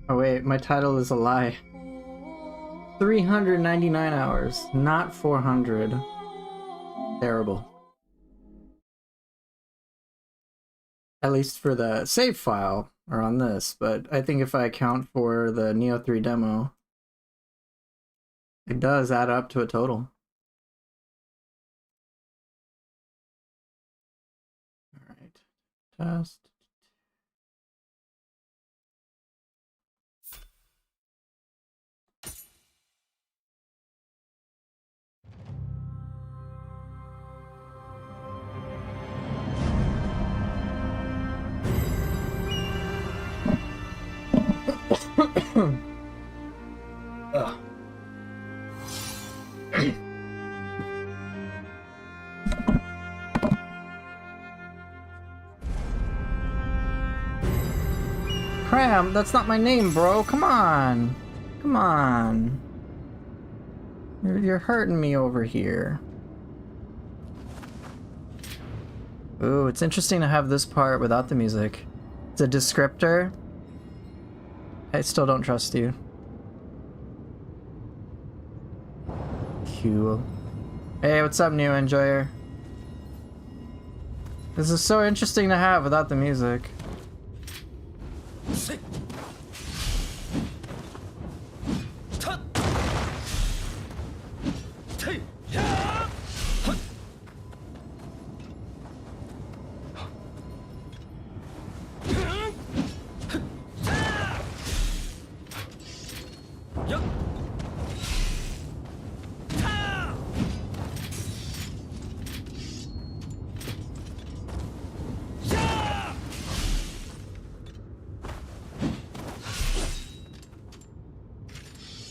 Oh wait, my title is a lie. 399 hours, not 400. Terrible. At least for the save file, or on this, but I think if I account for the Neo 3 demo, it does add up to a total. Alright, test. Ugh. Cram, that's not my name, bro. Come on. Come on. You're hurting me over here. Ooh, it's interesting to have this part without the music. It's a descriptor. I still don't trust you. Cool. Hey, what's up, new enjoyer? This is so interesting to have without the music.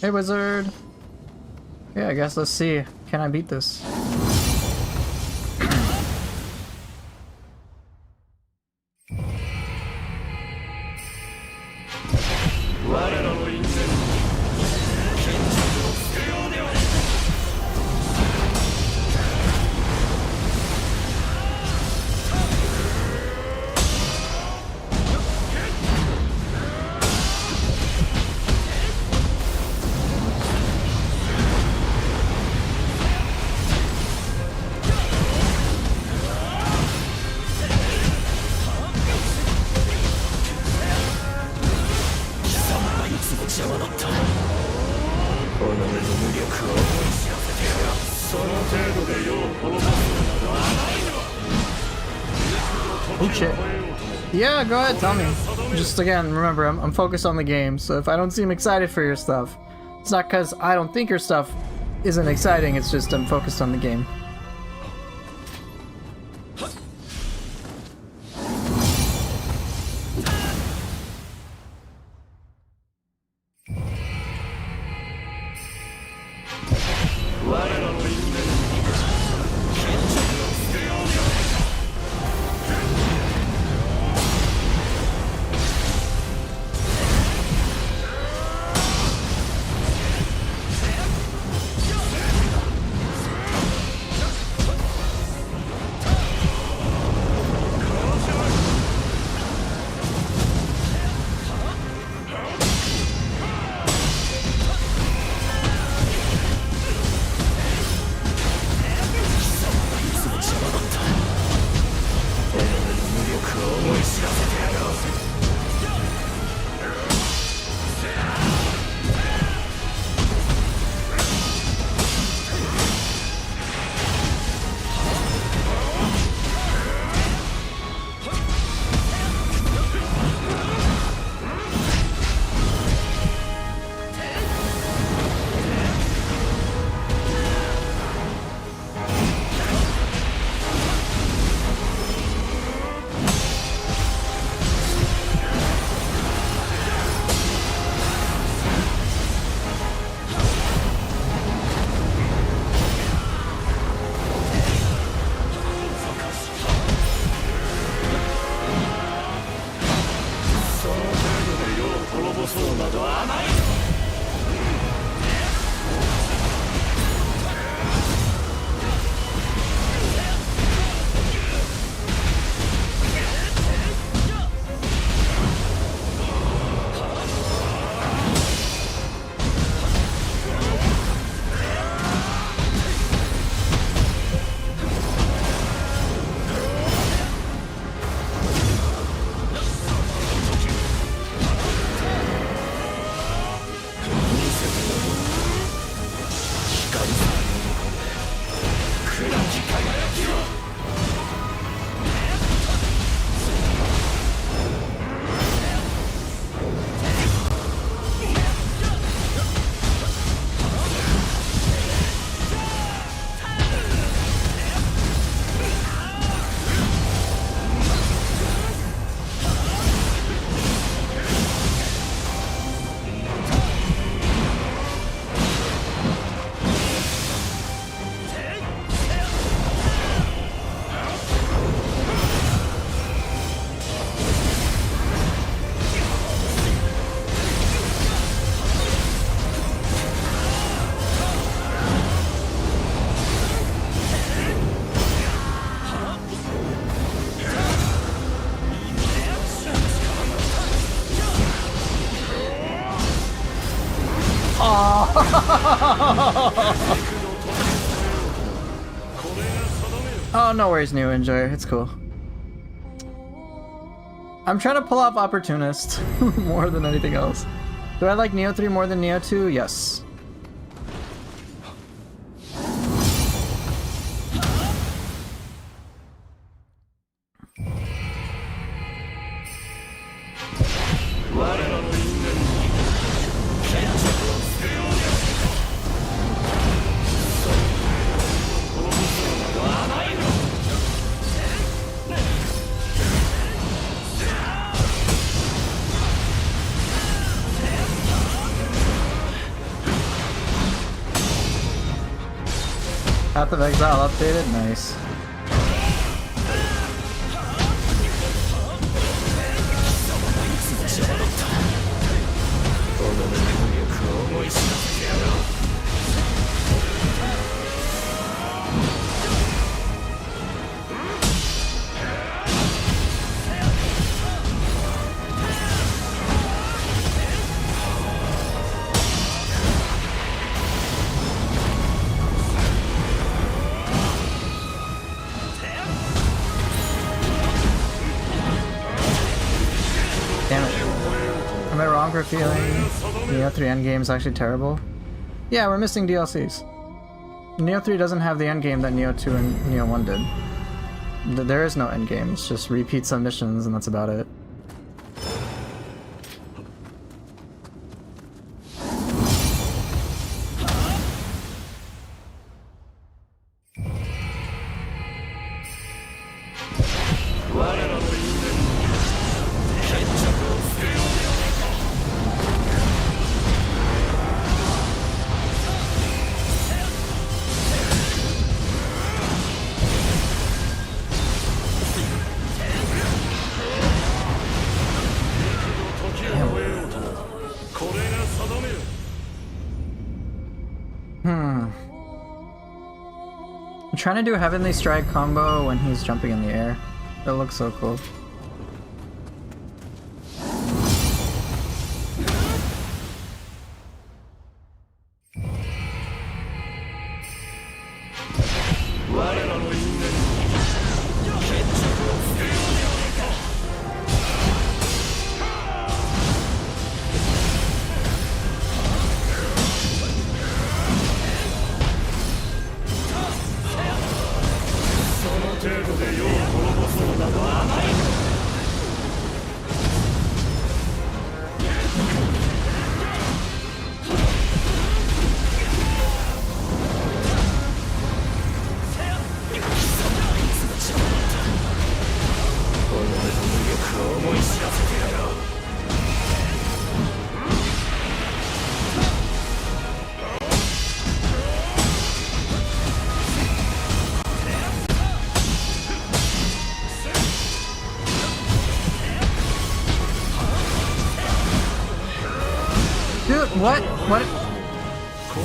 Hey, wizard. Yeah, I guess let's see. Can I beat this? Oh shit. Yeah, go ahead, tell me. Just again, remember, I'm focused on the game, so if I don't seem excited for your stuff, it's not because I don't think your stuff isn't exciting, it's just I'm focused on the game. Oh, no worries, New Enjoyer. It's cool. I'm trying to pull off Opportunist more than anything else. Do I like Nioh 3 more than Nioh 2? Yes. Path of Exile updated? Nice. Damn it. Am I wrong for feeling Nioh 3 endgame is actually terrible? Yeah, we're missing DLCs. Nioh 3 doesn't have the endgame that Nioh 2 and Nioh 1 did. There is no endgame, it's just repeat some missions and that's about it. I'm trying to do Heavenly Strike combo when he's jumping in the air. That looks so cool. Dude, what? What?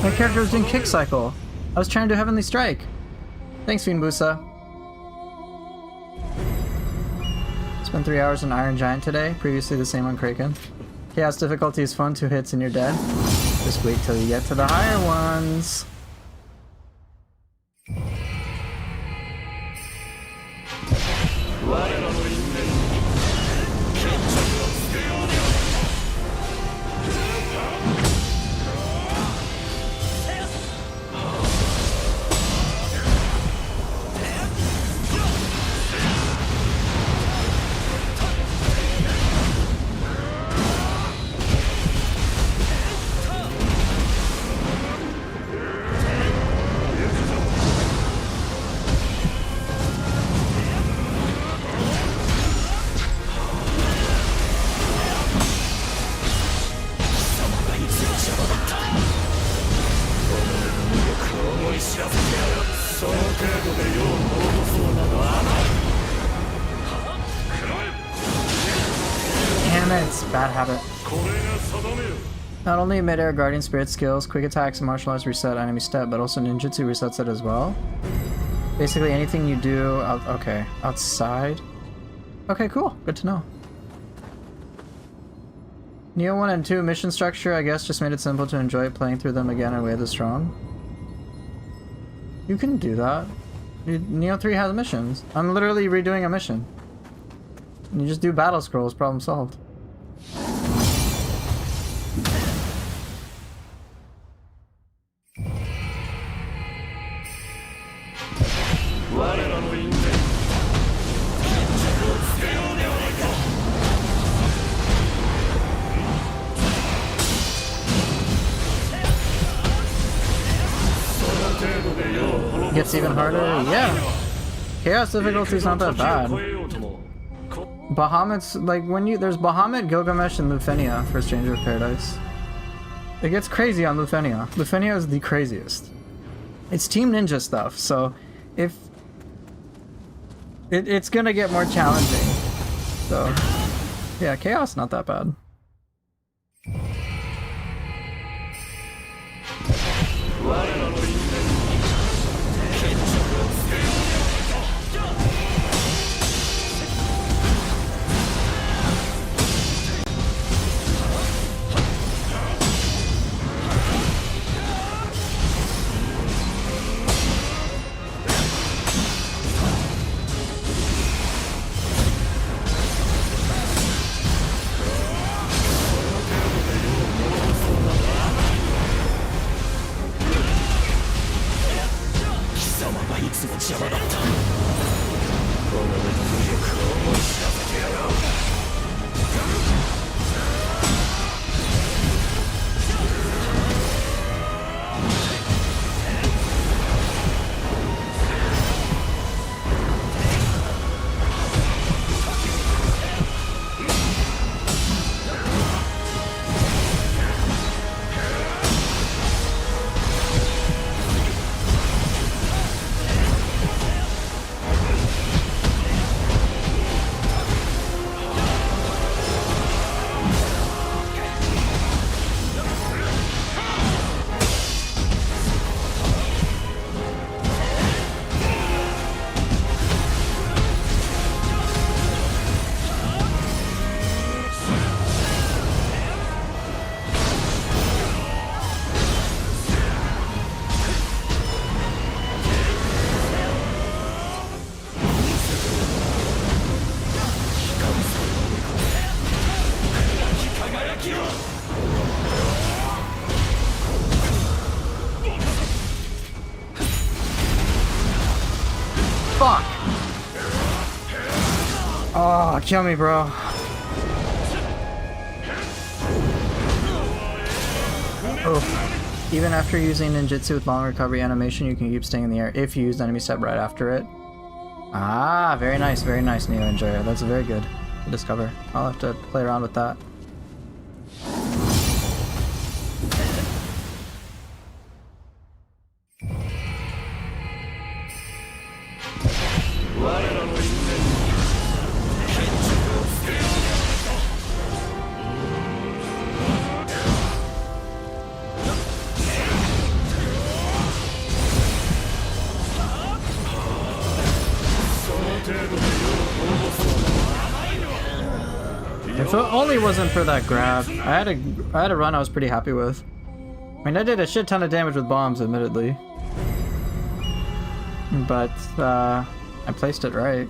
My character was doing Kick Cycle. I was trying to do Heavenly Strike. Thanks, Fiendbusa. Spent 3 hours on Iron Giant today, previously the same on Kraken. Chaos difficulty is fun, 2 hits and you're dead. Just wait till you get to the higher ones. Damn it, it's a bad habit. Not only mid-air guardian spirit skills, quick attacks and martial arts reset enemy step, but also ninjutsu resets it as well. Basically anything you do okay, outside. Okay, cool. Good to know. Neo 1 and 2 mission structure, I guess, just made it simple to enjoy playing through them again and Way of the Strong. You can do that. Neo 3 has missions. I'm literally redoing a mission. And you just do battle scrolls, problem solved. Gets even harder? Yeah. Chaos difficulty is not that bad. Bahamut's like there's Bahamut, Gilgamesh, and Lufenia for Stranger of Paradise. It gets crazy on Lufenia. Lufenia is the craziest. It's Team Ninja stuff, so if it's gonna get more challenging. So yeah, Chaos not that bad. Fuck! Oh, kill me, bro. Oh. Even after using ninjutsu with long recovery animation, you can keep staying in the air if you use enemy step right after it. Ah, very nice, Neo Enjoyer. That's very good to discover. I'll have to play around with that. If it only wasn't for that grab, I had a run I was pretty happy with. I mean, I did a shit ton of damage with bombs, admittedly, but I placed it right.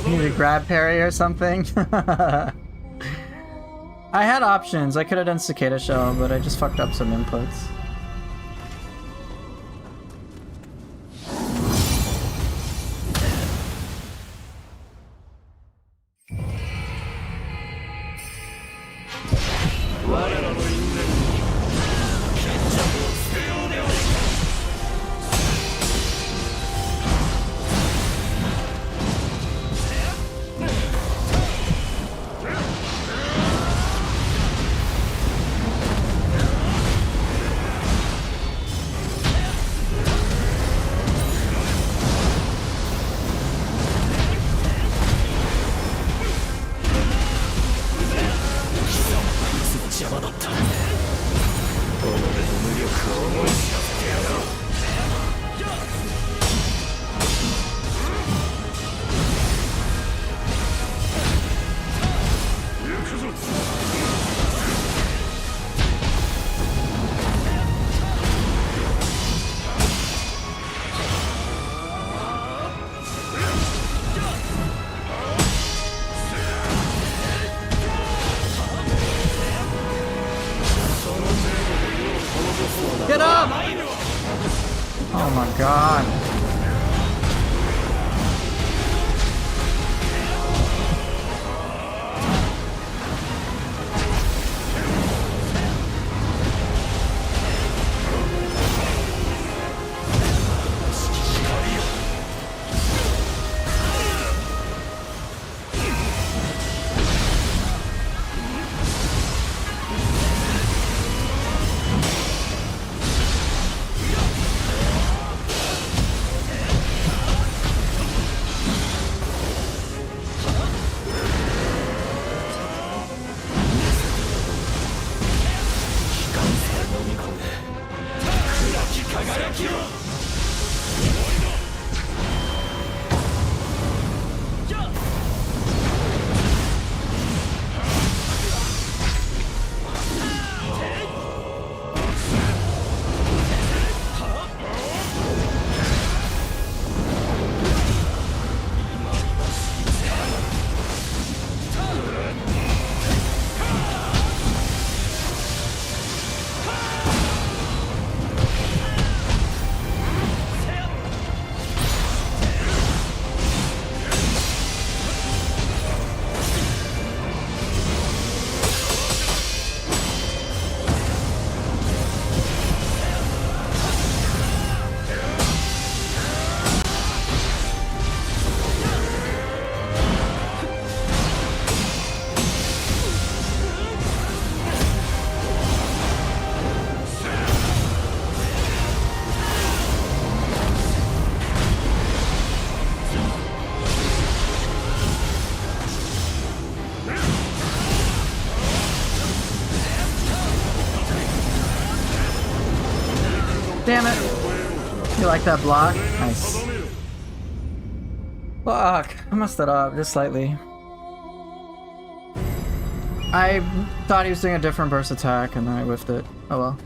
You need to grab parry or something? I had options. I could have done Cicada Shell, but I just fucked up some inputs. Get up! Oh my god. Damn it. You like that block? Nice. Fuck. I messed it up just slightly. I thought he was doing a different burst attack and then I whiffed it. Oh well.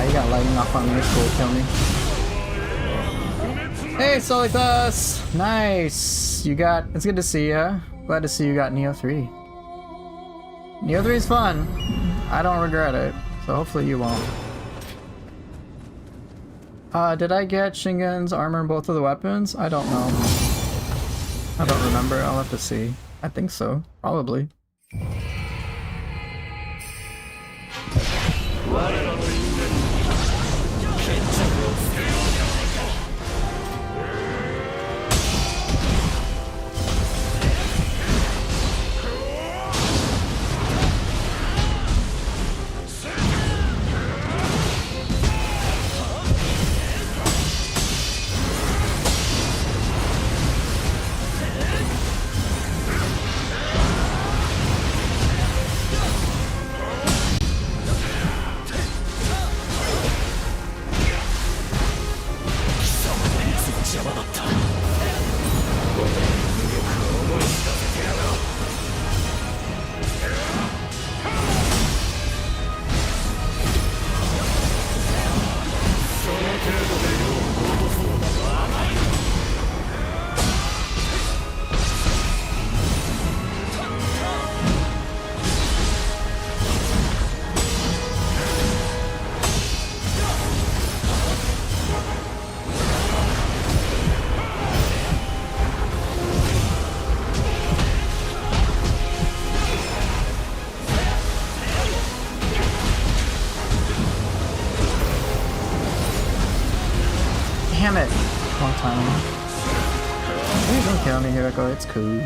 You got lightning off on me. It's cool. Kill me. Hey, Solitas! Nice! You got... It's good to see ya. Glad to see you got Neo 3. Neo 3 is fun. I don't regret it. So hopefully you won't. Did I get Shingen's armor in both of the weapons? I don't know. I don't remember. I'll have to see. I think so. Probably. Damn it! Long time. Please don't kill me, Hirako. It's cool.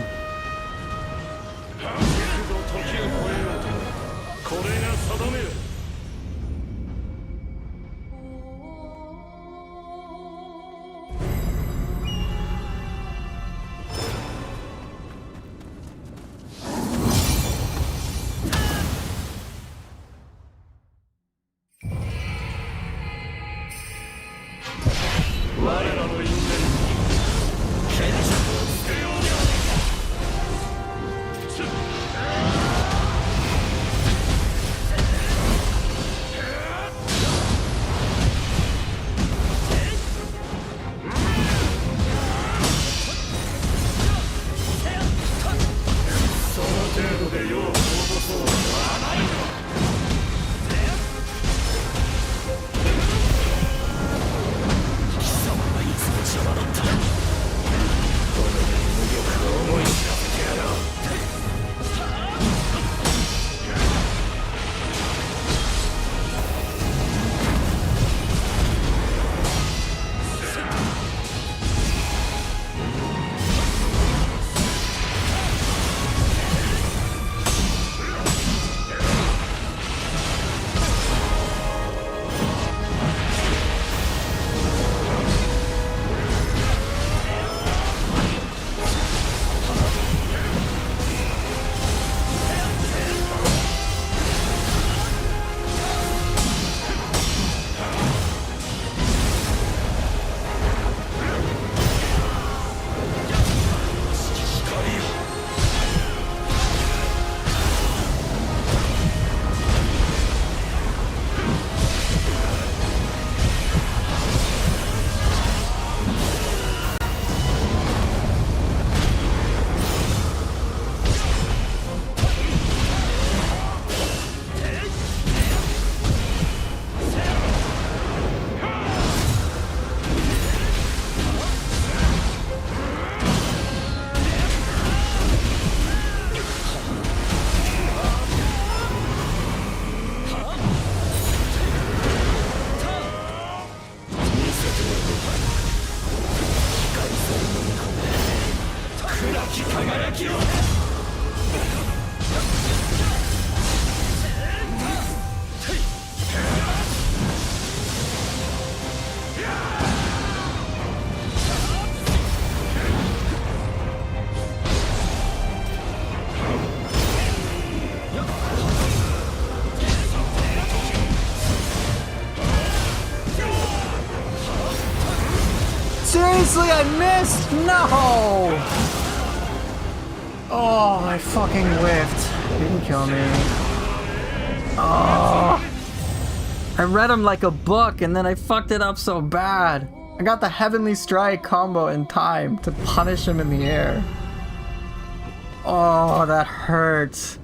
我らの因縁に決着をつけよう。Seriously, I missed! No! Oh, I fucking whiffed. You can kill me. Oh. I read him like a book and then I fucked it up so bad. I got the Heavenly Strike combo in time to punish him in the air. Oh, that hurts.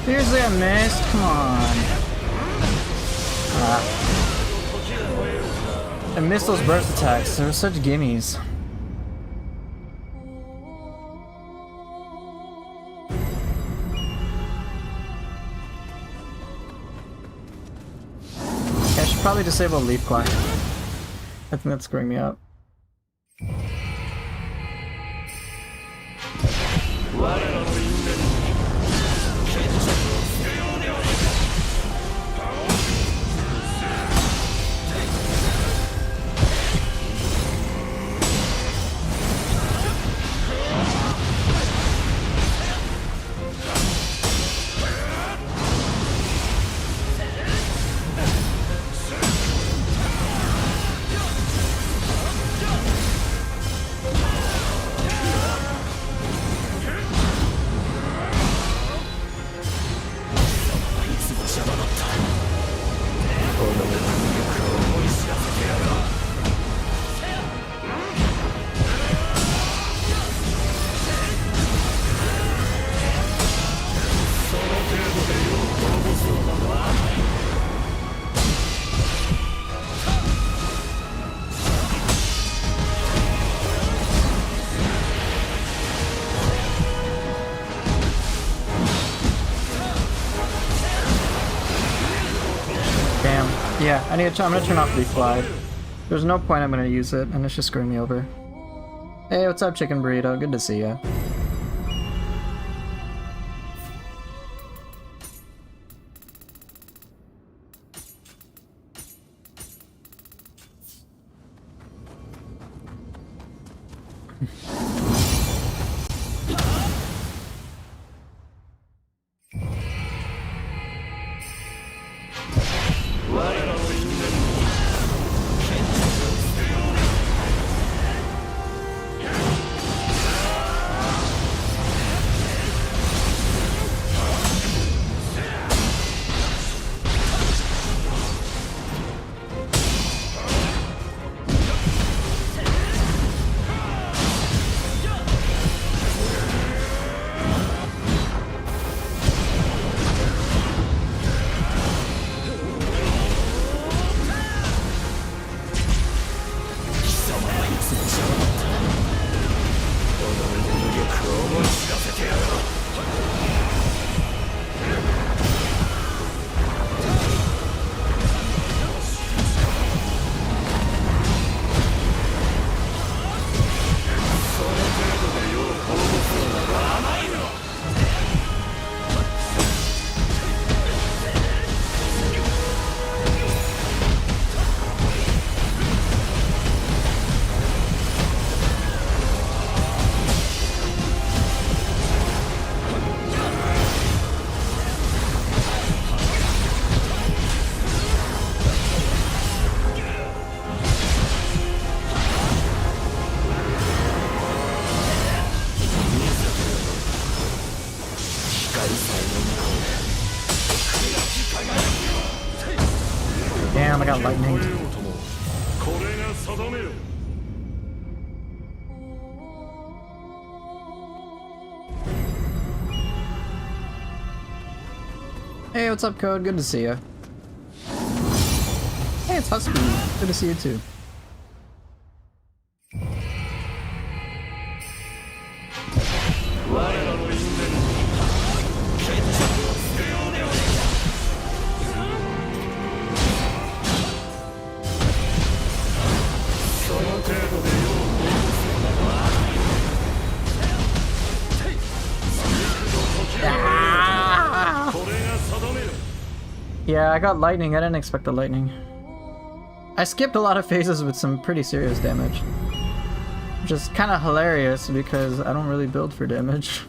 Seriously, I missed? Come on. I missed those burst attacks. They were such gimmies. Yeah, I should probably disable Leaf Climb. I think that's screwing me up. I'm gonna turn off Leaf Glide. There's no point I'm gonna use it, and it's just screwing me over. Hey, what's up, Chicken Burrito? Good to see ya. Damn, I got lightning. Hey, what's up, Code? Good to see you. Hey, it's Husky. Good to see you too. Yeah, I got lightning. I didn't expect the lightning. I skipped a lot of phases with some pretty serious damage. Which is kind of hilarious because I don't really build for damage.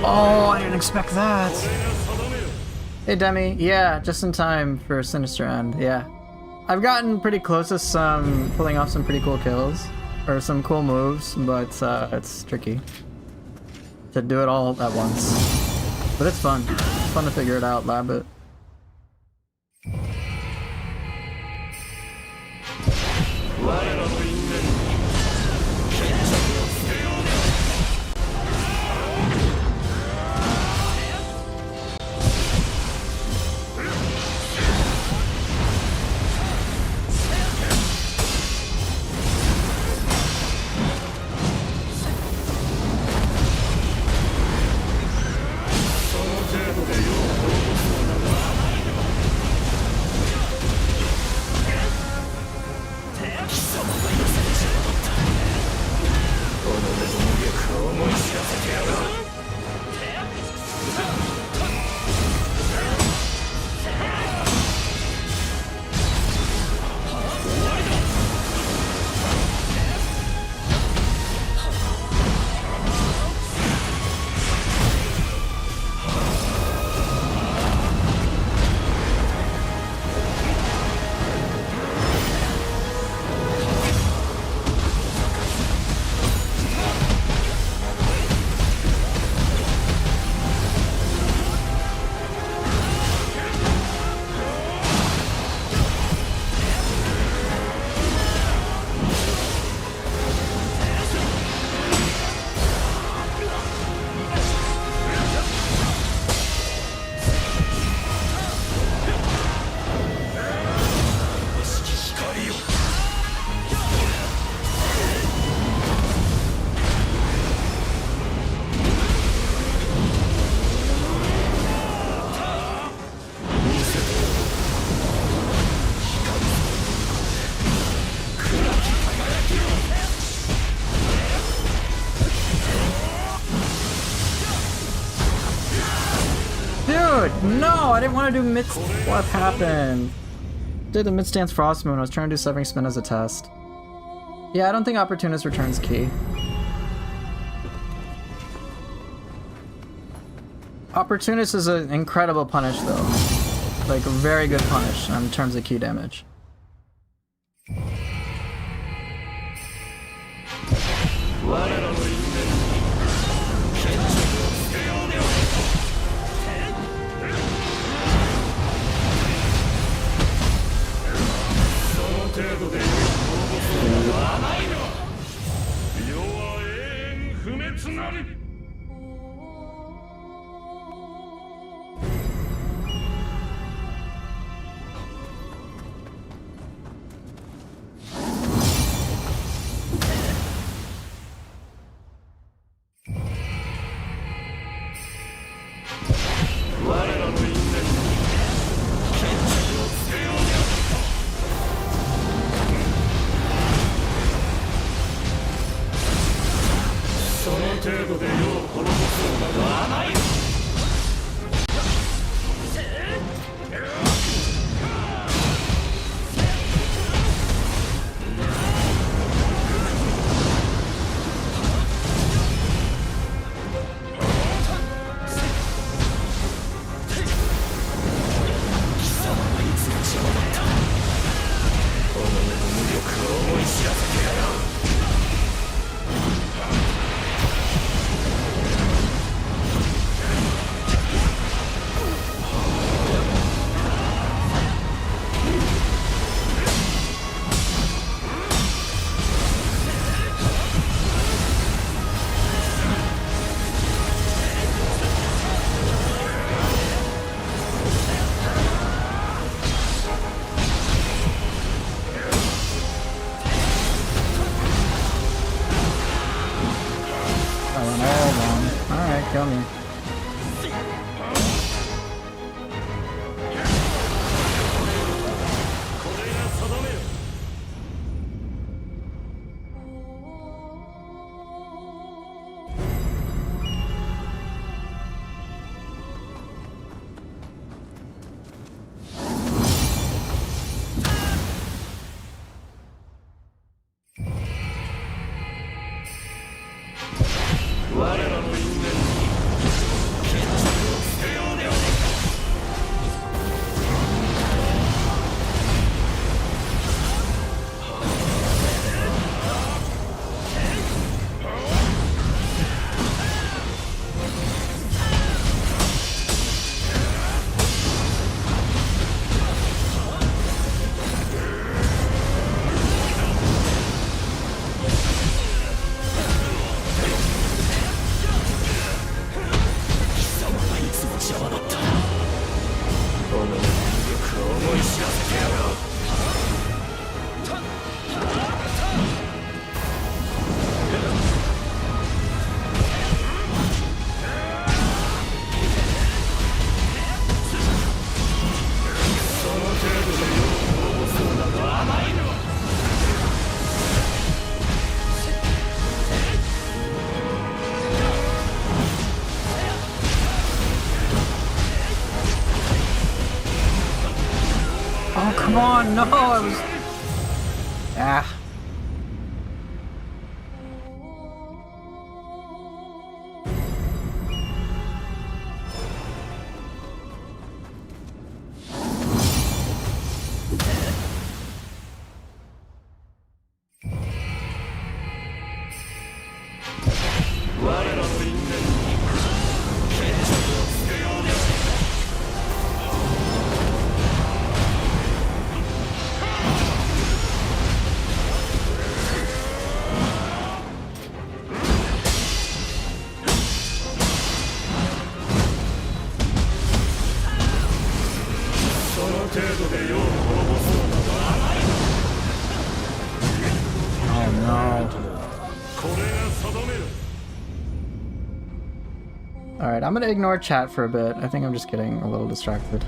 Oh, I didn't expect that. Hey Demi, yeah, just in time for Sinister End, yeah. I've gotten pretty close to pulling off some pretty cool kills, or some cool moves, but it's tricky to do it all at once. But it's fun. It's fun to figure it out, lab it. didn't want to do mid. What happened? Did the mid stance Frost Moon. I was trying to do Severing Spin as a test. Yeah, I don't think Opportunist returns key. Opportunist is an incredible punish though. Like a very good punish in terms of key damage. Kill me. Come on, no, I was... Ah. Alright, I'm gonna ignore chat for a bit. I think I'm just getting a little distracted.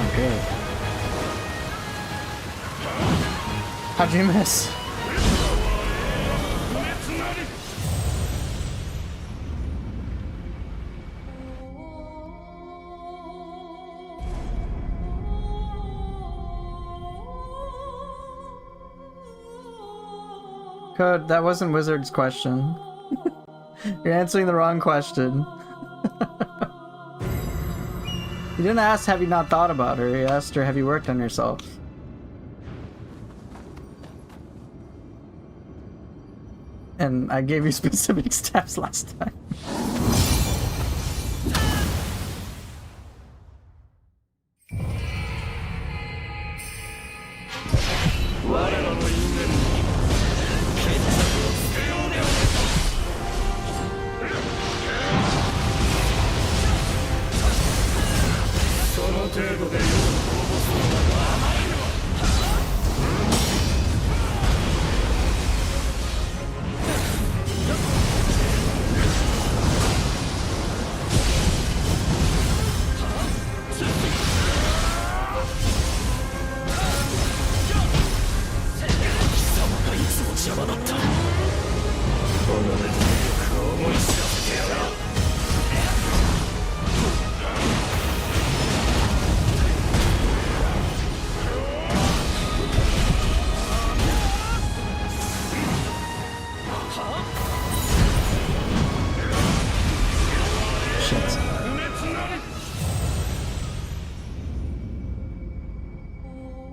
Oh, good. How'd you miss? Code, that wasn't Wizard's question. You're answering the wrong question. He didn't ask, have you not thought about her? He asked her, have you worked on yourself? And I gave you specific steps last time.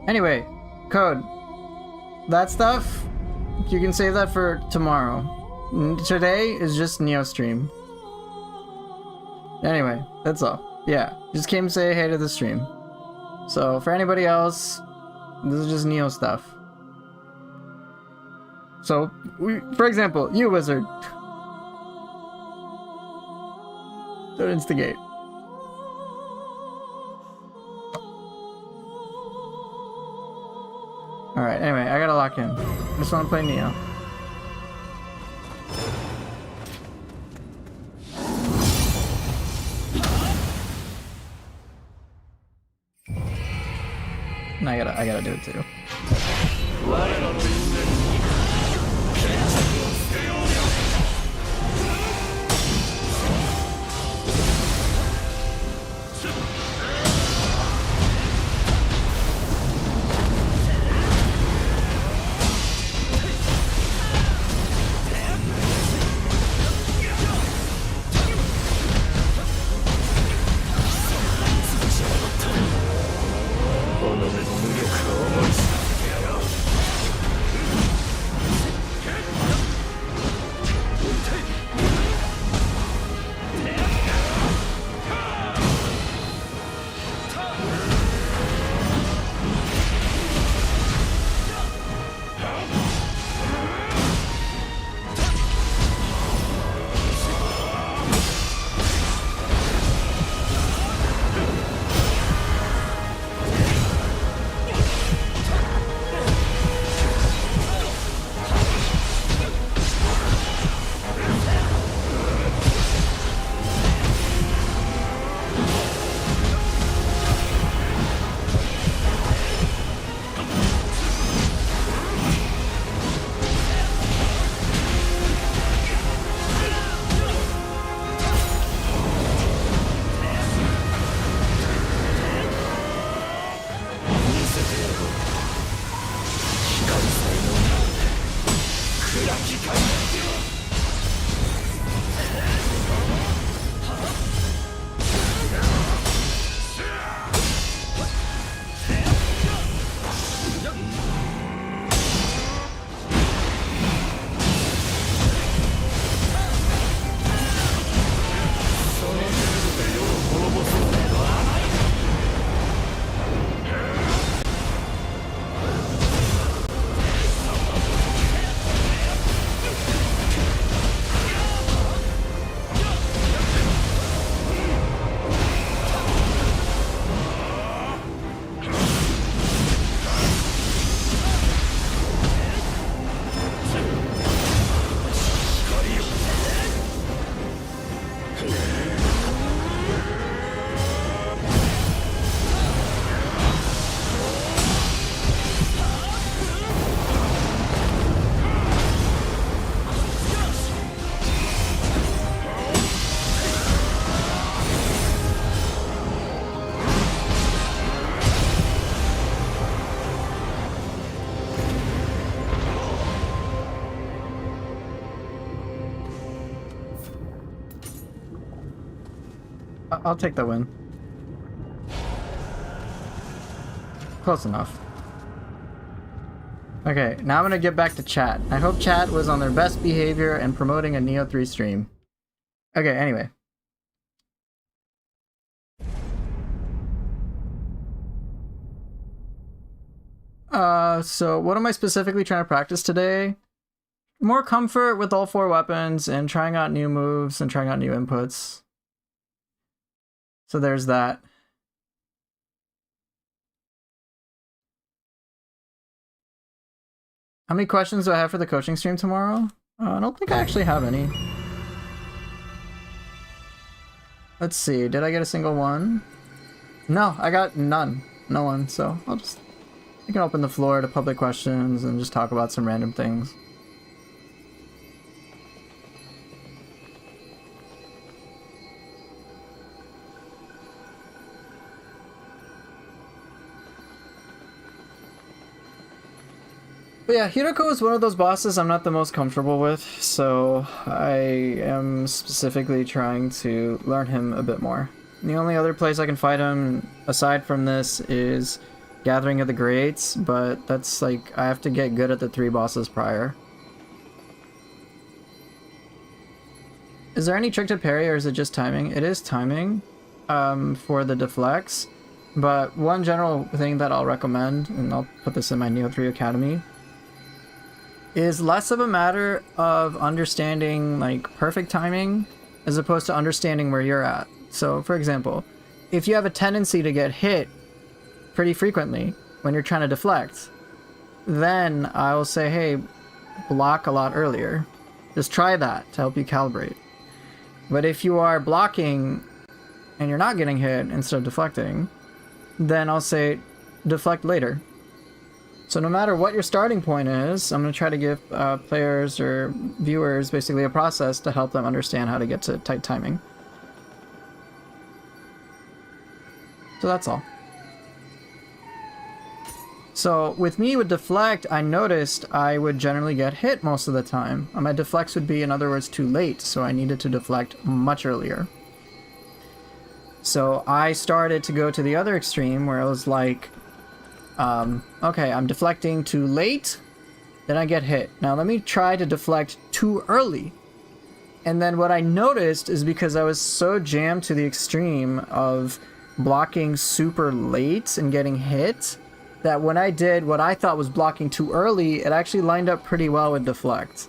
Anyway, Code, that stuff, you can save that for tomorrow. Today is just Neo stream. Anyway, that's all. Yeah, just came to say hey to the stream. So for anybody else, this is just Neo stuff. So, for example, you, Wizard. Don't instigate. Alright, anyway, I gotta lock in. I just wanna play Neo. And I gotta do it too. I'll take the win. Close enough. Okay, now I'm gonna get back to chat. I hope chat was on their best behavior and promoting a Neo 3 stream. Okay, anyway. So what am I specifically trying to practice today? More comfort with all 4 weapons and trying out new moves and trying out new inputs. So there's that. How many questions do I have for the coaching stream tomorrow? I don't think I actually have any. Let's see, did I get a single one? No, I got none. No one, so I can open the floor to public questions and just talk about some random things. But yeah, Hiroko is one of those bosses I'm not the most comfortable with, so I am specifically trying to learn him a bit more. The only other place I can fight him, aside from this, is Gathering of the Greats, but that's like, I have to get good at the 3 bosses prior. Is there any trick to parry, or is it just timing? It is timing for the deflects, but one general thing that I'll recommend, and I'll put this in my Neo 3 Academy, is less of a matter of understanding like perfect timing as opposed to understanding where you're at. So for example, if you have a tendency to get hit pretty frequently when you're trying to deflect, then I'll say, hey, block a lot earlier. Just try that to help you calibrate. But if you are blocking and you're not getting hit instead of deflecting, then I'll say deflect later. So no matter what your starting point is, I'm going to try to give players or viewers basically a process to help them understand how to get to tight timing. So that's all. So with me with deflect, I noticed I would generally get hit most of the time. My deflects would be, in other words, too late, so I needed to deflect much earlier. So I started to go to the other extreme where it was like, okay, I'm deflecting too late, then I get hit. Now let me try to deflect too early. And then what I noticed is because I was so jammed to the extreme of blocking super late and getting hit, that when I did what I thought was blocking too early, it actually lined up pretty well with deflect.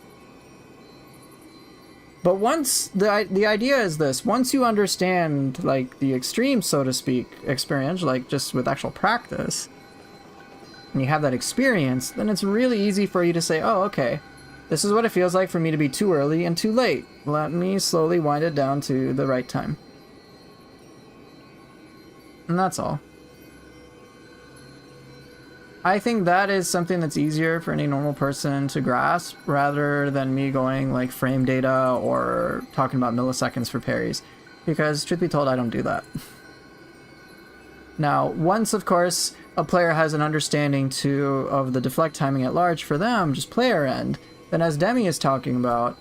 But once, the idea is this, once you understand like the extreme, so to speak, experience, like just with actual practice, and you have that experience, then it's really easy for you to say, oh, okay, this is what it feels like for me to be too early and too late. Let me slowly wind it down to the right time. And that's all. I think that is something that's easier for any normal person to grasp, rather than me going like frame data or talking about milliseconds for parries. Because, truth be told, I don't do that. Now, once, of course, a player has an understanding of the deflect timing at large for them, just player end, then as Demi is talking about,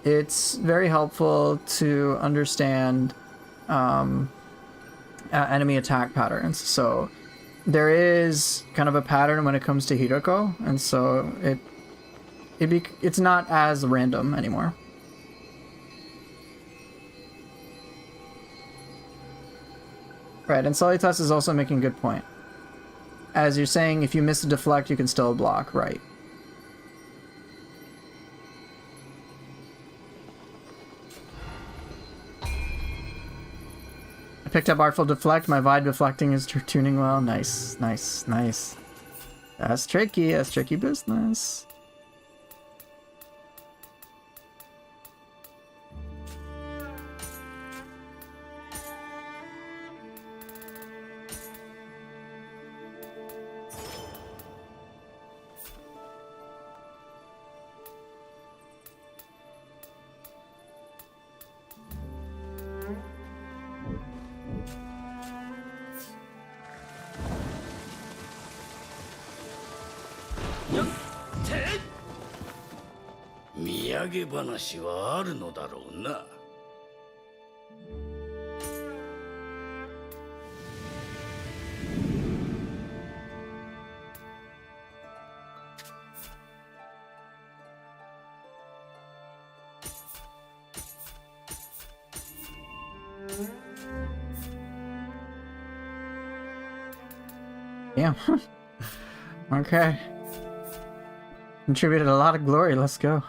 it's very helpful to understand enemy attack patterns. So there is kind of a pattern when it comes to Hiroko, and so it's not as random anymore. Right, and Solitas is also making a good point. As you're saying, if you miss a deflect, you can still block, right? I picked up Artful Deflect. My vibe deflecting is tuning well. Nice, nice, nice. That's tricky. That's tricky business. Damn. Okay. Contributed a lot of glory, let's go.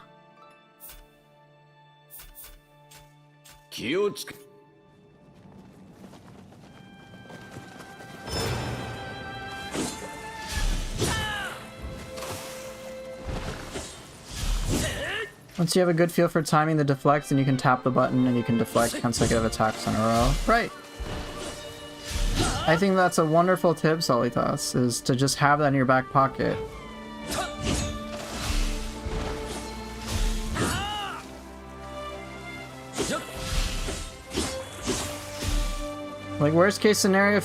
Once you have a good feel for timing the deflects, then you can tap the button and you can deflect consecutive attacks in a row. Right. I think that's a wonderful tip, Solitas, is to just have that in your back pocket. Like, worst case scenario,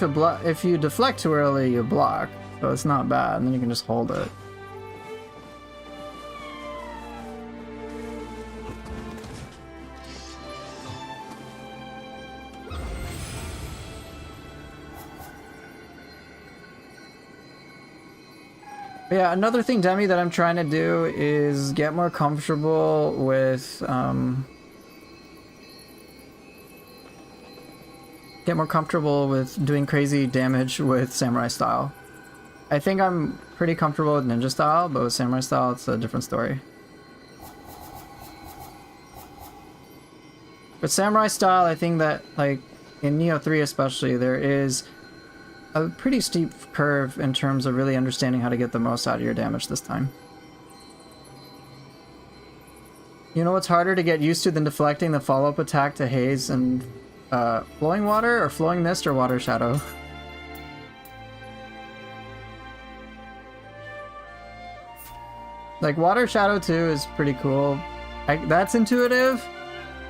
if you deflect too early, you block. So it's not bad, and then you can just hold it. But yeah, another thing, Demi, that I'm trying to do is get more comfortable with, doing crazy damage with Samurai style. I think I'm pretty comfortable with Ninja style, but with Samurai style, it's a different story. With Samurai style, I think that, like, in Nioh 3 especially, there is a pretty steep curve in terms of really understanding how to get the most out of your damage this time. You know what's harder to get used to than deflecting the follow-up attack to Haze and Flowing Water, or Flowing Mist, or Water Shadow? Like, Water Shadow 2 is pretty cool. That's intuitive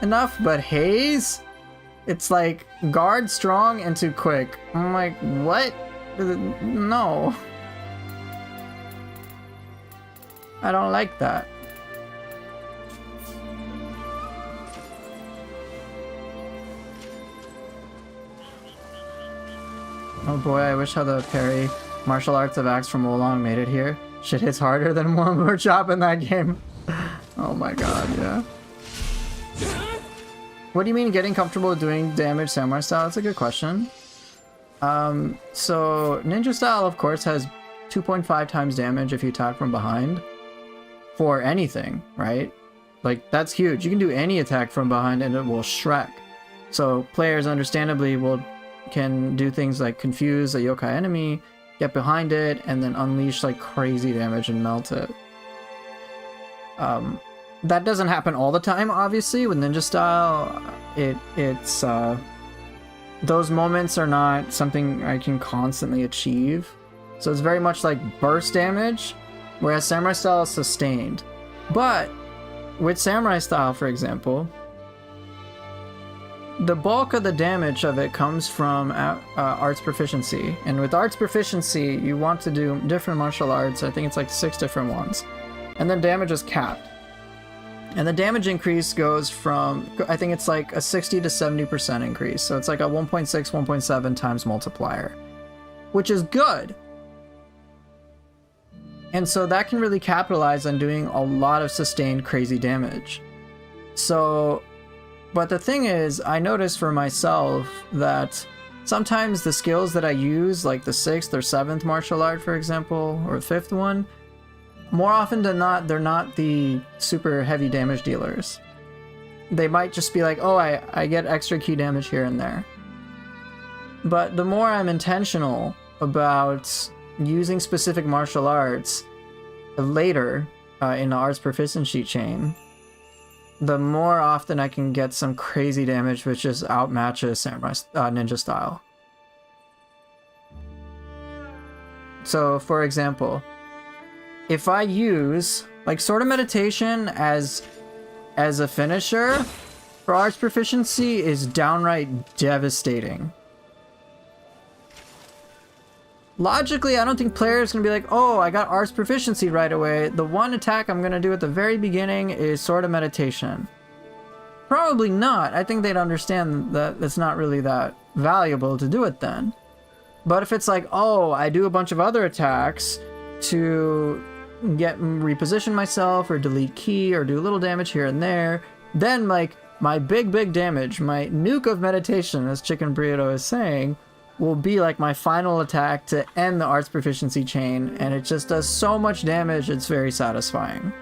enough, but Haze? It's like, guard strong and too quick. I'm like, what? No. I don't like that. Oh boy, I wish how the parry martial arts of Axe from Wolong made it here. Shit hits harder than one more chop in that game. Oh my god, yeah. What do you mean getting comfortable with doing damage Samurai style? That's a good question. So Ninja style, of course, has 2.5 times damage if you attack from behind. For anything, right? Like, that's huge. You can do any attack from behind and it will Shrek. So players understandably can do things like confuse a yokai enemy, get behind it, and then unleash like crazy damage and melt it. That doesn't happen all the time, obviously. With Ninja style, it's those moments are not something I can constantly achieve. So it's very much like burst damage, whereas Samurai style is sustained. But with Samurai style, for example, the bulk of the damage of it comes from arts proficiency. And with arts proficiency, you want to do different martial arts. I think it's like 6 different ones. And then damage is capped. And the damage increase goes from, I think it's like a 60 to 70% increase. So it's like a 1.6, 1.7 times multiplier, which is good. And so that can really capitalize on doing a lot of sustained crazy damage. So, but the thing is, I noticed for myself that sometimes the skills that I use, like the 6th or 7th martial art, for example, or 5th one, more often than not, they're not the super heavy damage dealers. They might just be like, oh, I get extra key damage here and there. But the more I'm intentional about using specific martial arts later in the arts proficiency chain, the more often I can get some crazy damage which just outmatches Samurai Ninja style. So, for example, if I use like Sword of Meditation as a finisher for arts proficiency is downright devastating. Logically, I don't think players can be like, oh, I got arts proficiency right away. The one attack I'm going to do at the very beginning is Sword of Meditation. Probably not. I think they'd understand that it's not really that valuable to do it then. But if it's like, oh, I do a bunch of other attacks to reposition myself or delete key or do a little damage here and there, then like my big damage, my nuke of meditation, as Chicken Burrito is saying, will be like my final attack to end the arts proficiency chain, and it just does so much damage, it's very satisfying.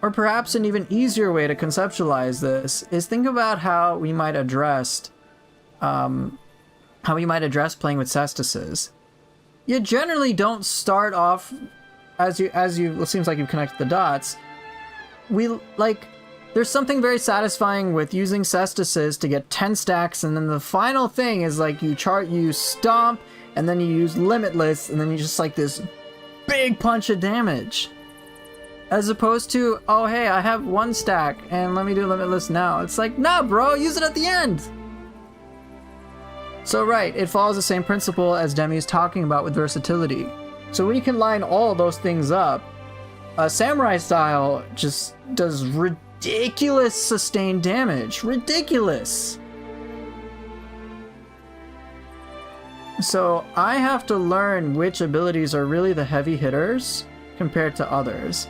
Or perhaps an even easier way to conceptualize this is think about how we might address playing with cestices. You generally don't start off as you it seems like you've connected the dots. There's something very satisfying with using cestices to get 10 stacks, and then the final thing is like you stomp, and then you use limitless, and then you just like this big punch of damage. As opposed to, oh hey, I have 1 stack, and let me do limitless now. It's like, nah bro, use it at the end! So right, it follows the same principle as Demi is talking about with versatility. So when you can line all those things up, Samurai Style just does ridiculous sustained damage. Ridiculous! So I have to learn which abilities are really the heavy hitters compared to others.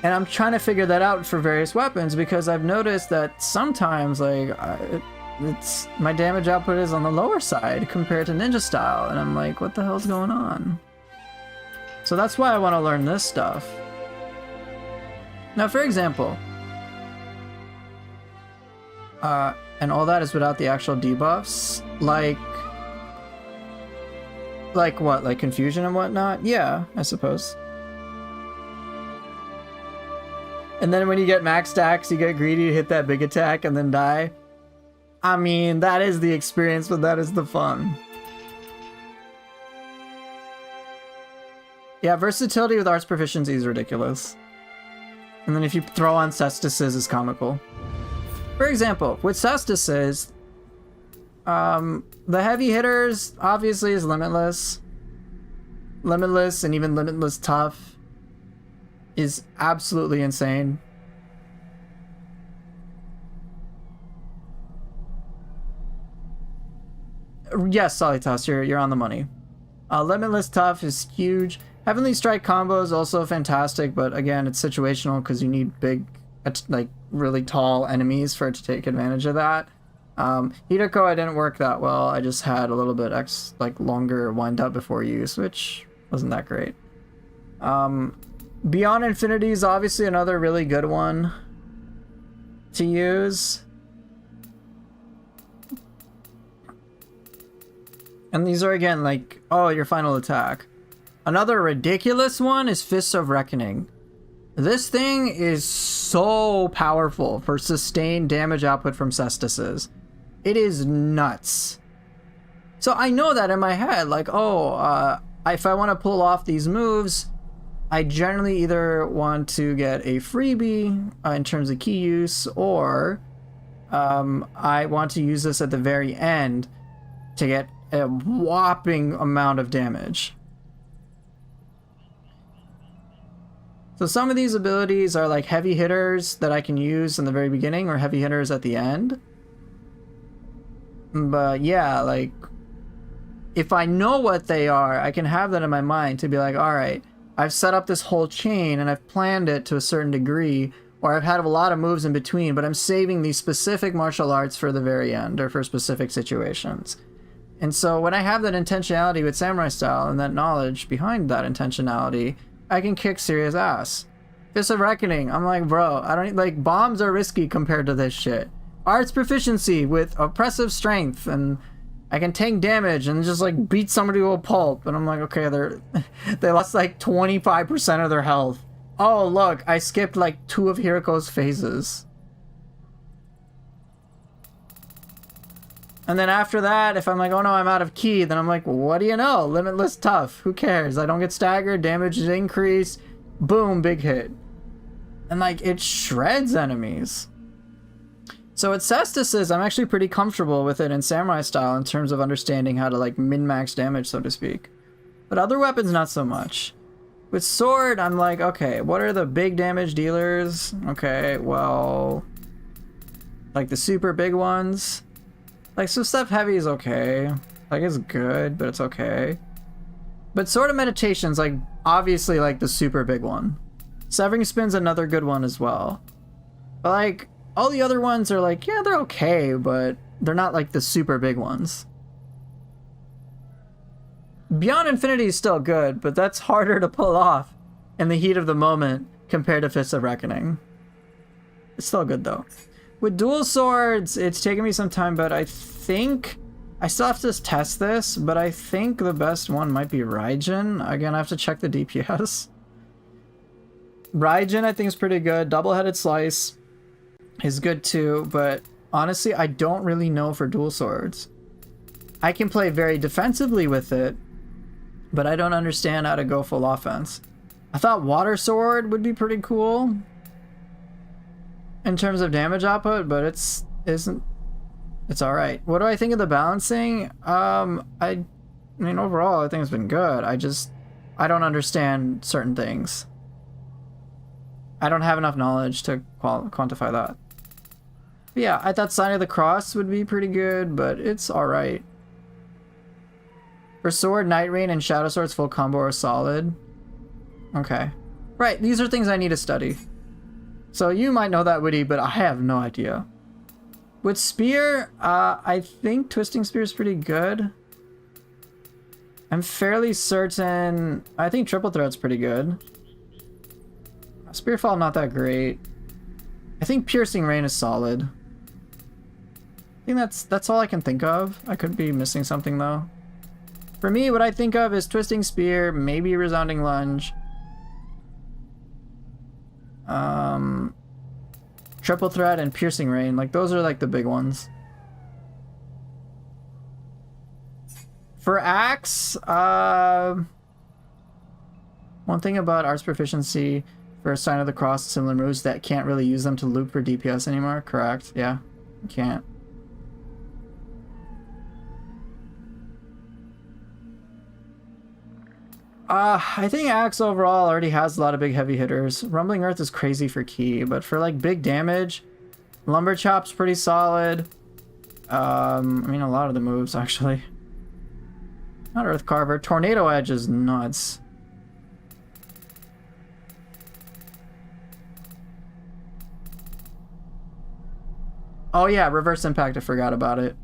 And I'm trying to figure that out for various weapons, because I've noticed that sometimes my damage output is on the lower side compared to Ninja Style, and I'm like, what the hell's going on? So that's why I want to learn this stuff. Now, for example, and all that is without the actual debuffs, like what, like confusion and whatnot? Yeah, I suppose. And then when you get max stacks, you get greedy to hit that big attack and then die. I mean, that is the experience, but that is the fun. Yeah, versatility with arts proficiency is ridiculous. And then if you throw on cestices, it's comical. For example, with cestices, the heavy hitters obviously is limitless. Limitless and even limitless tough is absolutely insane. Yes, Solitas, you're on the money. Limitless tough is huge. Heavenly Strike combo is also fantastic, but again, it's situational because you need big, like really tall enemies for it to take advantage of that. Hideko, I didn't work that well. I just had a little bit longer wind up before use, which wasn't that great. Beyond Infinity is obviously another really good one to use. And these are again like, oh, your final attack. Another ridiculous one is Fists of Reckoning. This thing is so powerful for sustained damage output from cestices. It is nuts. So I know that in my head, like, oh, if I want to pull off these moves, I generally either want to get a freebie in terms of key use, or I want to use this at the very end to get a whopping amount of damage. So some of these abilities are like heavy hitters that I can use in the very beginning, or heavy hitters at the end. But yeah, like, if I know what they are, I can have that in my mind to be like, alright, I've set up this whole chain and I've planned it to a certain degree, or I've had a lot of moves in between, but I'm saving these specific martial arts for the very end, or for specific situations. And so when I have that intentionality with Samurai Style and that knowledge behind that intentionality, I can kick serious ass. Fist of Reckoning, I'm like, bro, I don't like, bombs are risky compared to this shit. Arts proficiency with oppressive strength, and I can tank damage and just like beat somebody to a pulp, and I'm like, okay, they lost like 25% of their health. Oh look, I skipped like 2 of Hiroko's phases. And then after that, if I'm like, oh no, I'm out of ki, then I'm like, well, what do you know? Limitless tough. Who cares? I don't get staggered, damage is increased. Boom, big hit. And like, it shreds enemies. So with cestices, I'm actually pretty comfortable with it in Samurai Style in terms of understanding how to like min-max damage, so to speak. But other weapons, not so much. With sword, I'm like, okay, what are the big damage dealers? Okay, well, like the super big ones. Like, so stuff heavy is okay. Like, it's good, but it's okay. But Sword of Meditation's, like, obviously, like, the super big one. Severing Spin's another good one as well. But, like, all the other ones are, like, yeah, they're okay, but they're not like the super big ones. Beyond Infinity is still good, but that's harder to pull off in the heat of the moment compared to Fists of Reckoning. It's still good though. With dual swords, it's taken me some time, but I think I still have to test this, but I think the best one might be Raijin. Again, I have to check the DPS. Raijin I think is pretty good. Double-headed slice is good too, but honestly, I don't really know for dual swords. I can play very defensively with it, but I don't understand how to go full offense. I thought Water Sword would be pretty cool in terms of damage output, but it's alright. What do I think of the balancing? I mean, overall, I think it's been good. I don't understand certain things. I don't have enough knowledge to quantify that. But yeah, I thought Sign of the Cross would be pretty good, but it's alright. For Sword, Night Rain, and Shadow Sword's full combo are solid. Okay. Right, these are things I need to study. So you might know that, Woody, but I have no idea. With Spear, I think Twisting Spear is pretty good. I'm fairly certain... I think Triple Threat's pretty good. Spearfall, not that great. I think Piercing Rain is solid. I think that's all I can think of. I could be missing something, though. For me, what I think of is Twisting Spear, maybe Resounding Lunge. Triple Threat and Piercing Rain, like those are like the big ones. For Axe, one thing about Arts Proficiency for Sign of the Cross, similar moves that can't really use them to loop for DPS anymore. Correct? Yeah, you can't. I think Axe overall already has a lot of big heavy hitters. Rumbling Earth is crazy for key, but for like big damage, Lumber Chop's pretty solid. I mean, a lot of the moves actually. Not Earth Carver. Tornado Edge is nuts. Oh yeah, Reverse Impact, I forgot about it.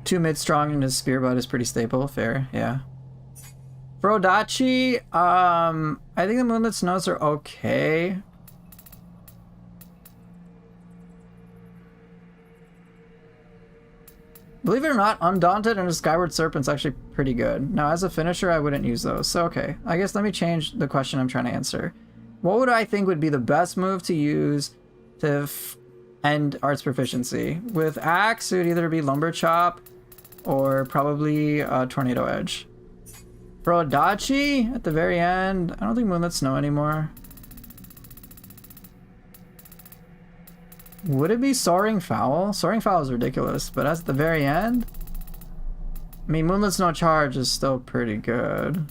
2 mid strong and his spear butt is pretty stable. Fair, yeah. For Odachi, I think the Moonlit Snows are okay. Believe it or not, Undaunted and a Skyward Serpent's actually pretty good. Now, as a finisher, I wouldn't use those. So, okay. I guess let me change the question I'm trying to answer. What would I think would be the best move to use to end Arts Proficiency? With Axe, it would either be Lumber Chop or probably Tornado Edge. For Odachi, at the very end, I don't think Moonlit Snow anymore. Would it be Soaring Fowl? Soaring Fowl is ridiculous, but at the very end, I mean, Moonlit Snow Charge is still pretty good.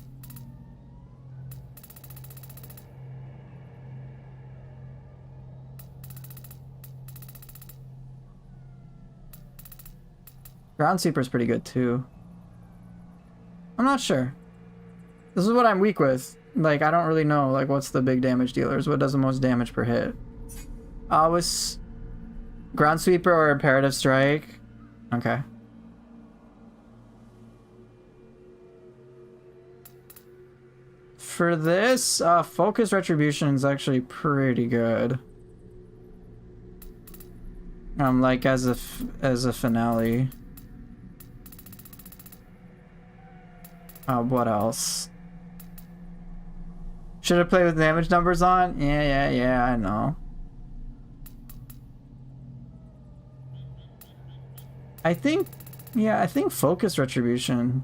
Ground Sweeper is pretty good too. I'm not sure. This is what I'm weak with. Like, I don't really know, like, what's the big damage dealers? What does the most damage per hit? Was Ground Sweeper or Imperative Strike? Okay. For this, Focus Retribution is actually pretty good. Like, as a finale. What else? Should I play with damage numbers on? Yeah, I know. I think Focus Retribution.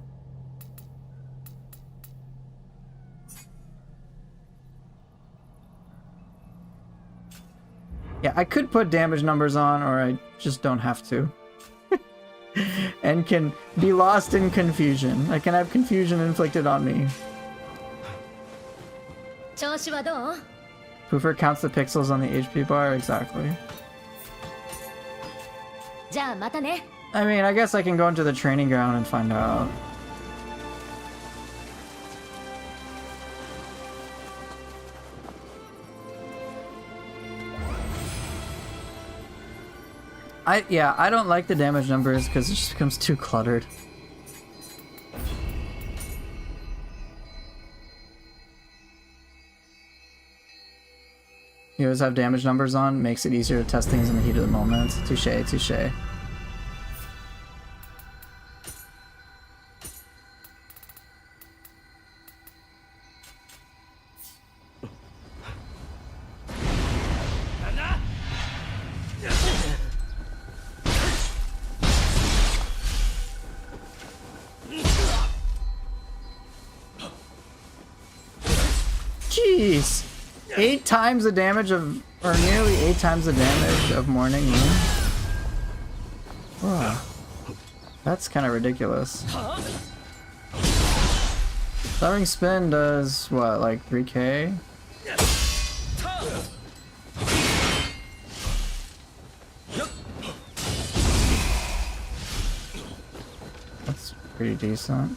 Yeah, I could put damage numbers on, or I just don't have to. And can be lost in confusion. I can have confusion inflicted on me. Poofer counts the pixels on the HP bar, exactly. I mean, I guess I can go into the training ground and find out. I don't like the damage numbers because it just becomes too cluttered. You always have damage numbers on, makes it easier to test things in the heat of the moment. Touche, touche. Jeez! 8 times the damage of, or nearly 8 times the damage of Morning Moon. Wow. That's kind of ridiculous. Soaring Spin does, what, like 3k? That's pretty decent.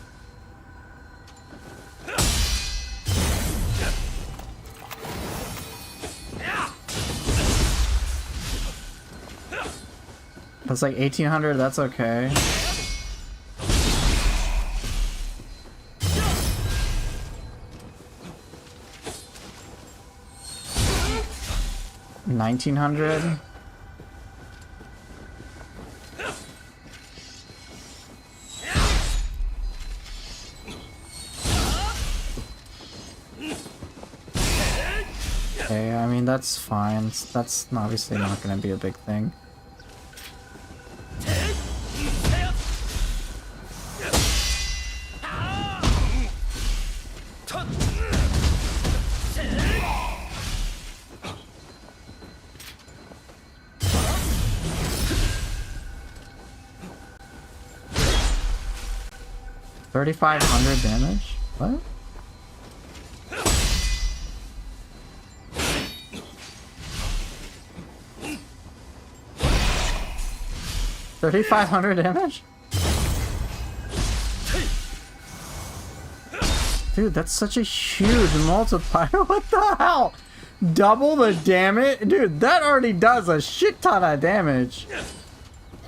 That's like 1800, that's okay. $1900. Okay, I mean that's fine. That's obviously not going to be a big thing. $3,500 damage? What? $3,500 damage? Dude, that's such a huge multiplier. What the hell? Double the damage? Dude, that already does a shit ton of damage.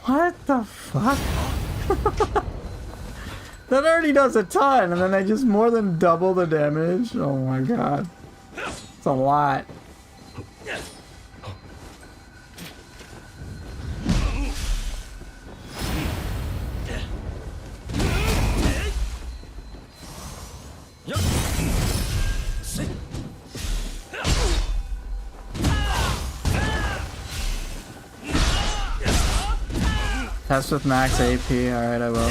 What the fuck? That already does a ton, and then they just more than double the damage. Oh my god. It's a lot. Test with max AP. Alright, I will.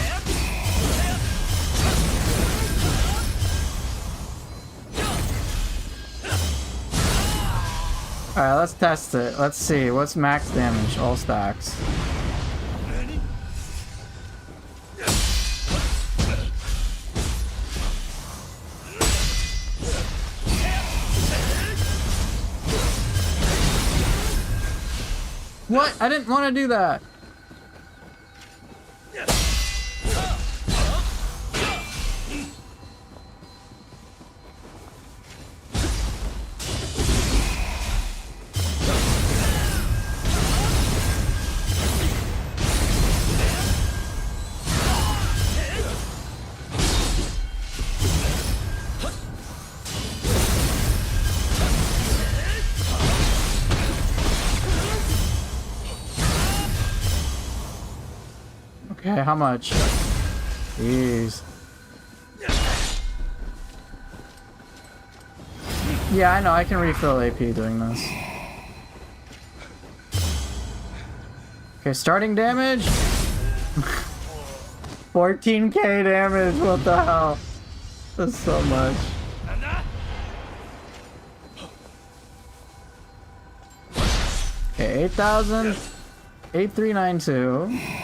Alright, let's test it. Let's see. What's max damage? All stacks. What? I didn't want to do that. Okay, how much? Jeez. Yeah, I know, I can refill AP doing this. Okay, starting damage? 14k damage, what the hell? That's so much. Okay, 8,000. 8392.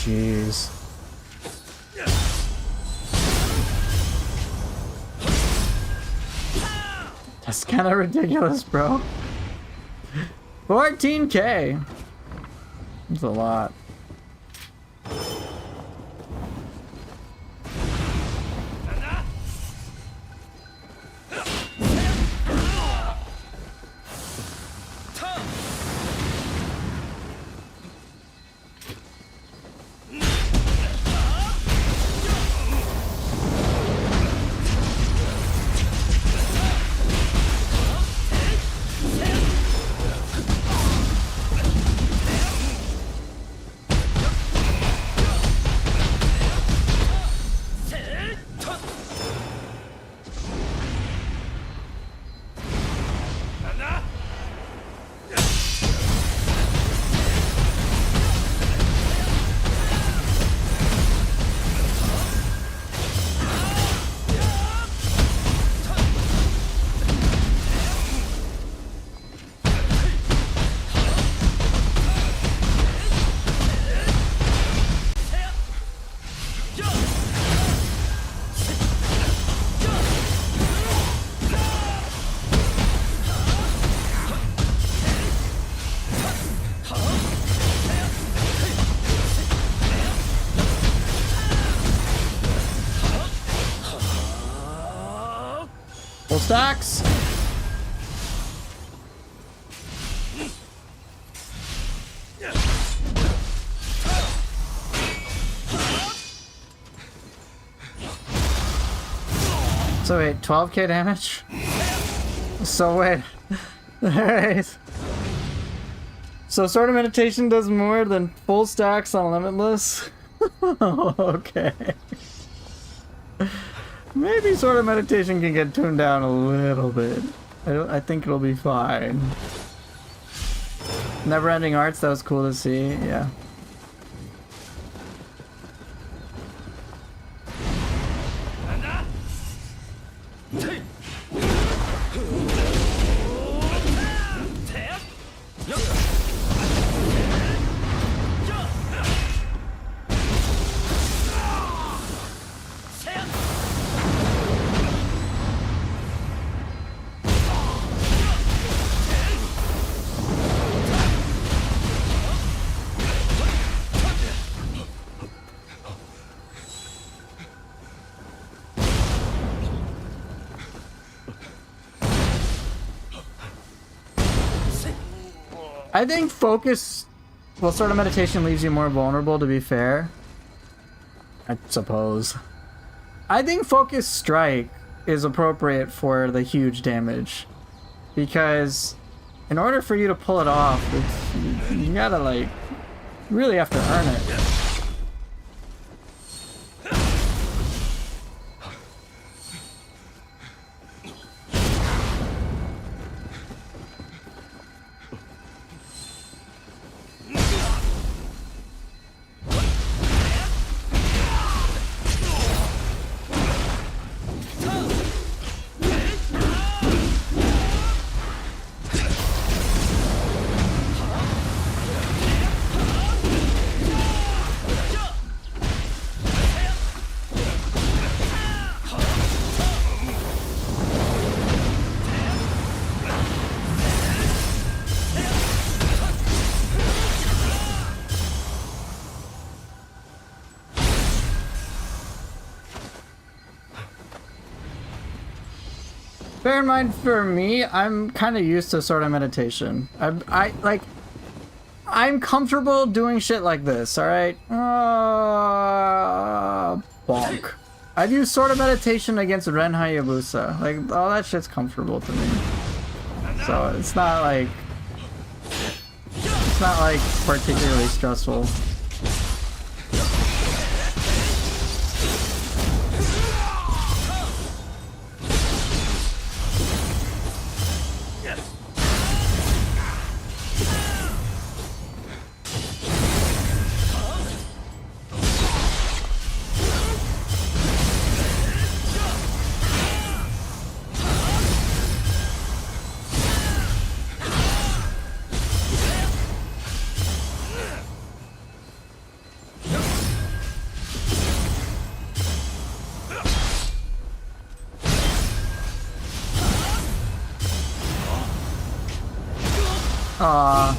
Jeez. That's kind of ridiculous, bro. 14K. That's a lot. Full stacks. So wait, 12k damage? So wait. Alright. So Sword of Meditation does more than full stacks on Limitless? Okay. Maybe Sword of Meditation can get tuned down a little bit. I think it'll be fine. Never-ending Arts, that was cool to see, yeah. I think focus, well, Sword of Meditation leaves you more vulnerable, to be fair. I suppose. I think Focus Strike is appropriate for the huge damage. Because in order for you to pull it off, you gotta, like, really have to earn it. Bear in mind, for me, I'm kind of used to Sword of Meditation. I'm comfortable doing shit like this, alright? Bonk. I've used Sword of Meditation against Ren Hayabusa. Like, all that shit's comfortable to me. So, it's not like particularly stressful. Aw.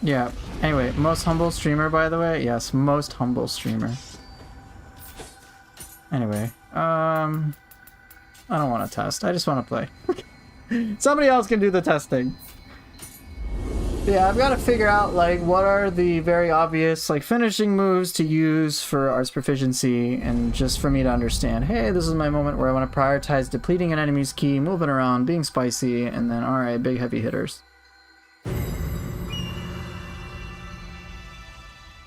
Yeah. Anyway, most humble streamer, by the way. Yes, most humble streamer. Anyway, I don't want to test. I just want to play. Somebody else can do the testing. Yeah, I've got to figure out, like, what are the very obvious, like, finishing moves to use for arts proficiency, and just for me to understand, hey, this is my moment where I want to prioritize depleting an enemy's ki, moving around, being spicy, and then, alright, big heavy hitters.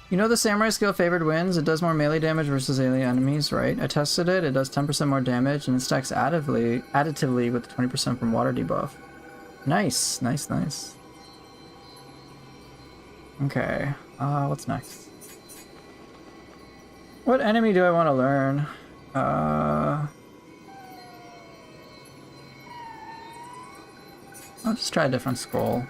You know the samurai skill favored wins? It does more melee damage versus alien enemies, right? I tested it, it does 10% more damage, and it stacks additively with 20% from water debuff. Nice, nice, nice. Okay, what's next? What enemy do I want to learn? I'll just try a different scroll.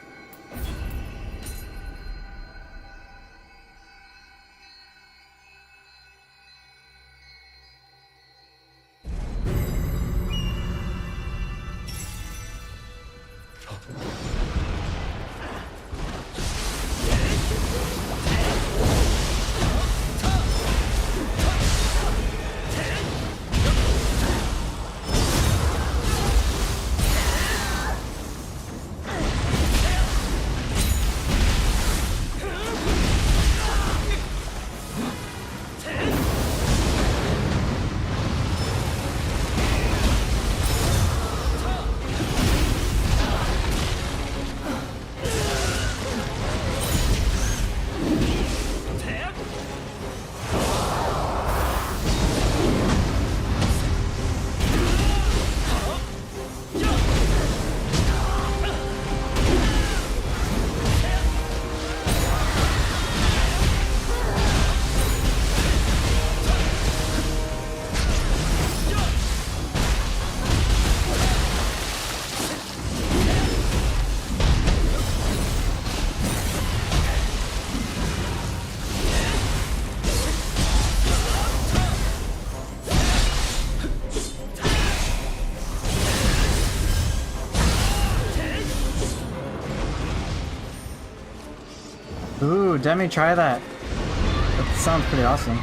Ooh, Demi, try that. That sounds pretty awesome.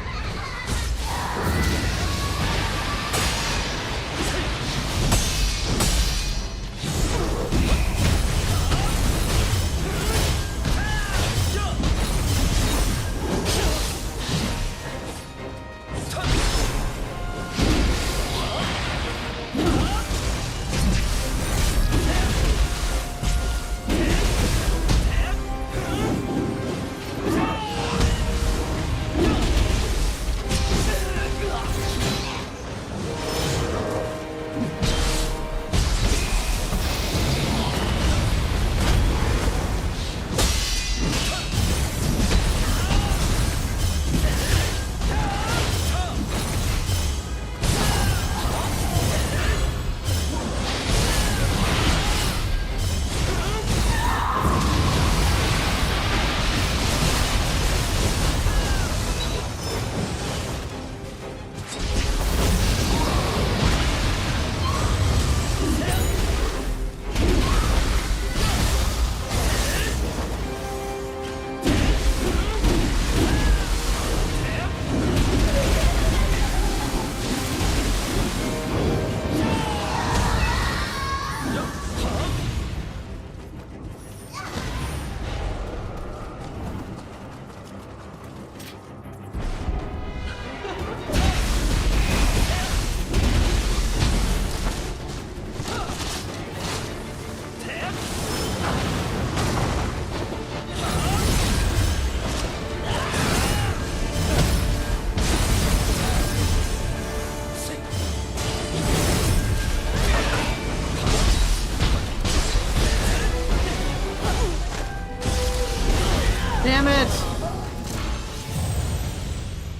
Damn it!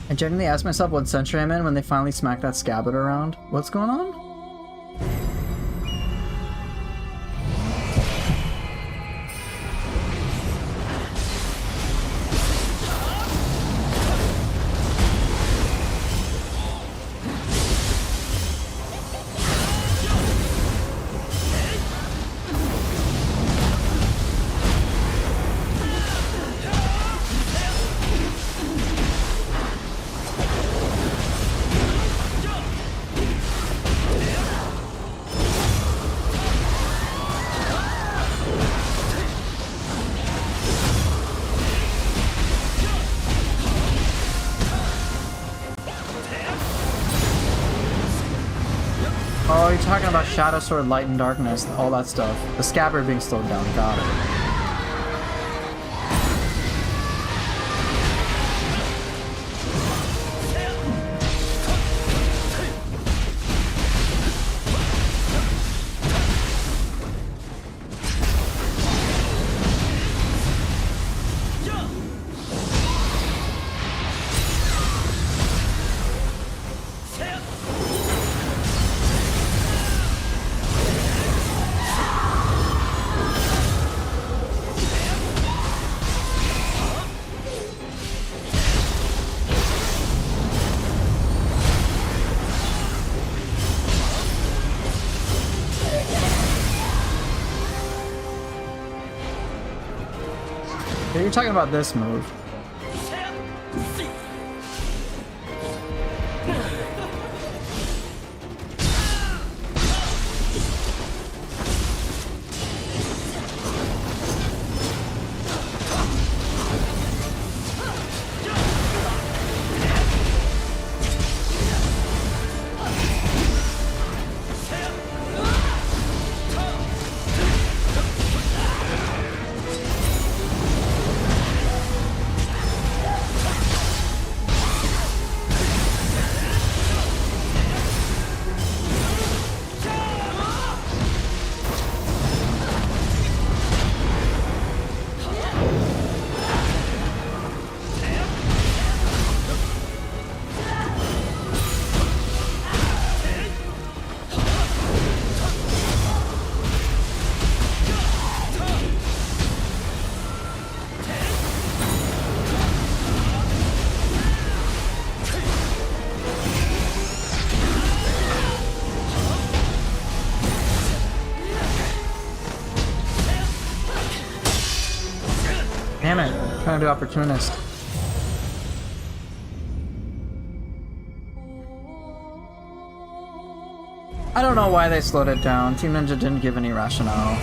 I genuinely ask myself what century I'm in when they finally smack that scabbard around. What's going on? Oh, you're talking about Shadow Sword, Light and Darkness, all that stuff. The Scabbard being slowed down, got it. You're talking about this move. Damn it, I'm trying to do Opportunist. I don't know why they slowed it down. Team Ninja didn't give any rationale.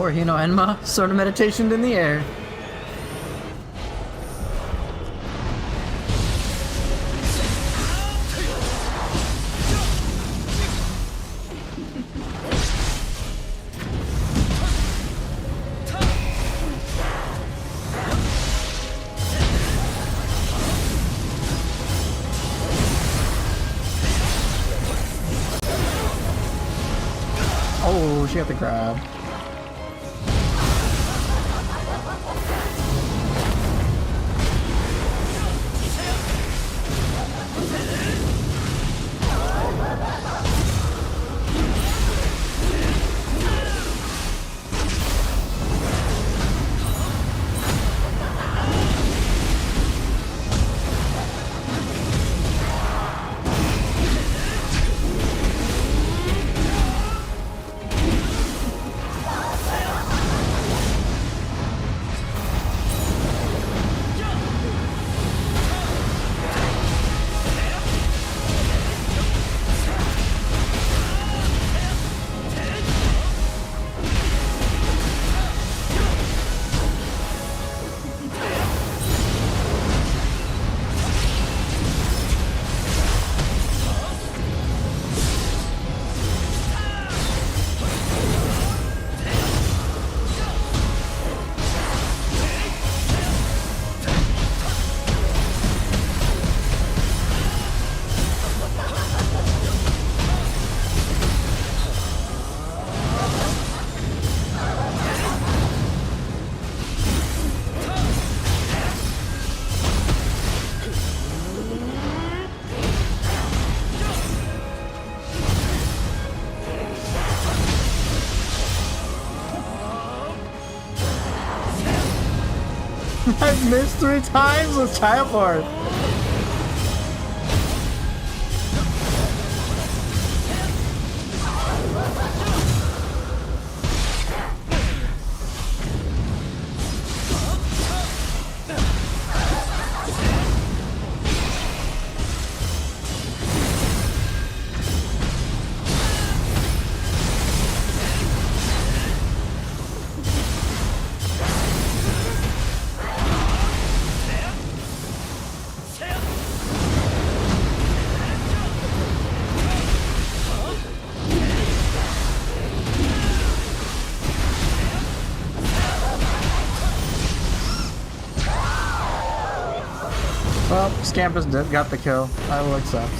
Poor Hino Enma, sort of meditationed in the air. Oh, she got the grab. I've missed 3 times with Childbirth. Well, Scampus got the kill. I will accept.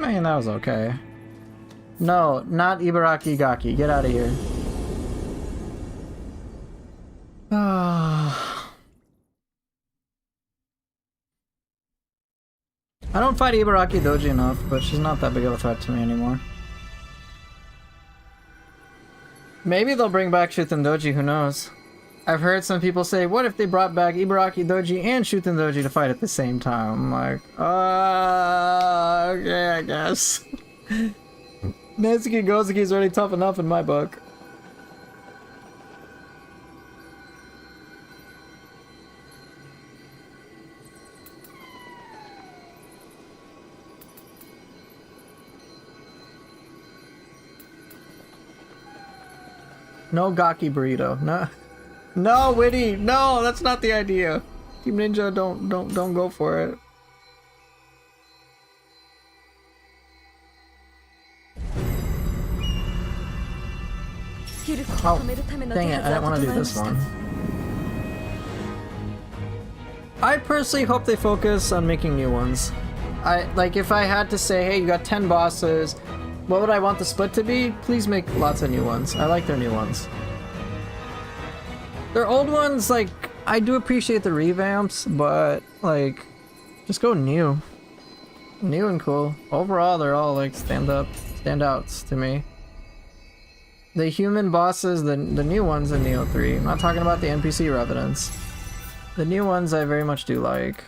I mean, that was okay. No, not Ibaraki Gaki. Get out of here. I don't fight Ibaraki Doji enough, but she's not that big of a threat to me anymore. Maybe they'll bring back Shuten Doji, who knows? I've heard some people say, what if they brought back Ibaraki Doji and Shuten Doji to fight at the same time? I'm like, okay, I guess. Natsuki Gozuki is already tough enough in my book. No Gaki burrito. No, no, Witty. No, that's not the idea. Team Ninja, don't go for it. Oh, dang it! I didn't want to do this one. I personally hope they focus on making new ones. Like if I had to say, hey, you got 10 bosses. What would I want the split to be? Please make lots of new ones. I like their new ones. Their old ones, like, I do appreciate the revamps, but, like, just go new. New and cool. Overall, they're all, like, standouts to me. The human bosses, the new ones in Neo 3. I'm not talking about the NPC revenants. The new ones I very much do like.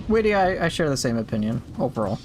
Witty, I share the same opinion, overall.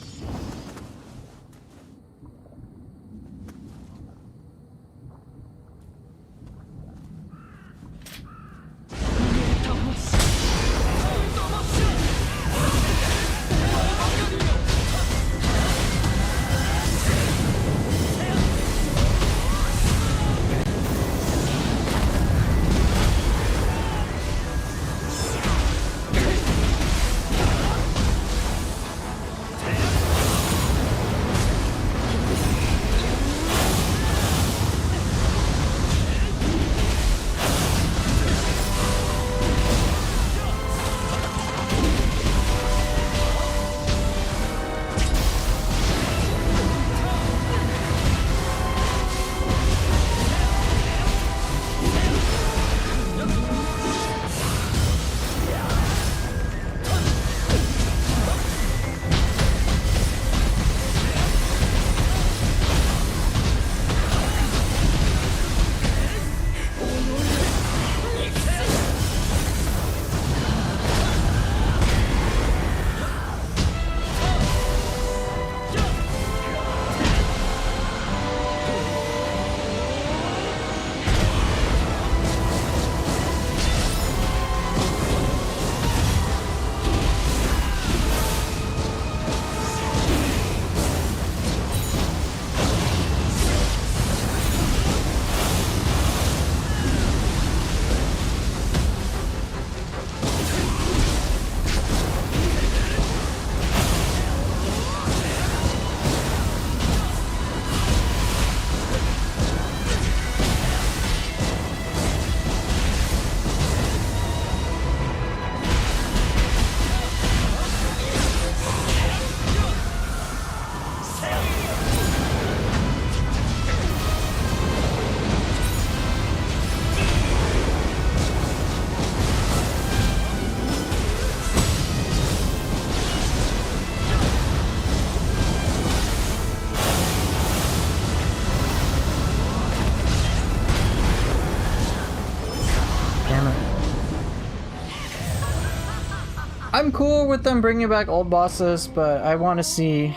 I'm cool with them bringing back old bosses, but I want to see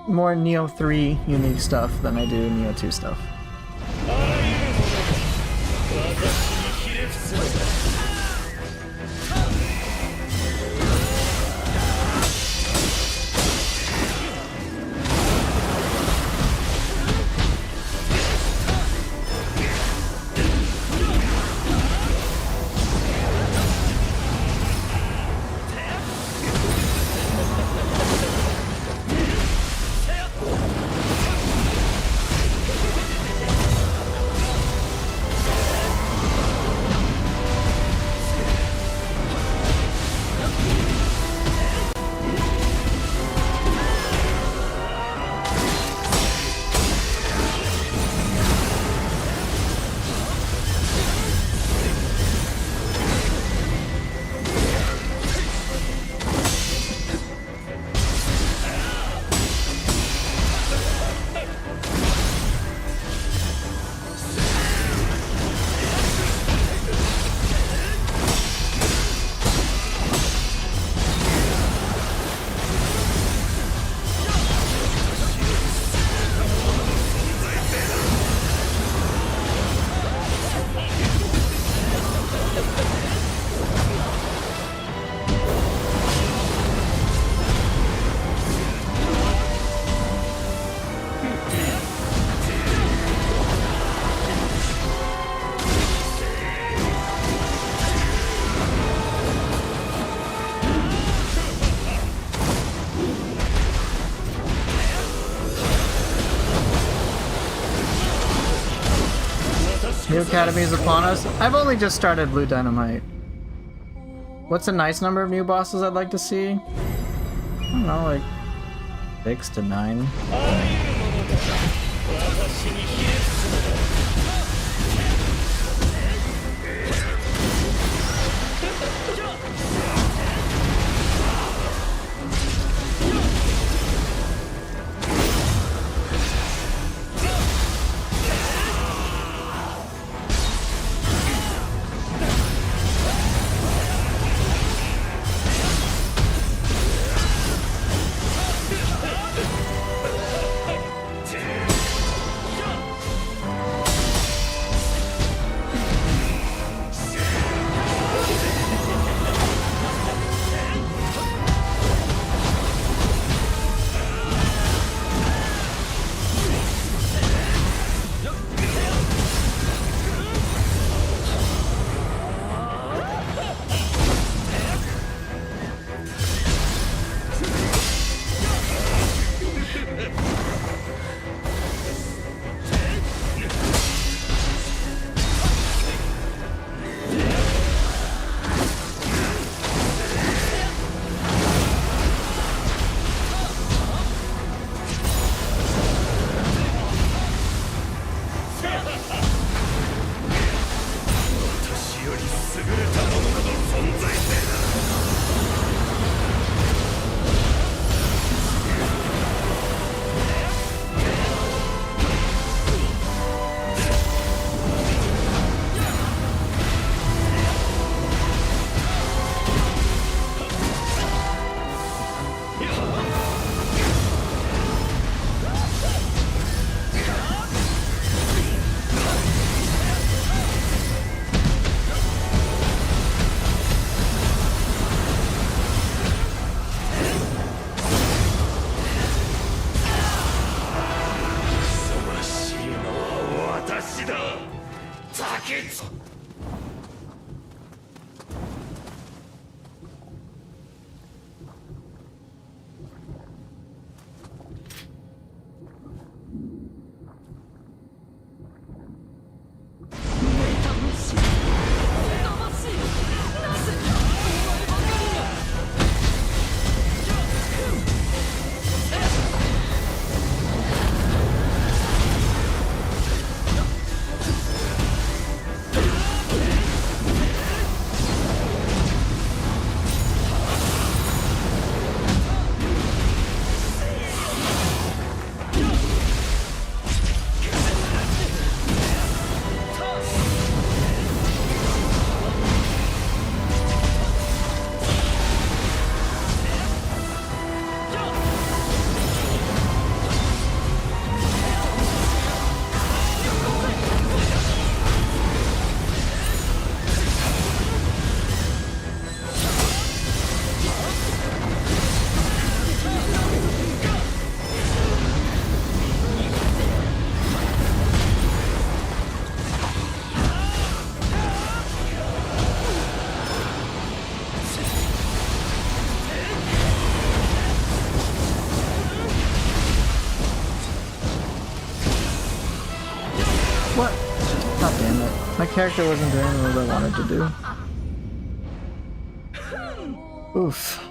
more Neo 3 unique stuff than I do Neo 2 stuff. New Academy is upon us. I've only just started Blue Dynamite. What's a nice number of new bosses I'd like to see? I don't know, like 6 to 9. character wasn't doing what I wanted to do. Oof.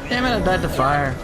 Damn it, I died to fire.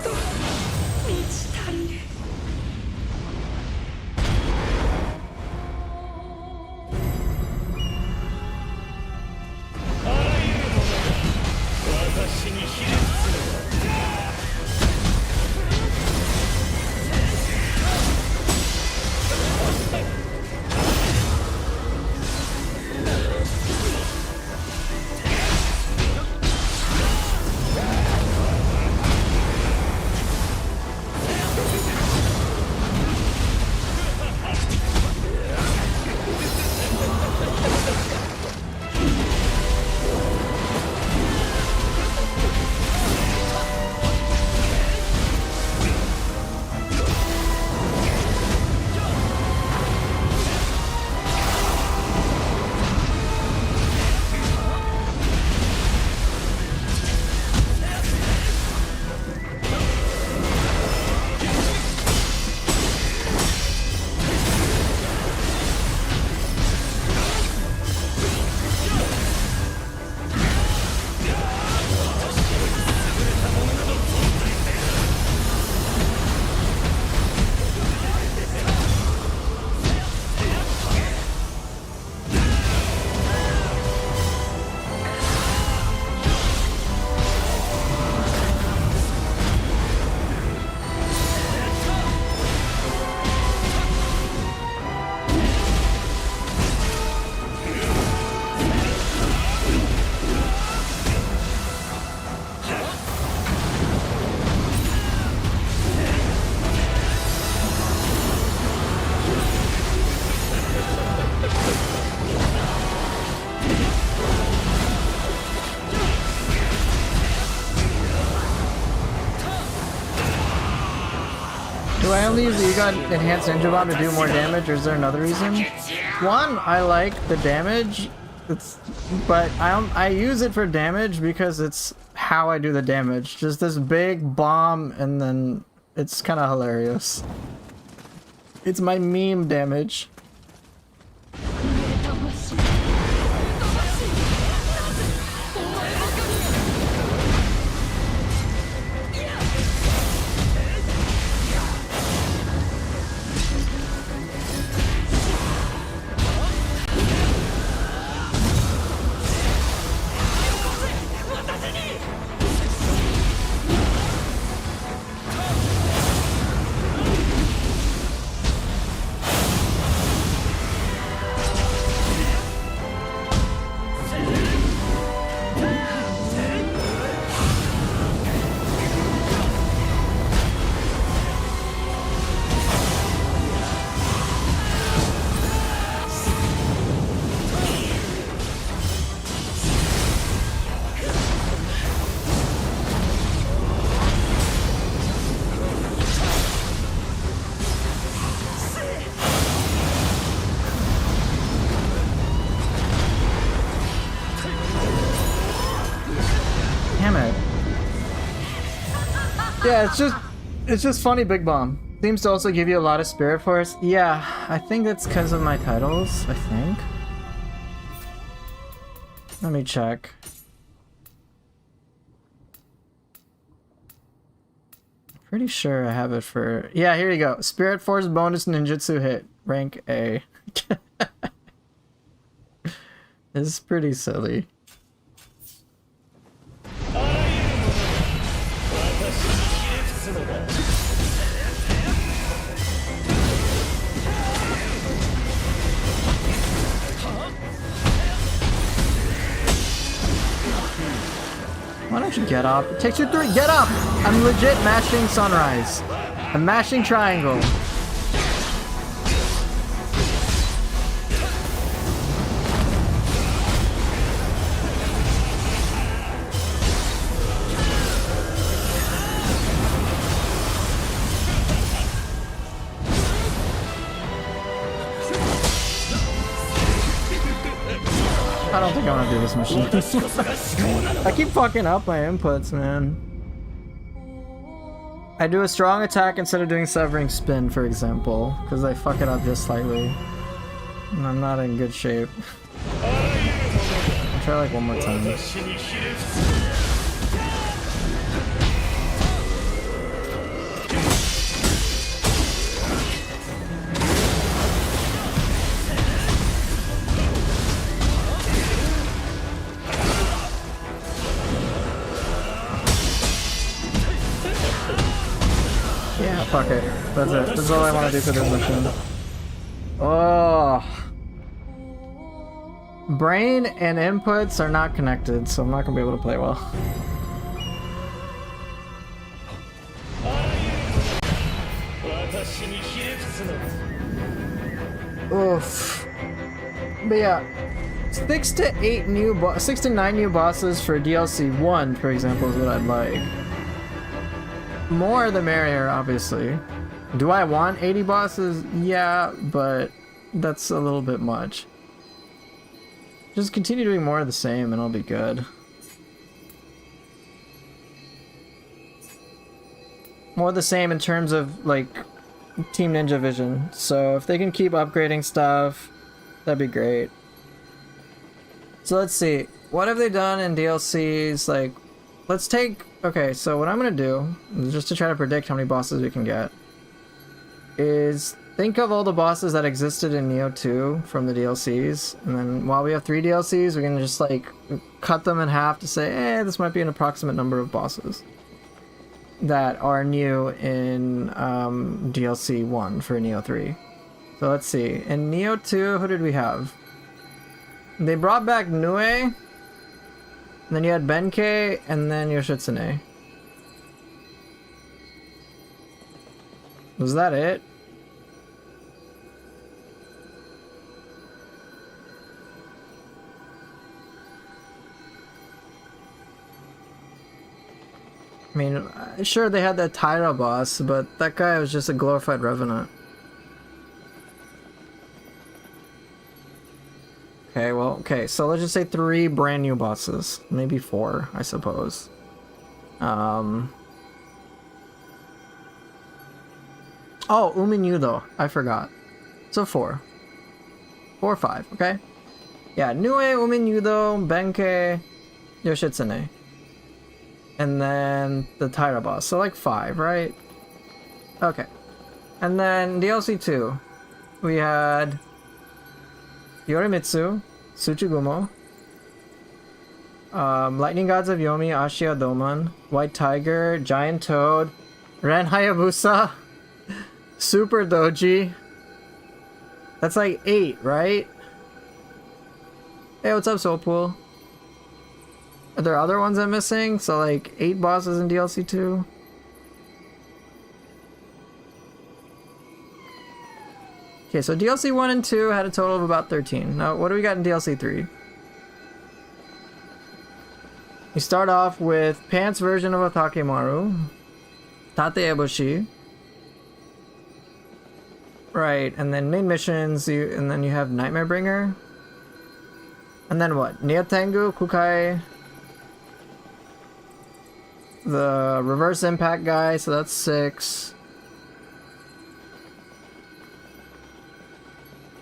Do I only use the Egon Enhanced Ninja Bomb to do more damage, or is there another reason? One, I like the damage, but I use it for damage because it's how I do the damage. Just this big bomb, and then it's kind of hilarious. It's my meme damage. Yeah, it's just funny, Big Bomb. Seems to also give you a lot of Spirit Force. Yeah, I think that's because of my titles, I think. Let me check. Pretty sure I have it for... Yeah, here you go. Spirit Force bonus ninjutsu hit. Rank A. This is pretty silly. Why don't you get up? It takes you 3. Get up! I'm legit mashing Sunrise. I'm mashing Triangle. I don't think I want to do this machine. I keep fucking up my inputs, man. I do a strong attack instead of doing Severing Spin, for example, because I fuck it up just slightly. And I'm not in good shape. I'll try like one more time. Yeah, fuck it. That's it. That's all I want to do for this mission. Oh. Brain and inputs are not connected, so I'm not going to be able to play well. Oof. But yeah, 6 to 9 new bosses for DLC 1, for example, is what I'd like. More the merrier, obviously. Do I want 80 bosses? Yeah, but that's a little bit much. Just continue doing more of the same and I'll be good. More of the same in terms of, like, Team Ninja vision. So if they can keep upgrading stuff, that'd be great. So let's see. What have they done in DLCs? Like, let's take... Okay, so what I'm gonna do, just to try to predict how many bosses we can get, is think of all the bosses that existed in Nioh 2 from the DLCs, and then while we have 3 DLCs, we can just like cut them in half to say, this might be an approximate number of bosses that are new in DLC 1 for Nioh 3. So let's see. In Nioh 2, who did we have? They brought back Nue, and then you had Benkei, and then Yoshitsune. Was that it? I mean, sure they had that Tyra boss, but that guy was just a glorified Revenant. Okay, well, okay, so let's just say 3 brand new bosses. Maybe 4, I suppose. Oh, Uminyudo. I forgot. So 4. 4 or 5, okay? Yeah, Nue, Uminyudo, Benkei, Yoshitsune. And then the Tyra boss. So like 5, right? Okay. And then DLC 2. We had Yorimitsu, Tsuchigumo, Lightning Gods of Yomi, Ashia Doman, White Tiger, Giant Toad, Ren Hayabusa, Super Doji. That's like 8, right? Hey, what's up, Soulpool? Are there other ones I'm missing? So like 8 bosses in DLC 2? Okay, so DLC 1 and 2 had a total of about 13. Now, what do we got in DLC 3? We start off with Pants version of Otakemaru, Tate Eboshi. Right, and then main missions, and then you have Nightmare Bringer. And then what? Niotengu, Kukai, the reverse impact guy, so that's 6.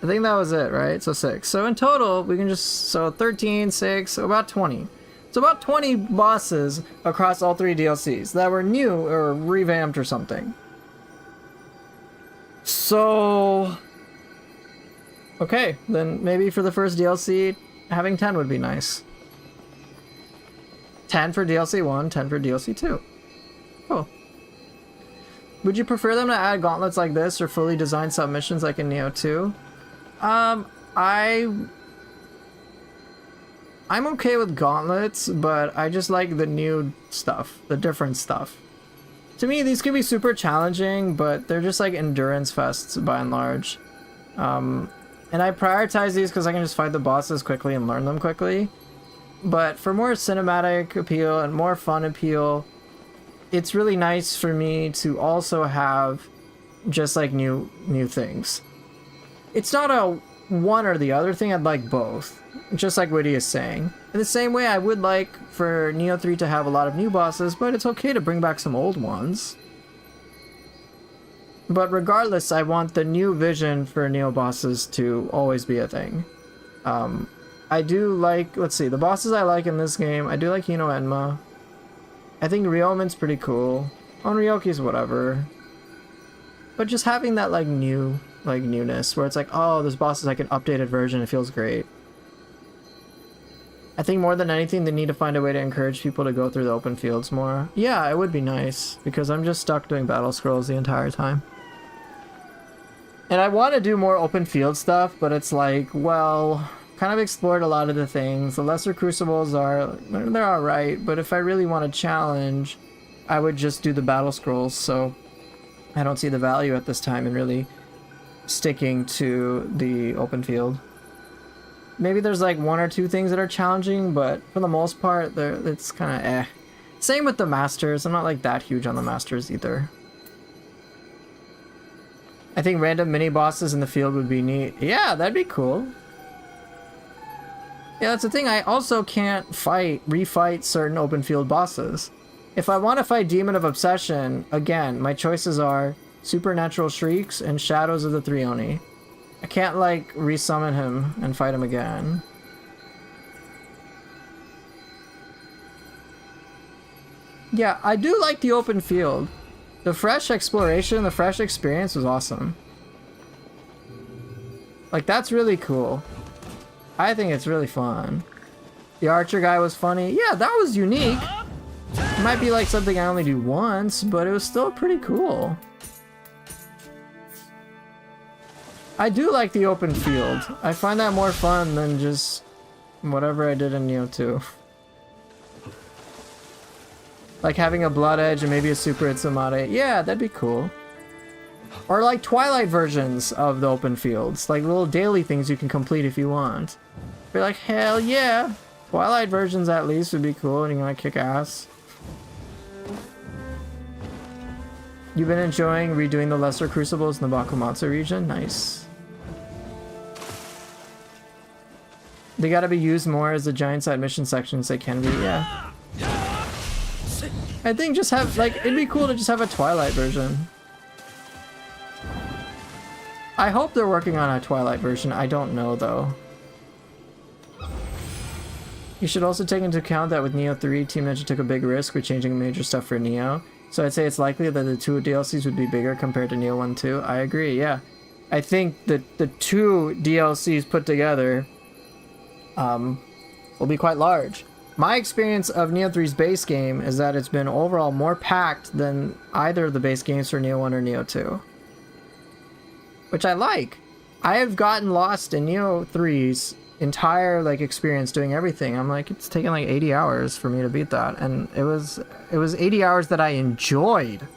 I think that was it, right? So 6. So in total, we can just, so 13, 6, so about 20. So about 20 bosses across all 3 DLCs that were new or revamped or something. So, okay, then maybe for the first DLC, having 10 would be nice. 10 for DLC 1, 10 for DLC 2. Cool. Would you prefer them to add gauntlets like this or fully designed submissions like in Nioh 2? I'm okay with gauntlets, but I just like the new stuff, the different stuff. To me, these can be super challenging, but they're just like endurance fests by and large. And I prioritize these because I can just fight the bosses quickly and learn them quickly. But for more cinematic appeal and more fun appeal, it's really nice for me to also have just like new things. It's not a one or the other thing, I'd like both. Just like Witty is saying. In the same way, I would like for Nioh 3 to have a lot of new bosses, but it's okay to bring back some old ones. But regardless, I want the new vision for Nioh bosses to always be a thing. I do like, let's see, the bosses I like in this game, I do like Hino Enma. I think Ryomen's pretty cool. Onryoki's whatever. But just having that like newness, where it's like, oh, this boss is like an updated version, it feels great. I think more than anything, they need to find a way to encourage people to go through the open fields more. Yeah, it would be nice, because I'm just stuck doing battle scrolls the entire time. And I want to do more open field stuff, but it's like, well, kind of explored a lot of the things. The lesser crucibles are, they're alright, but if I really want to challenge, I would just do the battle scrolls, so I don't see the value at this time in really sticking to the open field. Maybe there's like 1 or 2 things that are challenging, but for the most part, it's kind of eh. Same with the masters. I'm not like that huge on the masters either. I think random mini bosses in the field would be neat. Yeah, that'd be cool. Yeah, that's the thing. I also can't refight certain open field bosses. If I want to fight Demon of Obsession, again, my choices are Supernatural Shrieks and Shadows of the Three Oni. I can't like resummon him and fight him again. Yeah, I do like the open field. The fresh exploration, the fresh experience was awesome. Like, that's really cool. I think it's really fun. The archer guy was funny. Yeah, that was unique. It might be like something I only do once, but it was still pretty cool. I do like the open field. I find that more fun than just whatever I did in Nioh 2. Like having a Blood Edge and maybe a Super Itsumare. Yeah, that'd be cool. Or like Twilight versions of the open fields. Like little daily things you can complete if you want. Be like, hell yeah! Twilight versions at least would be cool and you might kick ass. You've been enjoying redoing the lesser crucibles in the Bakumatsu region? Nice. They gotta be used more as the giant side mission sections they can be, yeah. I think just have, like, it'd be cool to just have a Twilight version. I hope they're working on a Twilight version. I don't know, though. You should also take into account that with Neo 3, Team Ninja took a big risk with changing major stuff for Neo. So I'd say it's likely that the 2 DLCs would be bigger compared to Neo 1 2. I agree, yeah. I think that the 2 DLCs put together will be quite large. My experience of Neo 3's base game is that it's been overall more packed than either of the base games for Neo 1 or Neo 2. Which I like. I have gotten lost in Neo 3's entire like experience doing everything. I'm like, it's taken like 80 hours for me to beat that, and it was 80 hours that I enjoyed.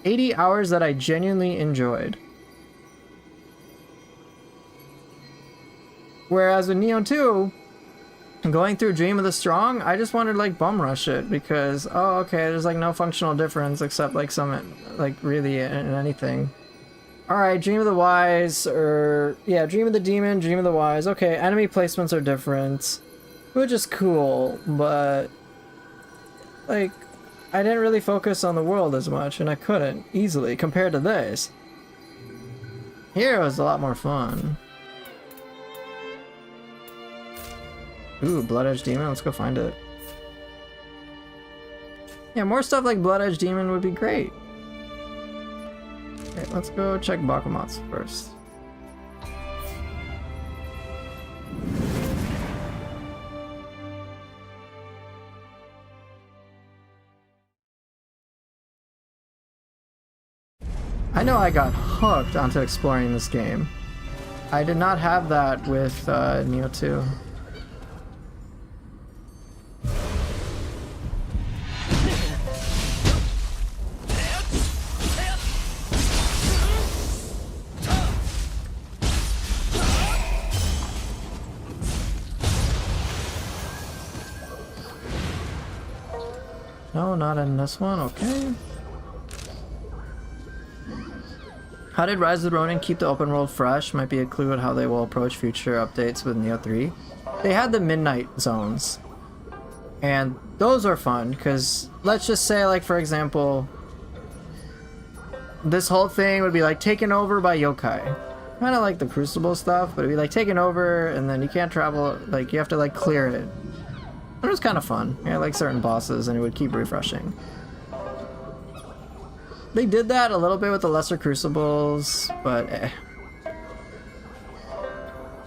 $80 that I genuinely enjoyed. Whereas with Neo 2, going through Dream of the Strong, I just wanted to like bum rush it because, oh, okay, there's like no functional difference except like some, like really in anything. Alright, Dream of the Wise, or yeah, Dream of the Demon, Dream of the Wise. Okay, enemy placements are different, which is cool, but like, I didn't really focus on the world as much, and I couldn't easily compared to this. Here it was a lot more fun. Ooh, Blood Edge Demon, let's go find it. Yeah, more stuff like Blood Edge Demon would be great. Okay, let's go check Bakumatsu first. I know I got hooked onto exploring this game. I did not have that with Neo 2. No, not in this one, okay. How did Rise of the Ronin keep the open world fresh? Might be a clue at how they will approach future updates with Neo 3. They had the midnight zones. And those are fun, because let's just say, like, for example, this whole thing would be like taken over by yokai. Kind of like the Crucible stuff, but it'd be like taken over and then you can't travel, like you have to like clear it. It was kind of fun. Yeah, like certain bosses, and it would keep refreshing. They did that a little bit with the lesser crucibles, but eh.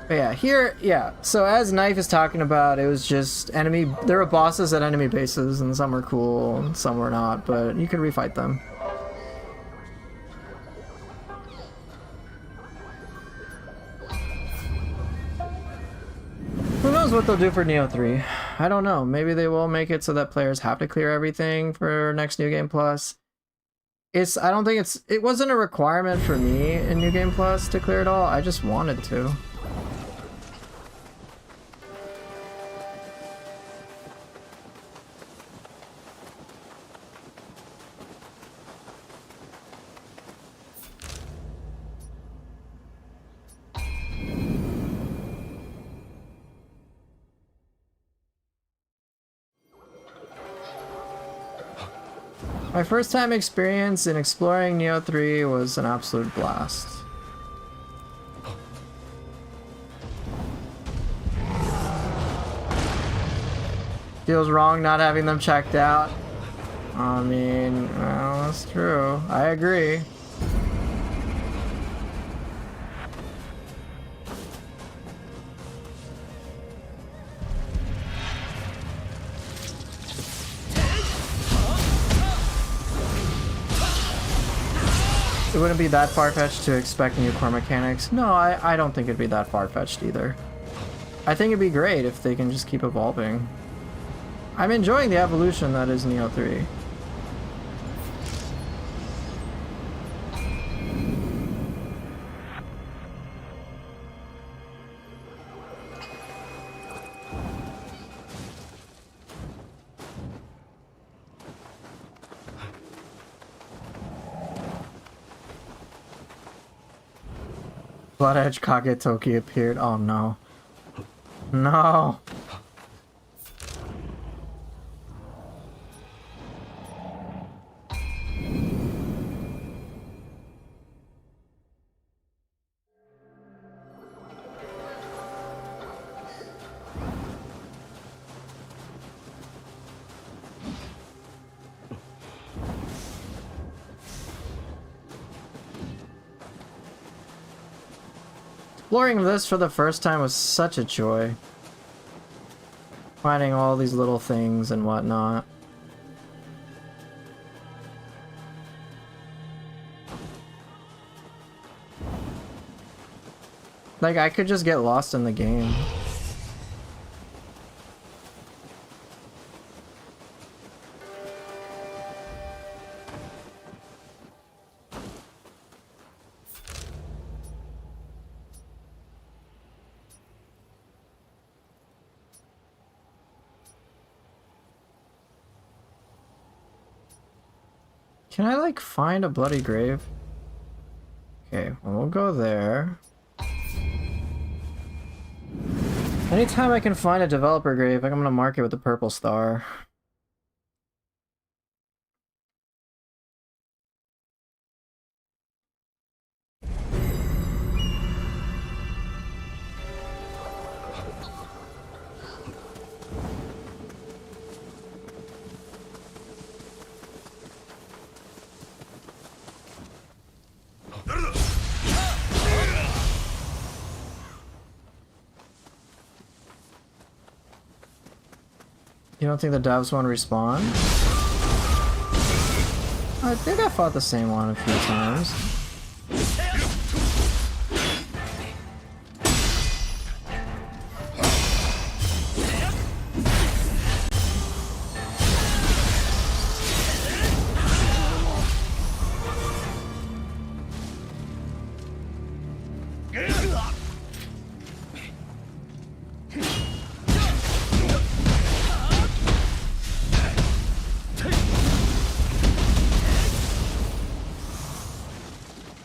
But yeah, here, yeah. So as Knife is talking about, it was just enemy. There were bosses at enemy bases, and some were cool, and some were not, but you could refight them. Who knows what they'll do for Neo 3? I don't know. Maybe they will make it so that players have to clear everything for next New Game Plus. I don't think it wasn't a requirement for me in New Game Plus to clear it all. I just wanted to. My first time experience in exploring Neo 3 was an absolute blast. Feels wrong not having them checked out. I mean, well, that's true. I agree. It wouldn't be that far-fetched to expect new core mechanics. No, I don't think it'd be that far-fetched either. I think it'd be great if they can just keep evolving. I'm enjoying the evolution that is Neo 3. Blood Edge Kagetoki appeared. Oh no. No! Exploring this for the first time was such a joy. Finding all these little things and whatnot. Like, I could just get lost in the game. Can I, like, find a bloody grave? Okay, well, we'll go there. Anytime I can find a developer grave, I'm gonna mark it with the purple star. You don't think the devs won't respawn? I think I fought the same one a few times.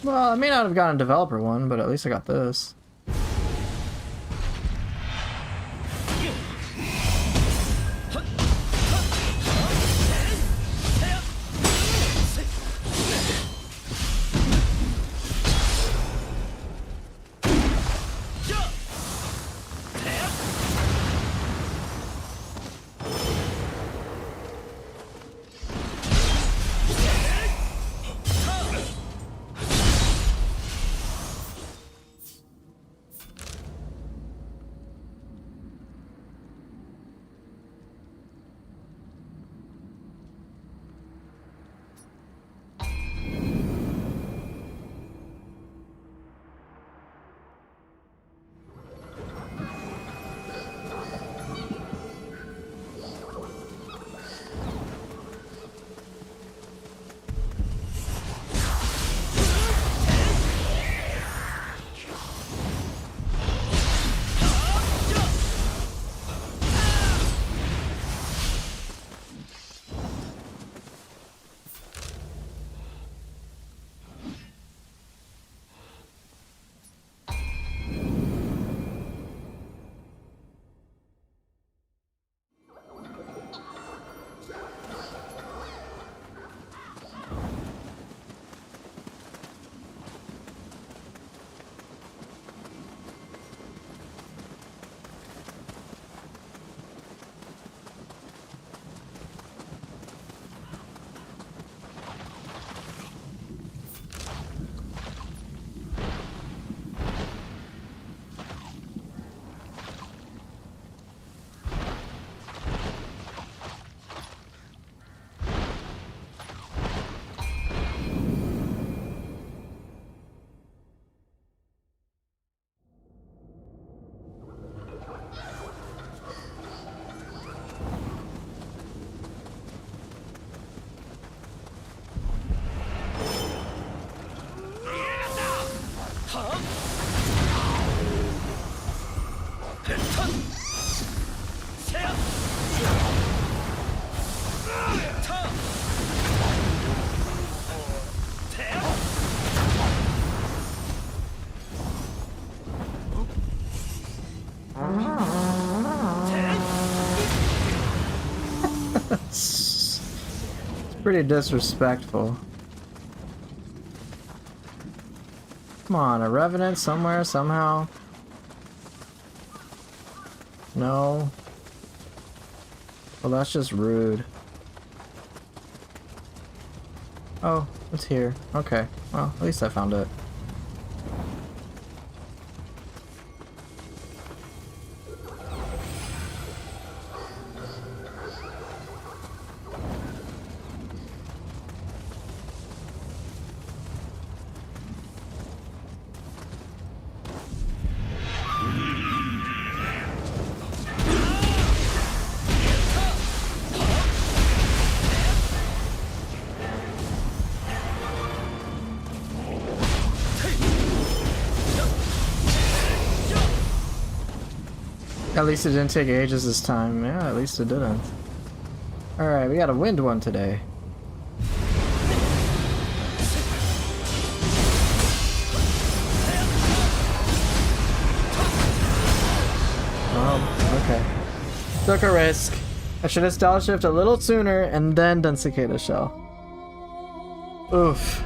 Well, I may not have gotten a developer one, but at least I got this. Pretty disrespectful. Come on, a revenant somewhere, somehow. No. Well, that's just rude. Oh, it's here. Okay. Well, at least I found it. At least it didn't take ages this time. Yeah, at least it didn't. Alright, we got a wind one today. Oh, okay. Took a risk. I should have style shift a little sooner and then done Cicada Shell. Oof.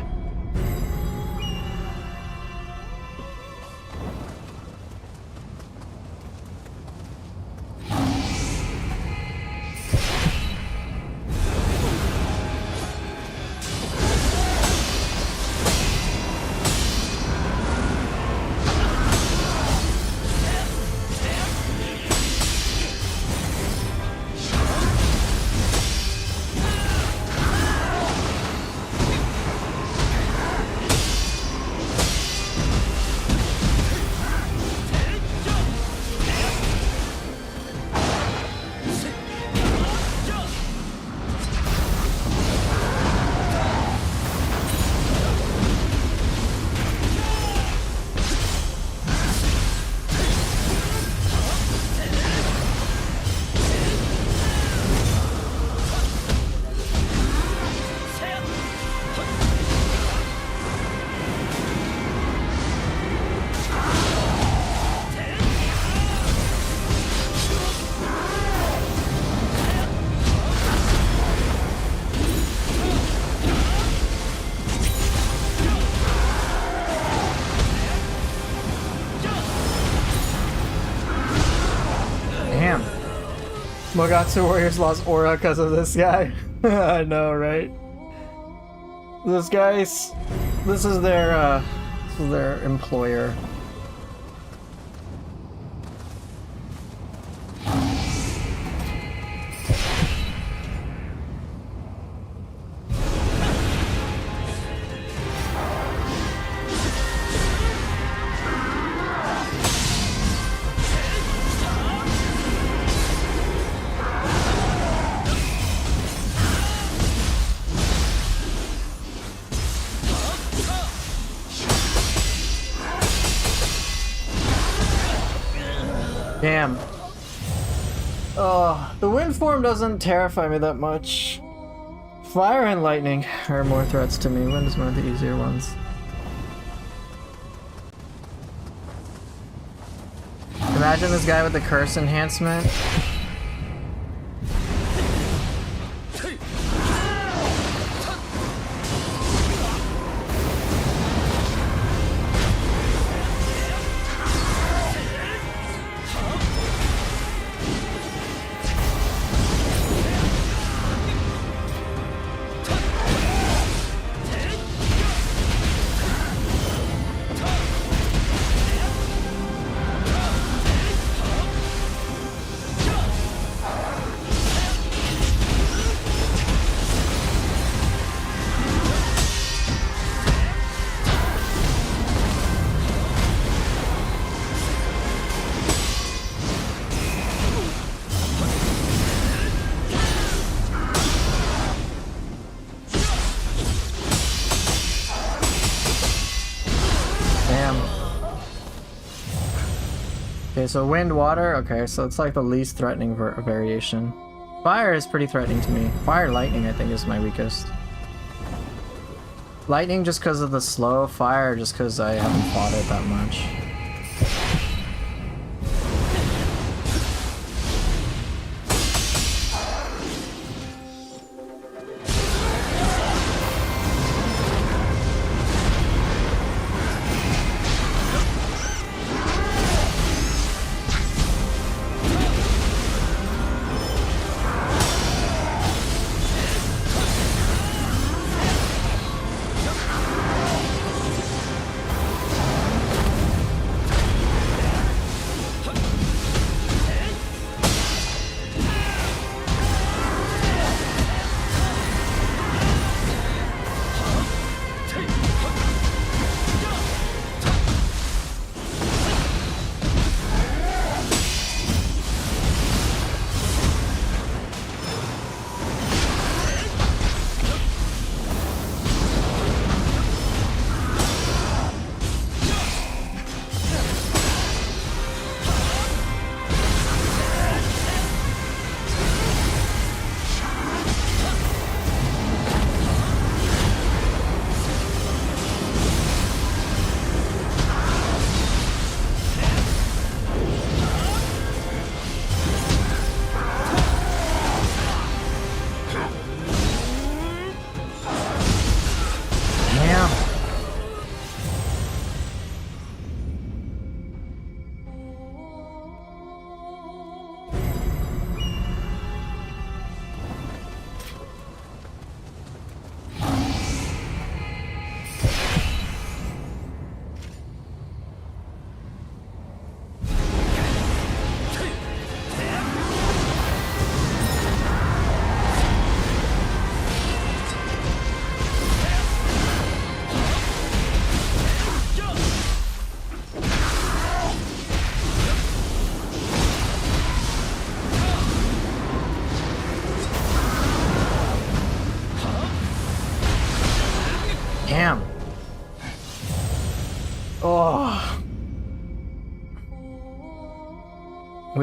Mogatsu Warriors lost aura because of this guy. I know, right? This guy's... This is their employer. Damn. Oh, the wind form doesn't terrify me that much. Fire and lightning are more threats to me. Wind is one of the easier ones. Imagine this guy with the curse enhancement. Okay, so wind, water. Okay, so it's like the least threatening variation. Fire is pretty threatening to me. Fire, lightning, I think, is my weakest. Lightning just because of the slow. Fire just because I haven't fought it that much.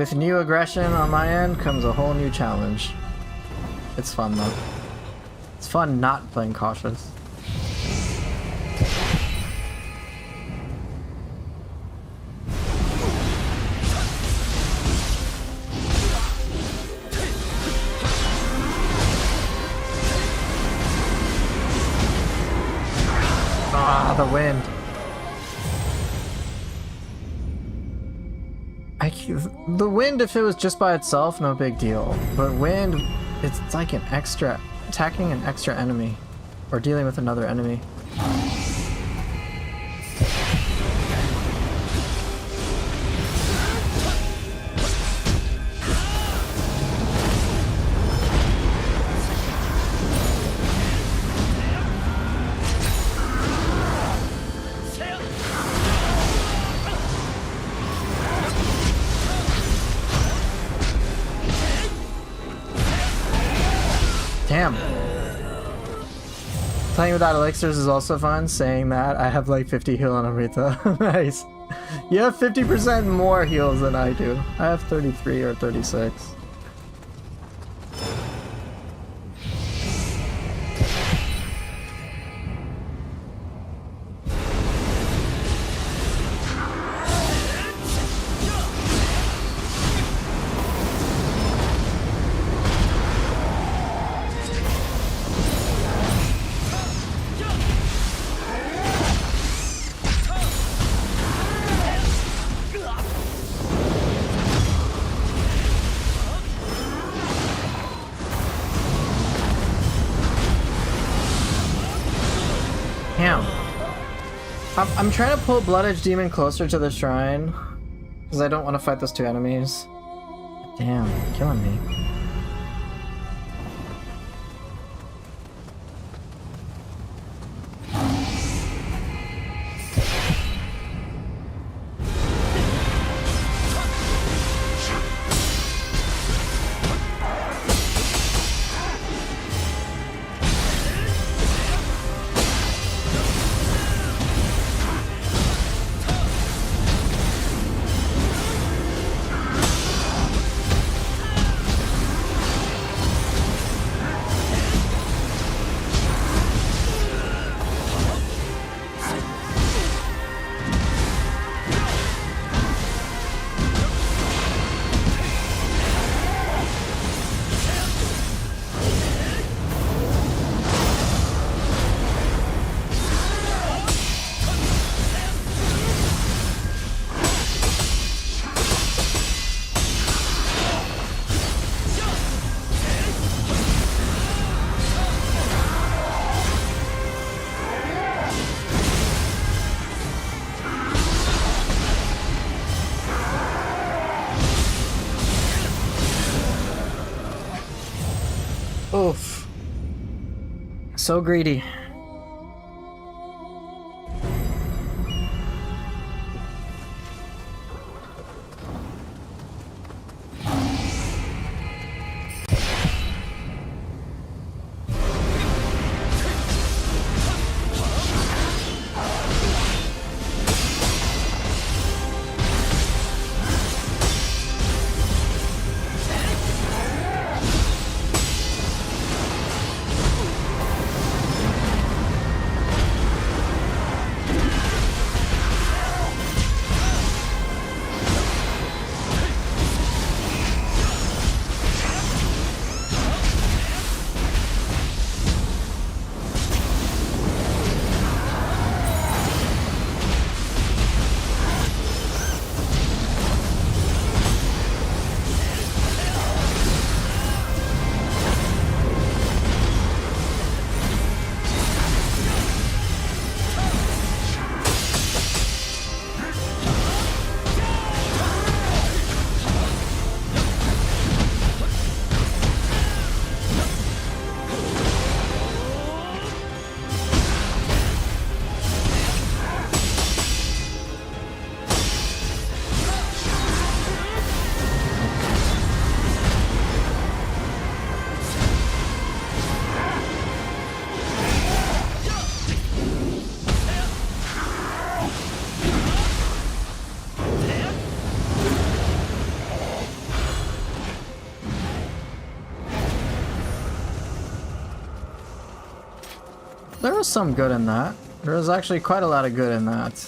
With new aggression on my end comes a whole new challenge. It's fun though. It's fun not playing cautious. Ah, the wind. The wind, if it was just by itself, no big deal. But wind, it's like an extra, attacking an extra enemy, or dealing with another enemy. Damn. Playing without elixirs is also fun. Saying that, I have like 50 heal on Amrita. Nice. You have 50% more heals than I do. I have 33 or 36. Damn. I'm trying to pull Blood Edge Demon closer to the shrine, because I don't want to fight those two enemies. Damn, killing me. Oof. So greedy. There was some good in that. There was actually quite a lot of good in that.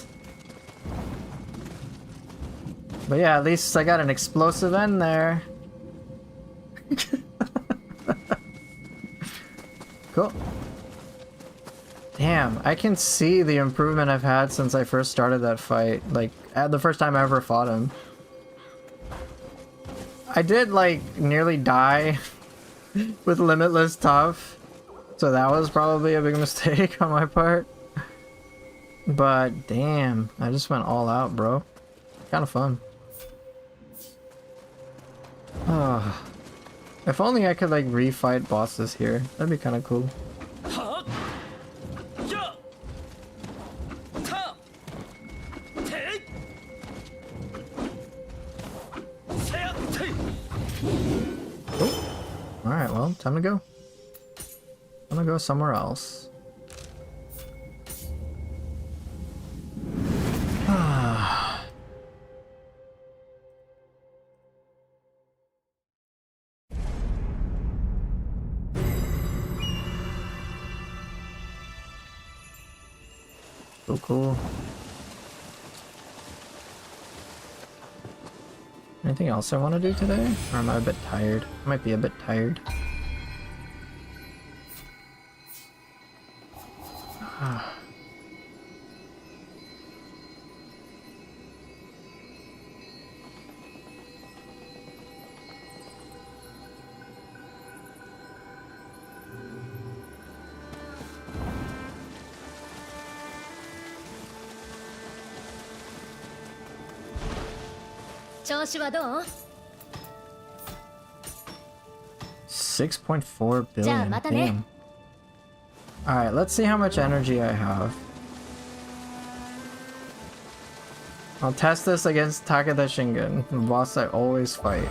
But yeah, at least I got an explosive end there. Cool. Damn, I can see the improvement I've had since I first started that fight. Like, the first time I ever fought him. I did, like, nearly die with Limitless Tough. So that was probably a big mistake on my part. But, damn, I just went all out, bro. Kind of fun. Oh. If only I could, like, refight bosses here. That'd be kind of cool. Alright, well, time to go. I'm gonna go somewhere else. So cool. Anything else I want to do today? Or am I a bit tired? I might be a bit tired. $6.4 billion. Damn. Alright, let's see how much energy I have. I'll test this against Takeda Shingen, the boss I always fight.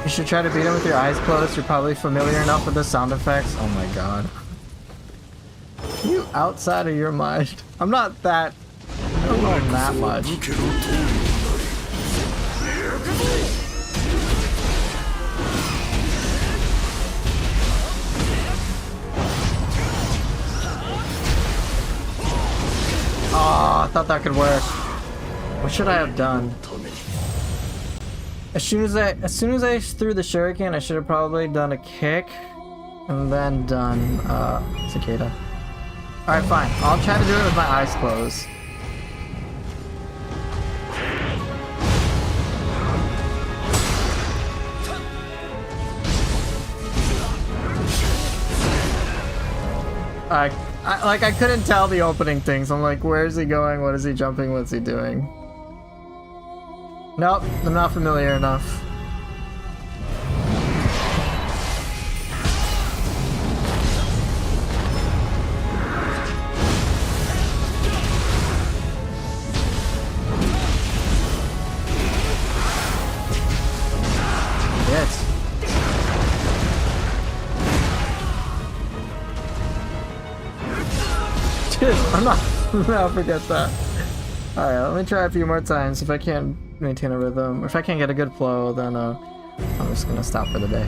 You should try to beat him with your eyes closed. You're probably familiar enough with the sound effects. Oh my god. You outside of your mind. I'm not that... I don't know that much. thought that could work. What should I have done? As soon as I threw the shuriken, I should have probably done a kick and then done Cicada. Alright, fine. I'll try to do it with my eyes closed. I couldn't tell the opening things. I'm like, where is he going? What is he jumping? What's he doing? Nope, I'm not familiar enough. Yes. Dude, I'm not. No, forget that. Alright, let me try a few more times. If I can't maintain a rhythm, if I can't get a good flow, then I'm just gonna stop for the day.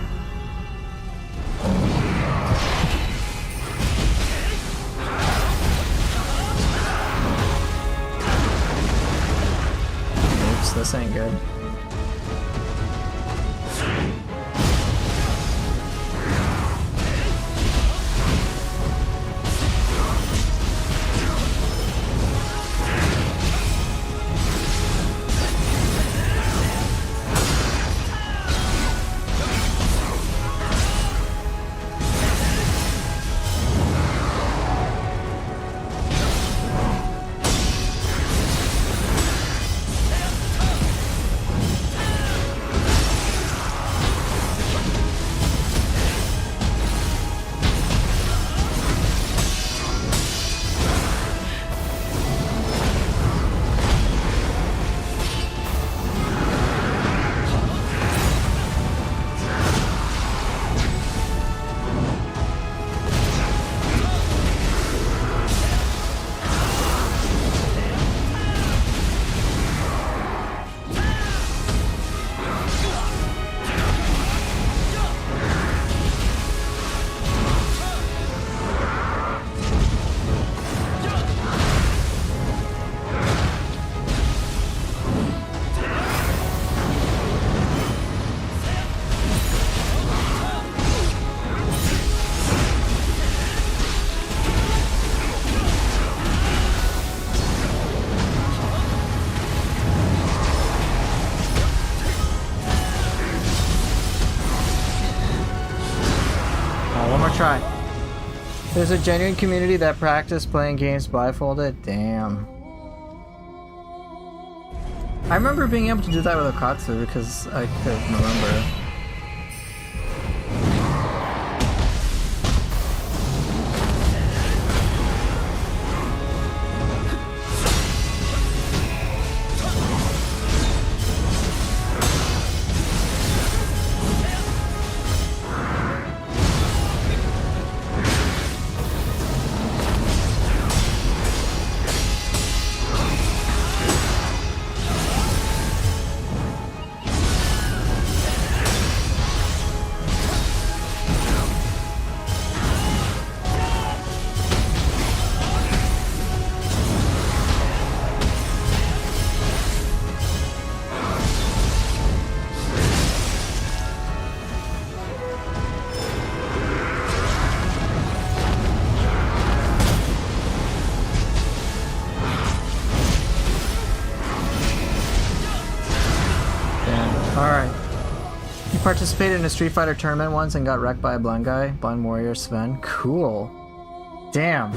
Oops, this ain't good. Try. There's a genuine community that practice playing games blindfolded. Damn. I remember being able to do that with Okatsu because I could remember. Alright. You participated in a Street Fighter tournament once and got wrecked by a blind guy? Blind warrior Sven? Cool. Damn.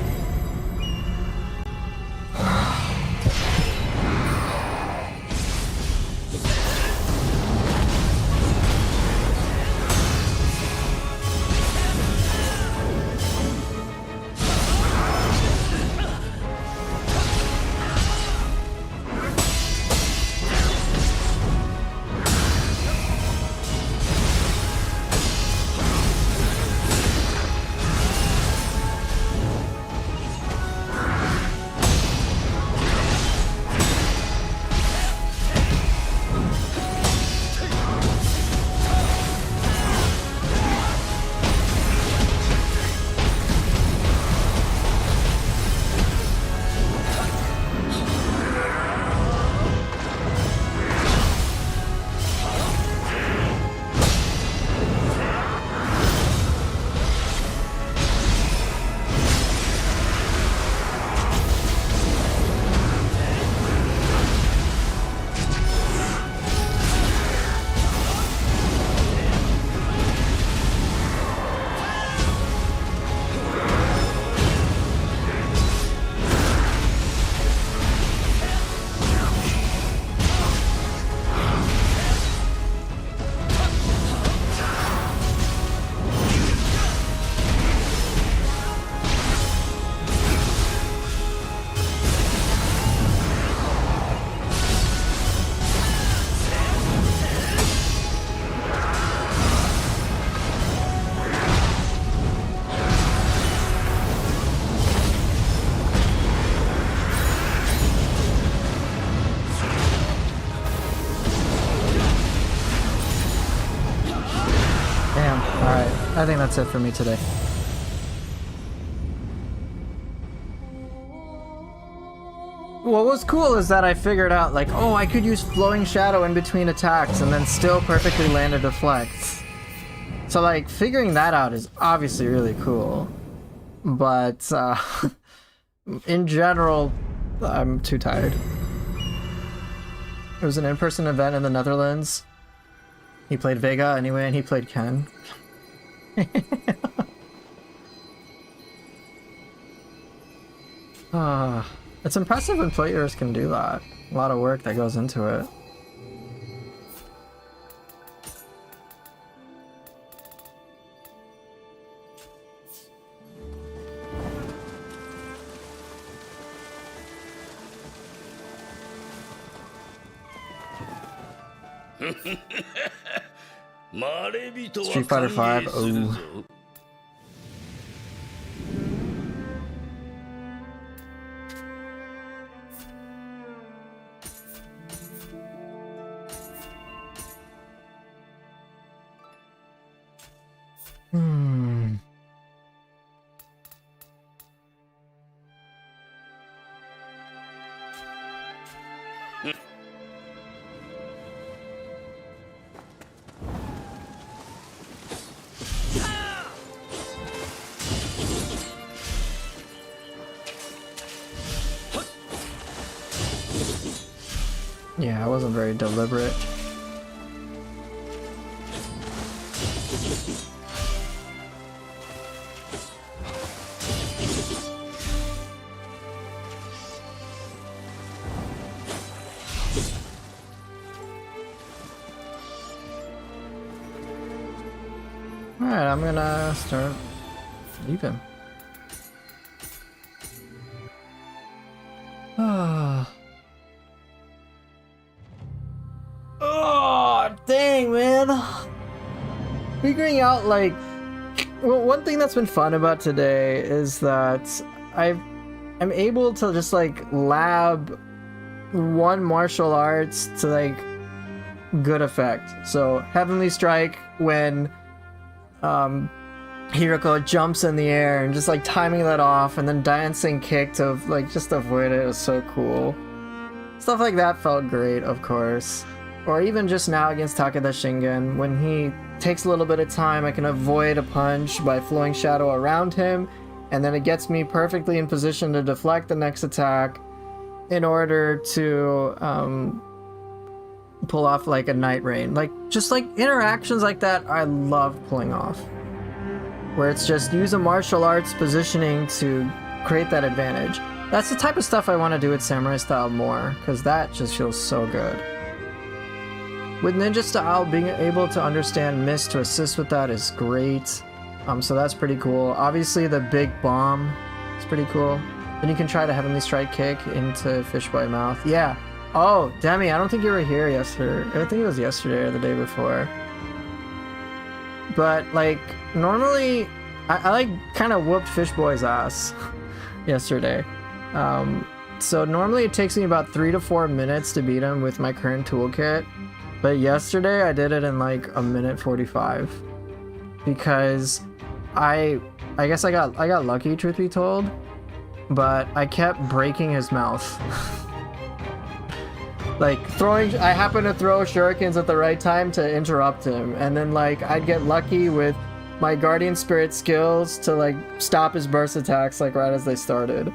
Alright, I think that's it for me today. What was cool is that I figured out, like, oh, I could use Flowing Shadow in between attacks and then still perfectly land a deflect. So, like, figuring that out is obviously really cool. But, in general, I'm too tired. It was an in-person event in the Netherlands. He played Vega anyway, and he played Ken. It's impressive when players can do that. A lot of work that goes into it. Street Fighter 5. Oh. Yeah, I wasn't very deliberate. Alright, I'm gonna start leaving. Oh, dang, man. Figuring out, like, well, one thing that's been fun about today is that I'm able to just, like, lab one martial arts to, like, good effect. So, Heavenly Strike when Hiroko jumps in the air and just, like, timing that off, and then dancing kick to, like, just avoid it was so cool. Stuff like that felt great, of course. Or even just now against Takeda Shingen, when he takes a little bit of time, I can avoid a punch by Flowing Shadow around him, and then it gets me perfectly in position to deflect the next attack in order to pull off like a Night Rain. Like, just like interactions like that, I love pulling off. Where it's just use a martial arts positioning to create that advantage. That's the type of stuff I want to do with Samurai Style more, because that just feels so good. With Ninja Style, being able to understand miss to assist with that is great. So that's pretty cool. Obviously, the big bomb is pretty cool. Then you can try the Heavenly Strike kick into Fishboy Mouth. Yeah. Oh, Demi, I don't think you were here yesterday. I think it was yesterday or the day before. But, like, normally, I like, kind of whooped Fishboy's ass yesterday. So normally it takes me about 3 to 4 minutes to beat him with my current toolkit. But yesterday I did it in like a minute 45 because I guess I got lucky, truth be told, but I kept breaking his mouth. Like I happened to throw shurikens at the right time to interrupt him, and then like I'd get lucky with my Guardian Spirit skills to like stop his burst attacks like right as they started.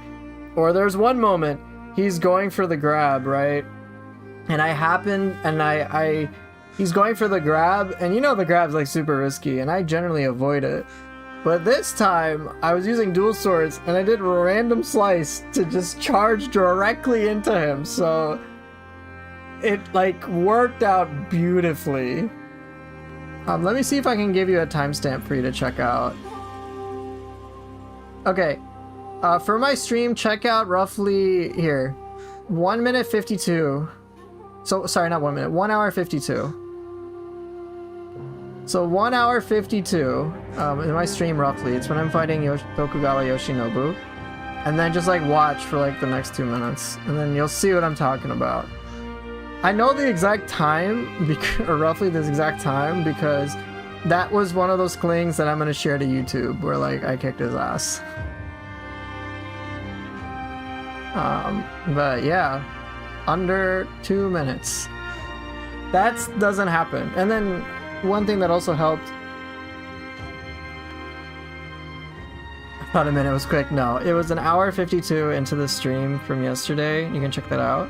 Or there's one moment he's going for the grab, right? And he's going for the grab, and you know the grab's like super risky, and I generally avoid it. But this time, I was using dual swords, and I did random slice to just charge directly into him, so it like worked out beautifully. Let me see if I can give you a timestamp for you to check out. Okay, for my stream, check out roughly here, 1 minute 52. So, sorry, not 1 minute, 1 hour 52. So 1 hour 52 in my stream roughly, it's when I'm fighting Tokugawa Yoshinobu. And then just like watch for like the next 2 minutes, and then you'll see what I'm talking about. I know the exact time, or roughly this exact time, because that was one of those clings that I'm gonna share to YouTube where like I kicked his ass. But yeah, under 2 minutes. That doesn't happen. And then one thing that also helped. I thought a minute was quick. No, it was an hour 52 into the stream from yesterday. You can check that out.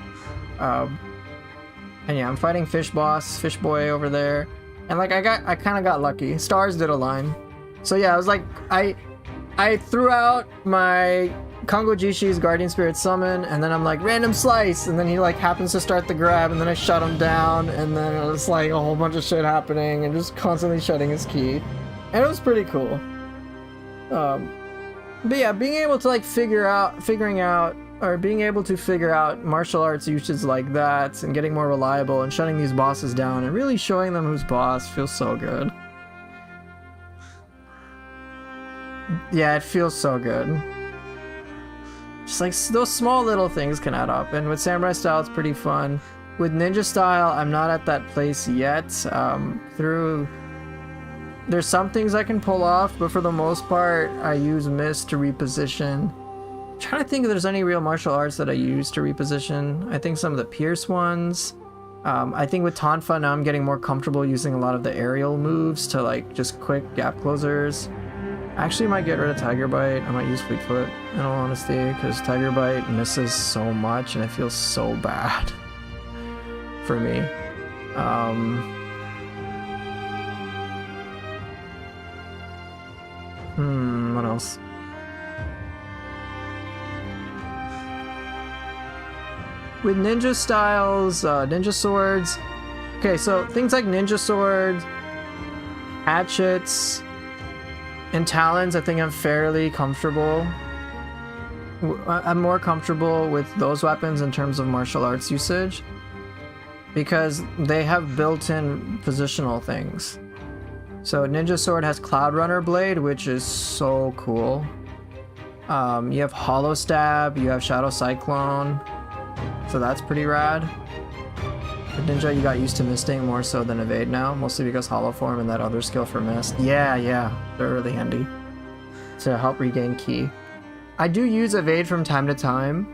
And yeah, I'm fighting Fish Boss, Fish Boy over there. And like I kind of got lucky. Stars did align. So yeah, I was like, I threw out my Kongo Jishi's Guardian Spirit Summon, and then I'm like, random slice, and then he like happens to start the grab, and then I shut him down, and then it was like a whole bunch of shit happening, and just constantly shutting his ki. And it was pretty cool. But yeah, being able to like figuring out martial arts uses like that, and getting more reliable, and shutting these bosses down, and really showing them who's boss feels so good. Yeah, it feels so good. Just like those small little things can add up, and with Samurai Style it's pretty fun. With Ninja Style, I'm not at that place yet. There's some things I can pull off, but for the most part, I use Mist to reposition. I'm trying to think if there's any real martial arts that I use to reposition. I think some of the Pierce ones. I think with Tonfa now I'm getting more comfortable using a lot of the aerial moves to like just quick gap closers. I actually might get rid of Tiger Bite. I might use Fleetfoot in all honesty, because Tiger Bite misses so much and it feels so bad for me. What else? With ninja styles, ninja swords. Okay, so things like ninja swords, hatchets, and talons, I think I'm fairly comfortable. I'm more comfortable with those weapons in terms of martial arts usage, because they have built-in positional things. So Ninja Sword has Cloud Runner Blade, which is so cool. You have Hollow Stab, you have Shadow Cyclone, so that's pretty rad. With Ninja, you got used to misting more so than Evade now, mostly because Hollow Form and that other skill for Mist. Yeah, they're really handy to help regain ki. I do use Evade from time to time.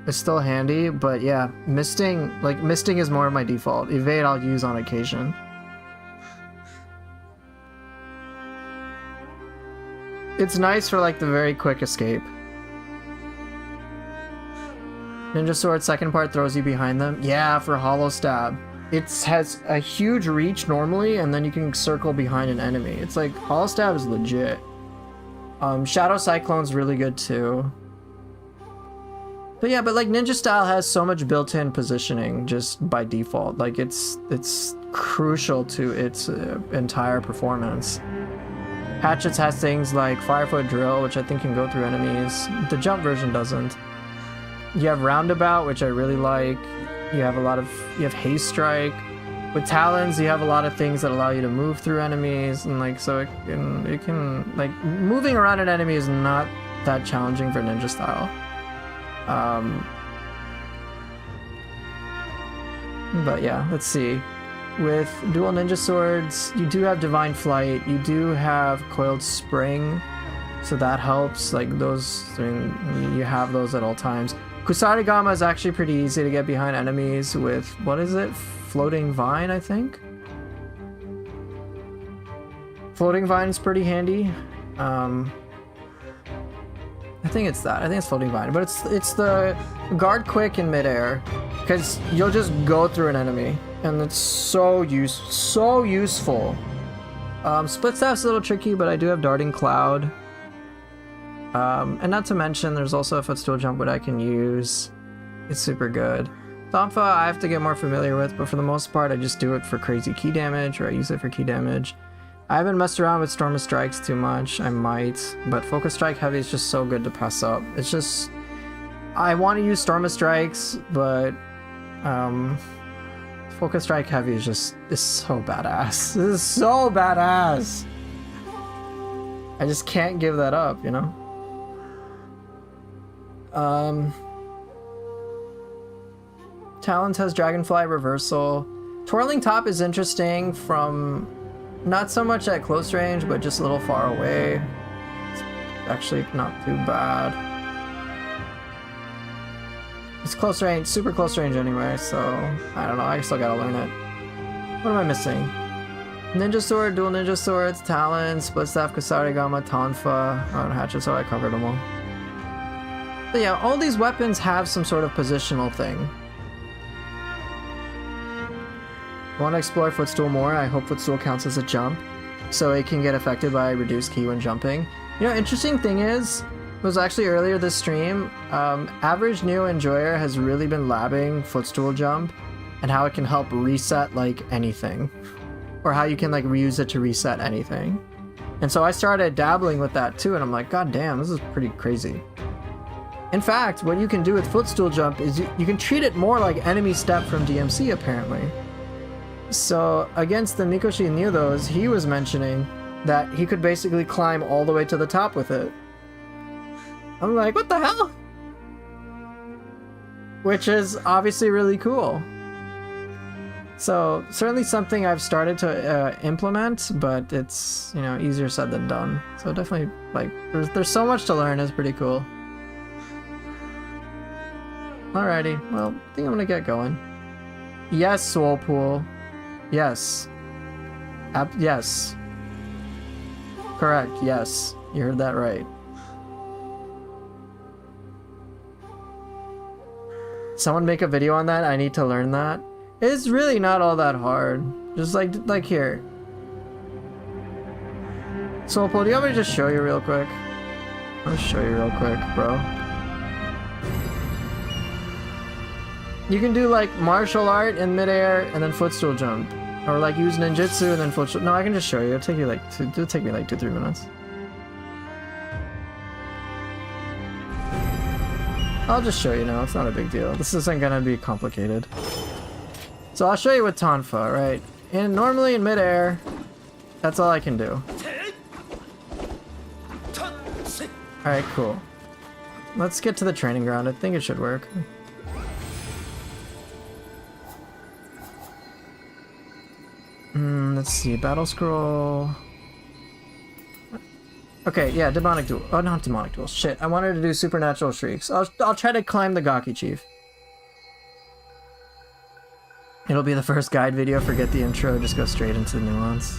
It's still handy, but yeah, misting is more of my default. Evade I'll use on occasion. It's nice for like the very quick escape. Ninja Sword second part throws you behind them. Yeah, for Hollow Stab. It has a huge reach normally, and then you can circle behind an enemy. It's like, Hollow Stab is legit. Shadow Cyclone's really good too. But yeah, but like Ninja Style has so much built-in positioning just by default. Like it's crucial to its entire performance. Hatchets has things like Firefoot Drill, which I think can go through enemies. The jump version doesn't. You have Roundabout, which I really like. You have Haste Strike. With Talons, you have a lot of things that allow you to move through enemies, and like so it can like moving around an enemy is not that challenging for Ninja Style. But yeah, let's see. With dual Ninja Swords, you do have Divine Flight. You do have Coiled Spring, so that helps. Like those, I mean, you have those at all times. Kusarigama is actually pretty easy to get behind enemies with, what is it? Floating Vine, I think? Floating Vine is pretty handy. I think it's that. I think it's Floating Vine. But it's the Guard Quick in midair, because you'll just go through an enemy, and it's so useful. Split Staff's a little tricky, but I do have Darting Cloud. And not to mention, there's also a footstool jump that I can use. It's super good. Tonfa I have to get more familiar with, but for the most part I just do it for crazy ki damage, or I use it for ki damage. I haven't messed around with Storm of Strikes too much. I might, but Focus Strike Heavy is just so good to pass up. It's just, I want to use Storm of Strikes, but Focus Strike Heavy is so badass. This is so badass. I just can't give that up, you know? Talons has Dragonfly Reversal. Twirling top is interesting from not so much at close range, but just a little far away. It's actually not too bad. It's close range, super close range anyway, so I don't know, I still gotta learn it. What am I missing? Ninja Sword, Dual Ninja Swords, Talon, Split Staff, Kusarigama, Tonfa, Hatchet, so I covered them all. But yeah, all these weapons have some sort of positional thing. Want to explore Footstool more? I hope Footstool counts as a jump, so it can get affected by reduced ki when jumping. You know, interesting thing is, it was actually earlier this stream, Average Neo Enjoyer has really been labbing Footstool Jump and how it can help reset like anything. Or how you can like reuse it to reset anything. And so I started dabbling with that too, and I'm like, god damn, this is pretty crazy. In fact, what you can do with Footstool Jump is you can treat it more like enemy step from DMC apparently. So against the Mikoshi Nyudos, he was mentioning that he could basically climb all the way to the top with it. I'm like, what the hell? Which is obviously really cool. So certainly something I've started to implement, but it's, you know, easier said than done. So definitely, like, there's so much to learn. It's pretty cool. Alrighty, well, I think I'm gonna get going. Yes, Swolpool. Yes. Yes. Correct, yes. You heard that right. Someone make a video on that? I need to learn that. It's really not all that hard. Just like here. Swolpool, do you want me to just show you real quick? I'll show you real quick, bro. You can do like martial art in midair and then footstool jump. Or like use ninjutsu and then footstool. No, I can just show you. It'll take you like it'll take me like 2-3 minutes. I'll just show you now. It's not a big deal. This isn't gonna be complicated. So I'll show you with Tonfa, right? And normally in midair, that's all I can do. Alright, cool. Let's get to the training ground. I think it should work. Let's see, battle scroll. Okay, yeah, demonic duel. Oh, not demonic duel. Shit, I wanted to do supernatural shrieks. I'll try to climb the Gaki Chief. It'll be the first guide video. Forget the intro. Just go straight into the nuance.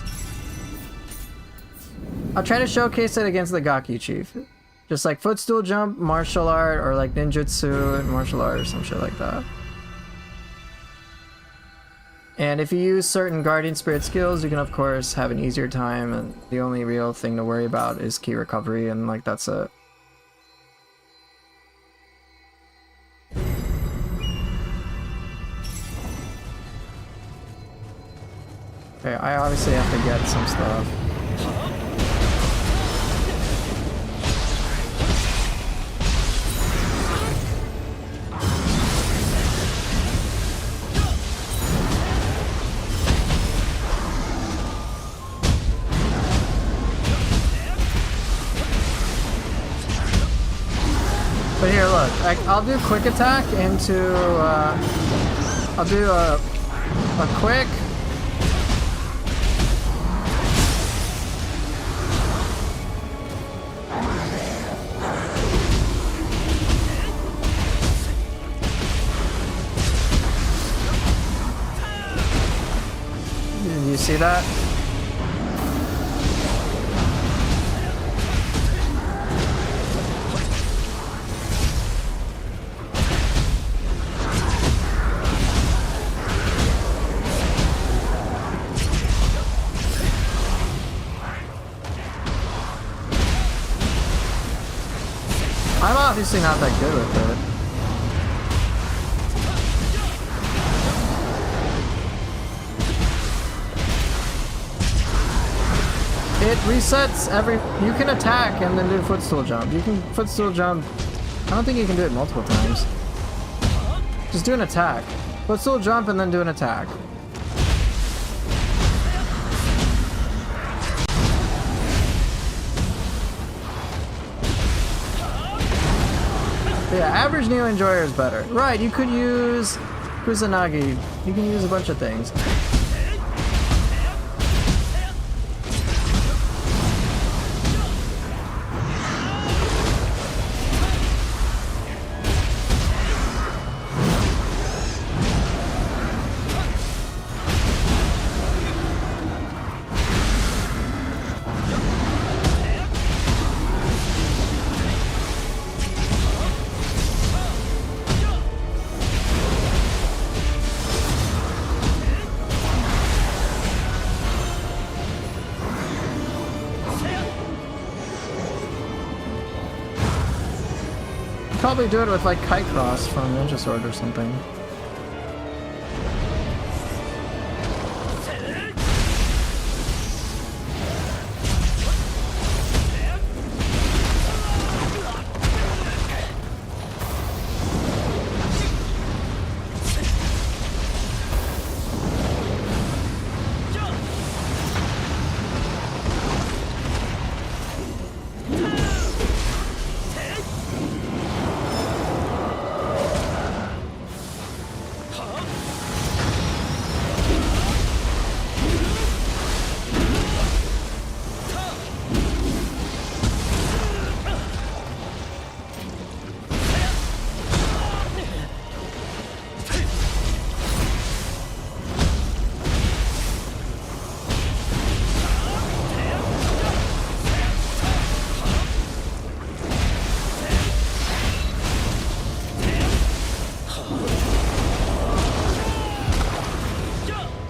I'll try to showcase it against the Gaki Chief. Just like footstool jump, martial art, or like ninjutsu and martial art or some shit like that. And if you use certain Guardian Spirit skills, you can of course have an easier time, and the only real thing to worry about is ki recovery, and like that's it. Okay, I obviously have to get some stuff. But here, look, I'll do quick attack into, I'll do a quick, you see that? I'm obviously not that good with it. It resets every... You can attack and then do a footstool jump. You can footstool jump... I don't think you can do it multiple times. Just do an attack. Footstool jump and then do an attack. Yeah, average Neo Enjoyer is better. Right, you could use Kusanagi, you can use a bunch of things. Probably do it with like Kite Cross from Ninja Sword or something.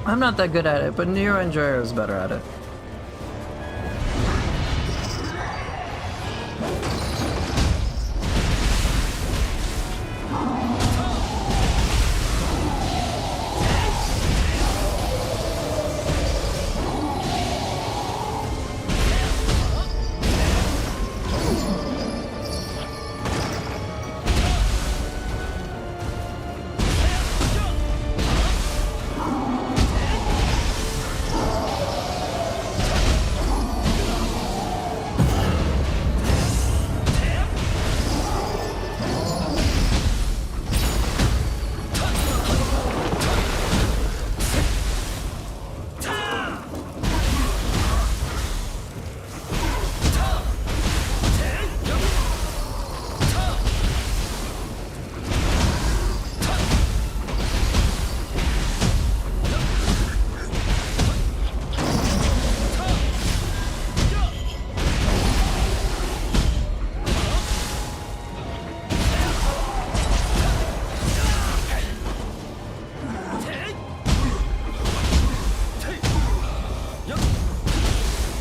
I'm not that good at it, but Nero Enjoyer is better at it.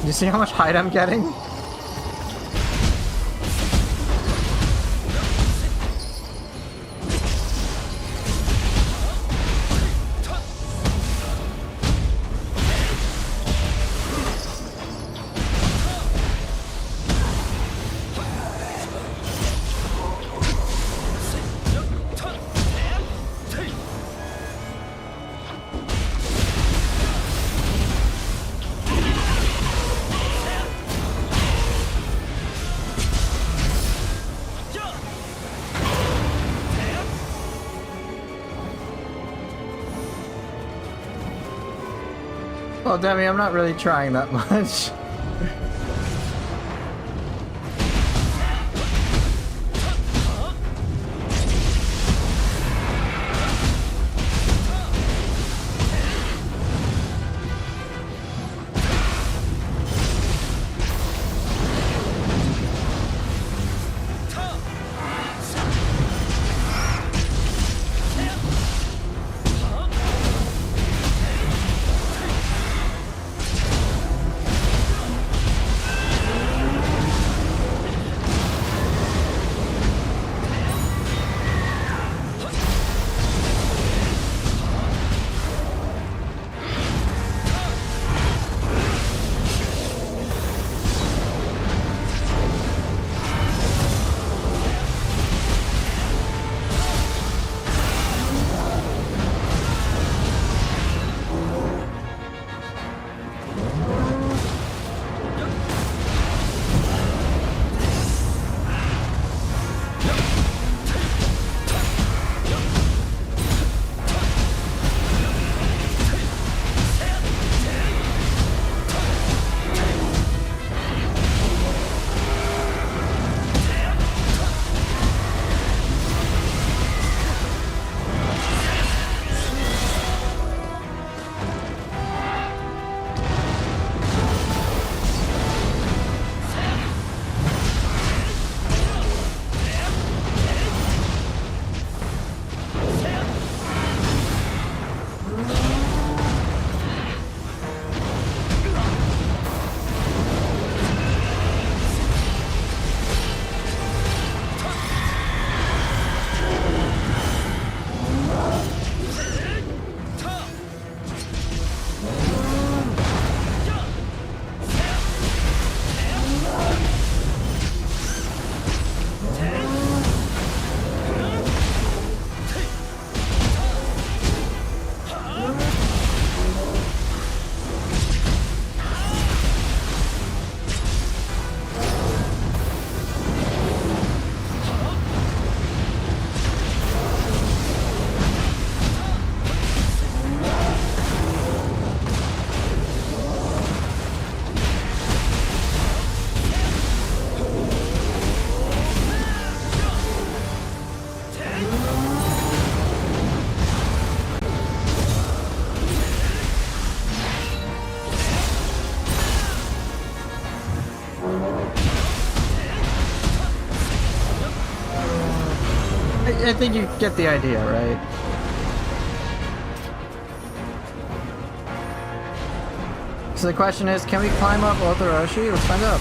You see how much height I'm getting? Well, Demi, I'm not really trying that much. I think you get the idea, right? So the question is, can we climb up Otoroshi? Let's find out.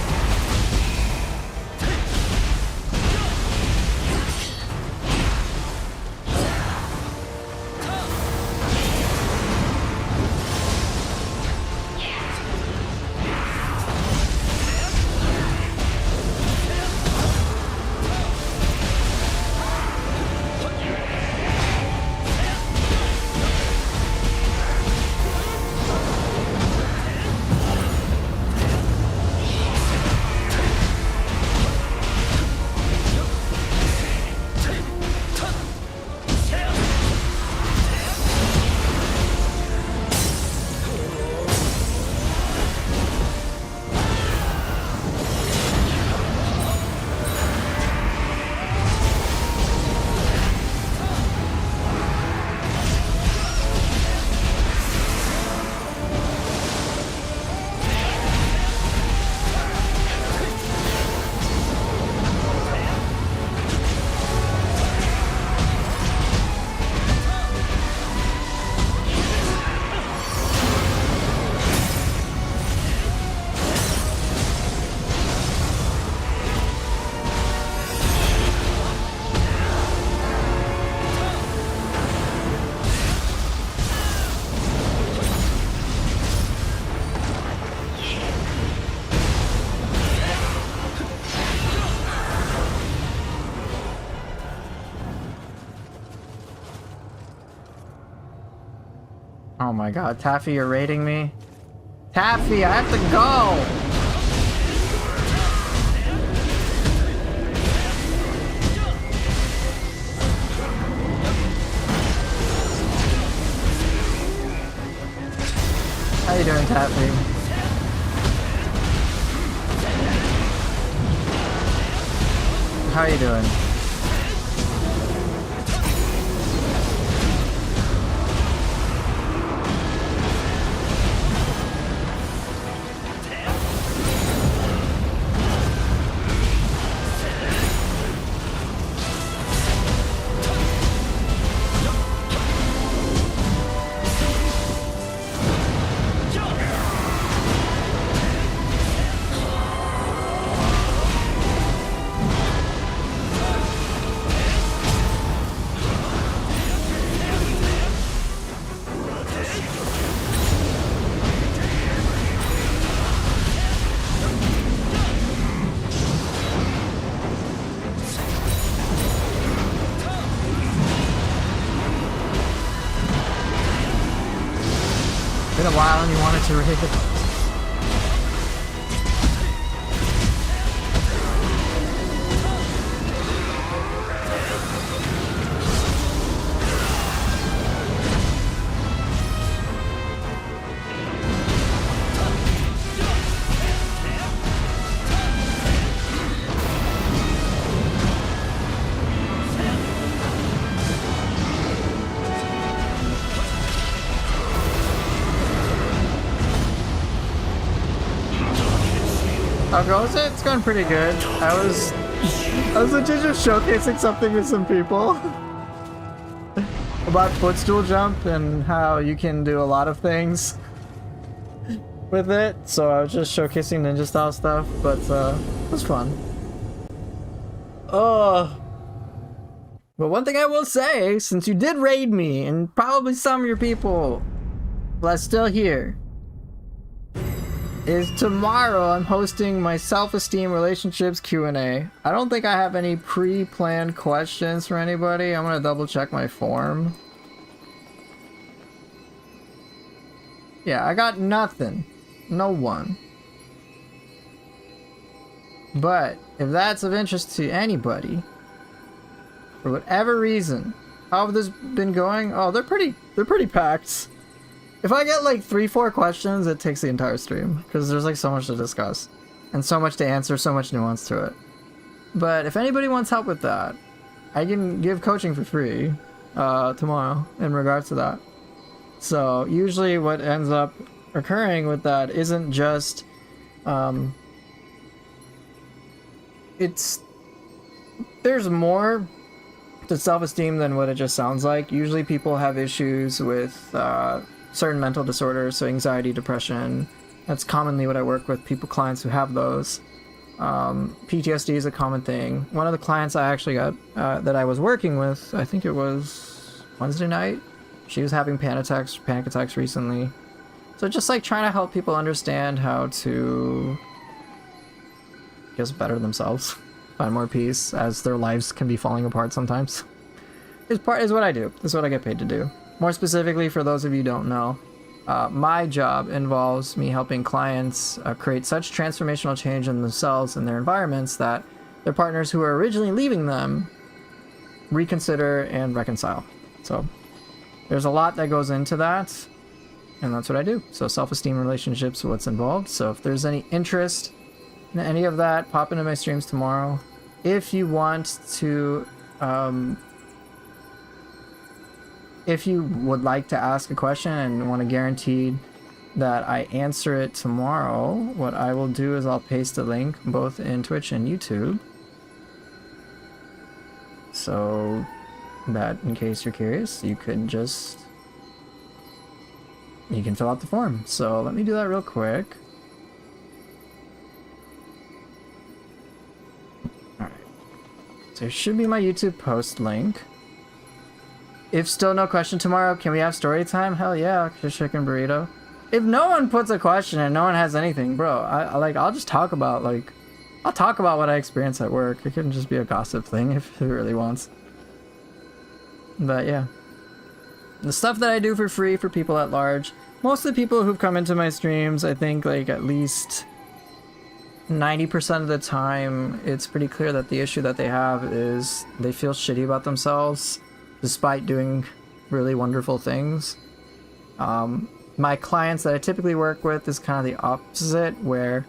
Oh my god, Taffy, you're raiding me? Taffy, I have to go! How you doing, Taffy? How you doing? Been a while and you wanted to raid. How goes it? It's going pretty good. I was legit just showcasing something with some people about footstool jump and how you can do a lot of things with it. So I was just showcasing ninja style stuff, but it was fun. But one thing I will say, since you did raid me, and probably some of your people that's still here, is tomorrow I'm hosting my self-esteem relationships Q&A. I don't think I have any pre-planned questions for anybody. I'm gonna double check my form. Yeah, I got nothing. No one. But if that's of interest to anybody, for whatever reason, how have this been going? Oh, they're pretty packed. If I get like 3-4 questions, it takes the entire stream, because there's like so much to discuss and so much to answer, so much nuance to it. But if anybody wants help with that, I can give coaching for free tomorrow in regards to that. So usually what ends up occurring with that isn't just there's more to self-esteem than what it just sounds like. Usually people have issues with certain mental disorders, so anxiety, depression. That's commonly what I work with, clients who have those. PTSD is a common thing. One of the clients I actually got, that I was working with, I think it was Wednesday night, she was having panic attacks recently. So just like trying to help people understand how to just better themselves, find more peace as their lives can be falling apart sometimes. Is what I do. This is what I get paid to do. More specifically, for those of you who don't know, my job involves me helping clients create such transformational change in themselves and their environments that their partners who are originally leaving them reconsider and reconcile. So there's a lot that goes into that, and that's what I do. So self-esteem, relationships, what's involved. So if there's any interest in any of that, pop into my streams tomorrow. If you want to, if you would like to ask a question and want to guarantee that I answer it tomorrow, what I will do is I'll paste a link both in Twitch and YouTube, so that in case you're curious, you can fill out the form. So let me do that real quick. Alright, so here should be my YouTube post link. If still no question tomorrow, can we have story time? Hell yeah, fish chicken burrito. If no one puts a question and no one has anything, bro, I'll just talk about what I experience at work. It can just be a gossip thing if it really wants. But yeah, the stuff that I do for free for people at large, most of the people who've come into my streams, I think like at least 90% of the time, it's pretty clear that the issue that they have is they feel shitty about themselves despite doing really wonderful things. My clients that I typically work with is kind of the opposite, where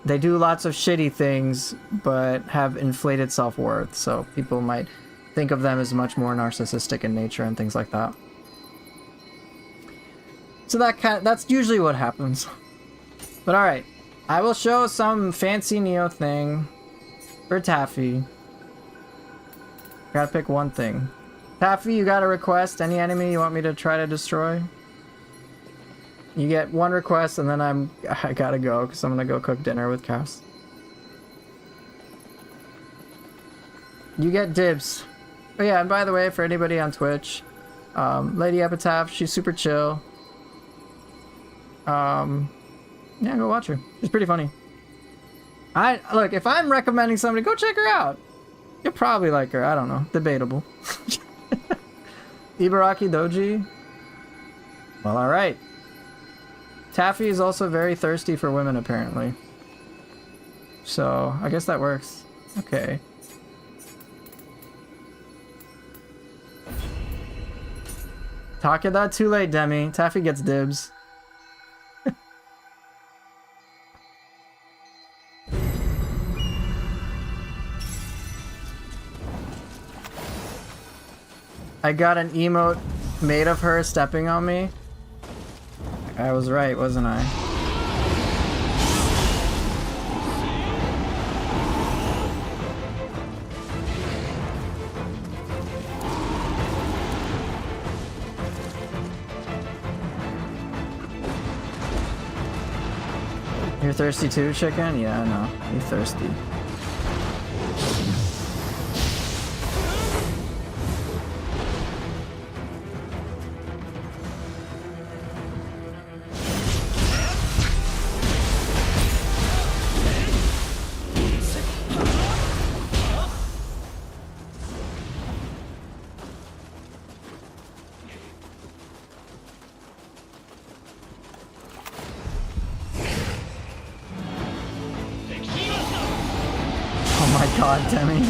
they do lots of shitty things but have inflated self-worth. So people might think of them as much more narcissistic in nature and things like that. So that's usually what happens. But alright, I will show some fancy Neo thing for Taffy. Gotta pick one thing. Taffy, you got a request? Any enemy you want me to try to destroy? You get one request and then I gotta go because I'm gonna go cook dinner with Cass. You get dibs. Oh yeah, and by the way, for anybody on Twitch, Lady Epitaph, she's super chill. Yeah, go watch her. She's pretty funny. Look, if I'm recommending somebody, go check her out. You'll probably like her. I don't know. Debatable. Ibaraki Doji. Well, alright. Taffy is also very thirsty for women, apparently. So, I guess that works. Okay. Takeda, too late, Demi. Taffy gets dibs. I got an emote made of her stepping on me. I was right, wasn't I? You're thirsty too, chicken? Yeah, I know. You're thirsty. God, Demi.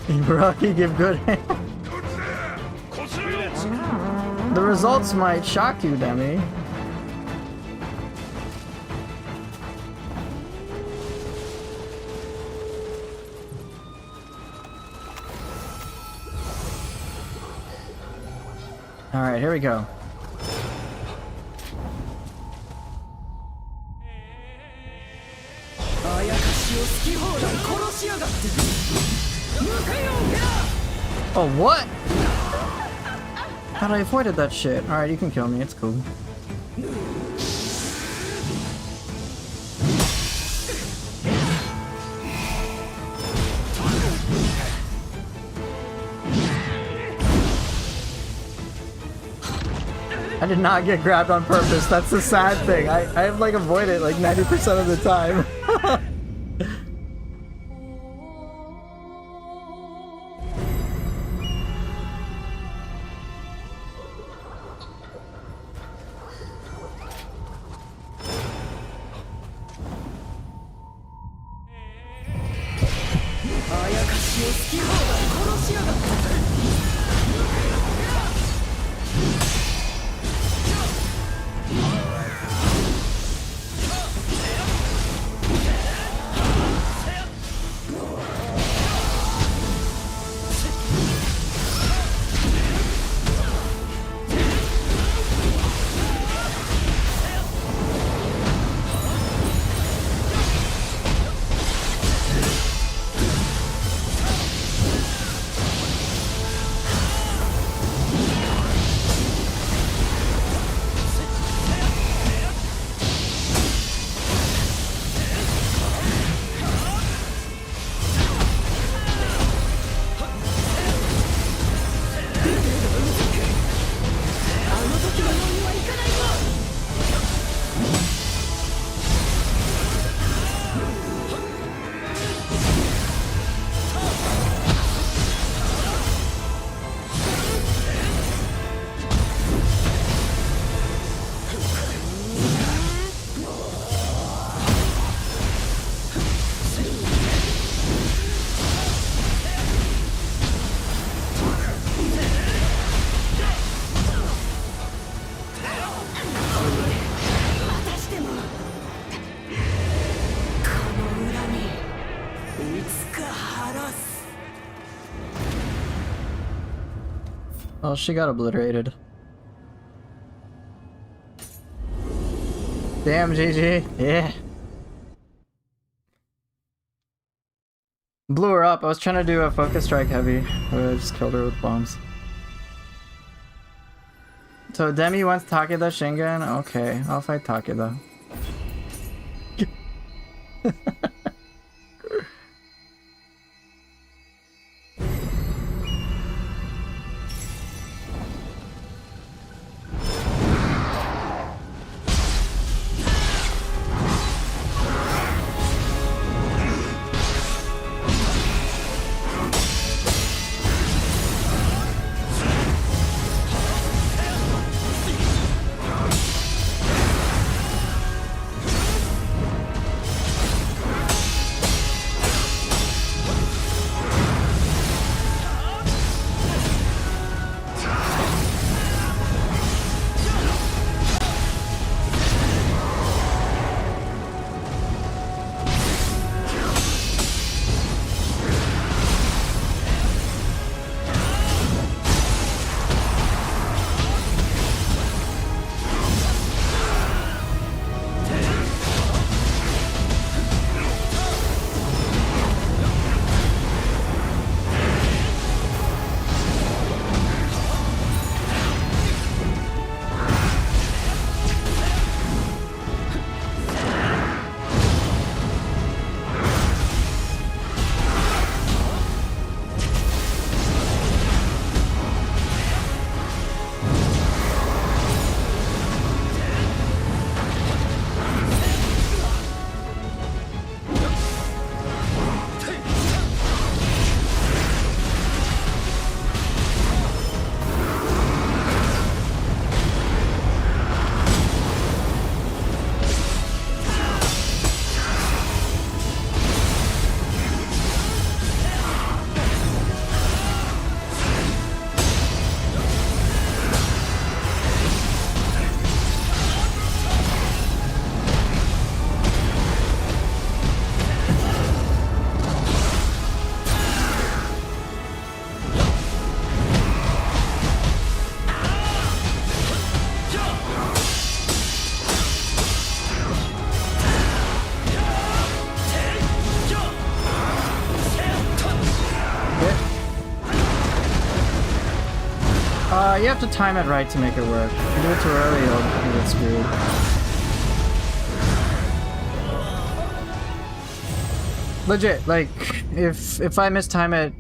Ibaraki give good hand. The results might shock you, Demi. Alright, here we go. Oh, what? Thought I avoided that shit. Alright, you can kill me. It's cool. I did not get grabbed on purpose. That's the sad thing. I have like avoided like 90% of the time. Oh, she got obliterated. Damn, GG. Yeah. Blew her up. I was trying to do a focus strike heavy, but I just killed her with bombs. So Demi wants Takeda Shingen? Okay, I'll fight Takeda. You have to time it right to make it work. If you do it too early, you'll get screwed. Legit, like, if I mistime it,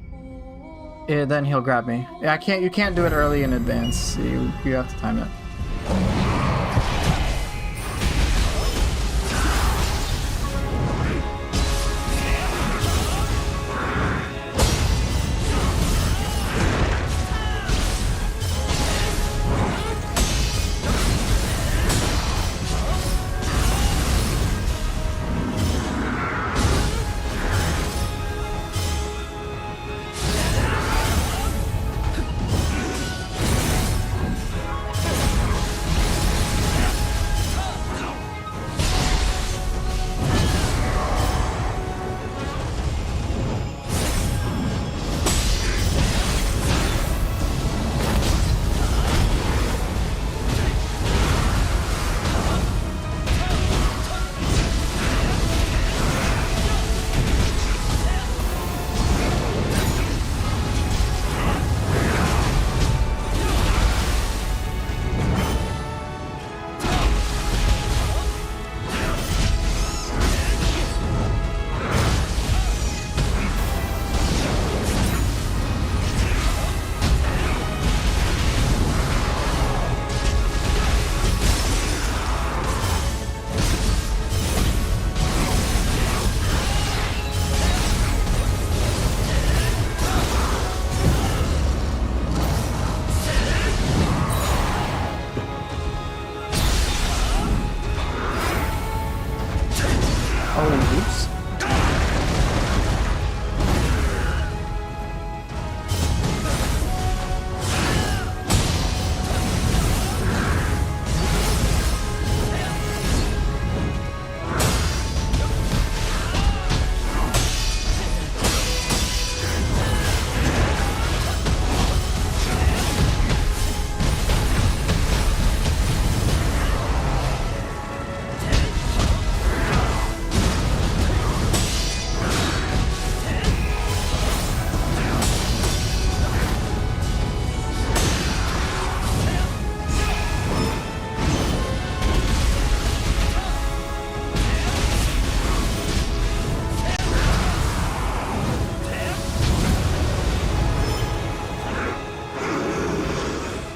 then he'll grab me. You can't do it early in advance. You have to time it.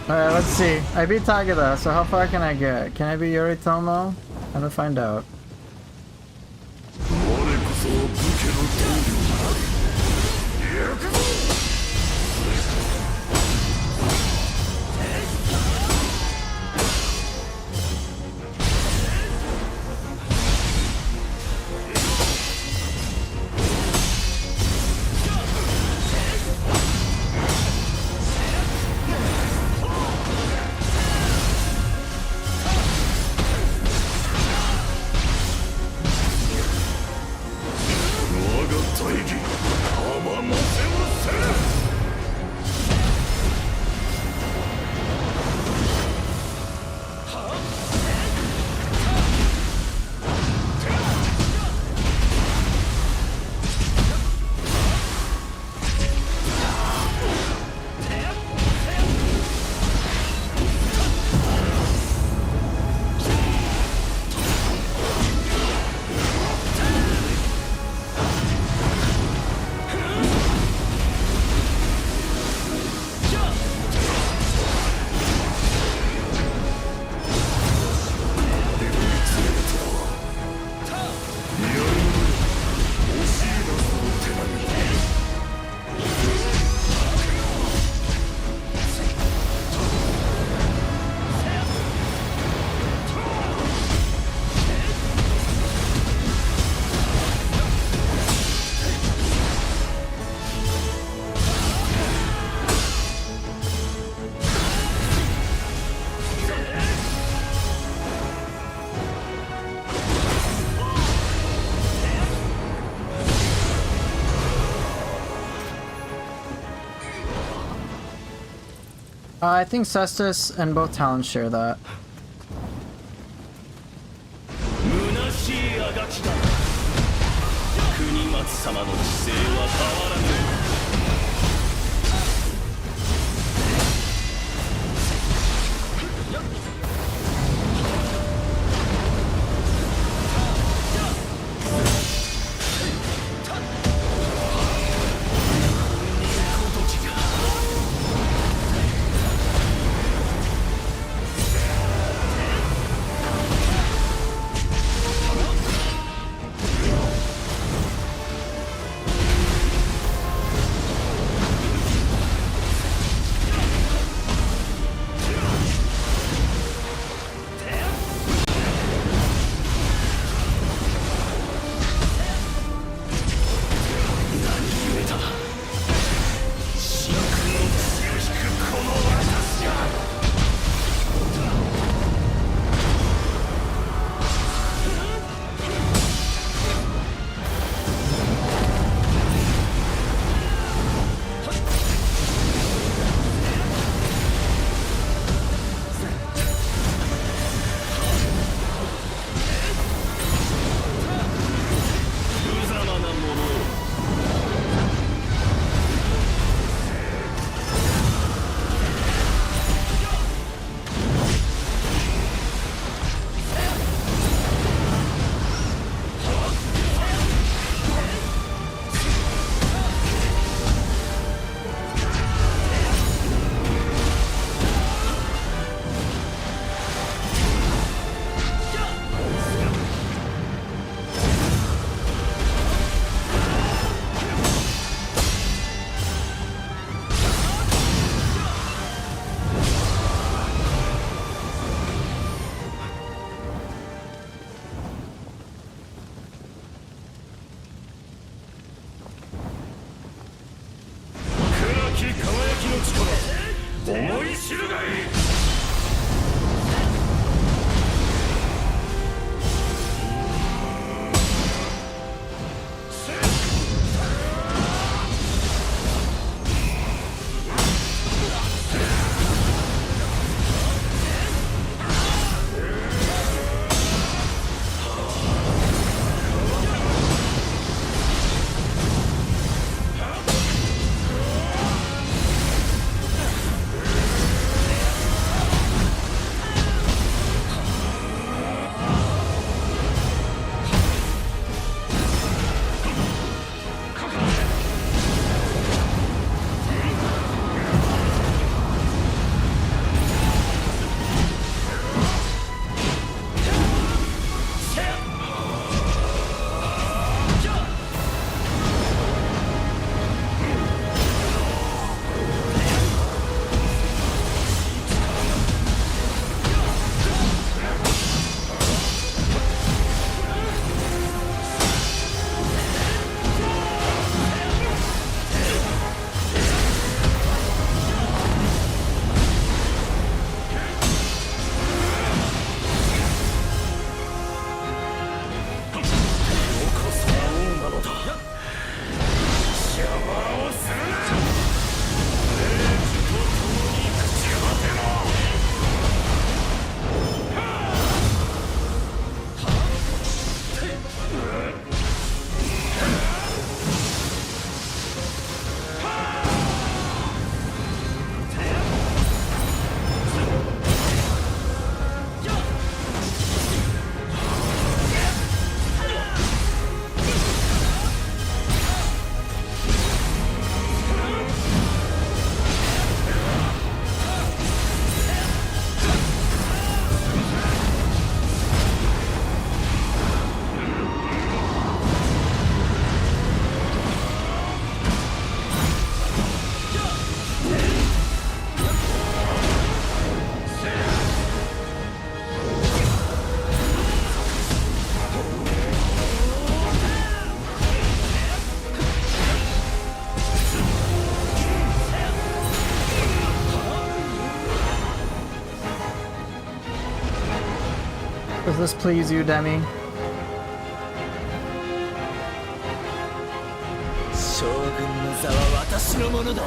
Alright, let's see. I beat Tagada, so how far can I get? Can I be Yoritomo? I'm gonna find out. I think Cestus and both talents share that. 思い知るがいい。Does this please you, Demi? 将軍の座は私のものだ。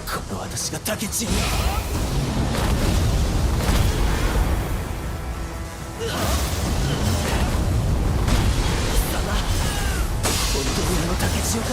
この私が竹地に。本当にあの竹千代か。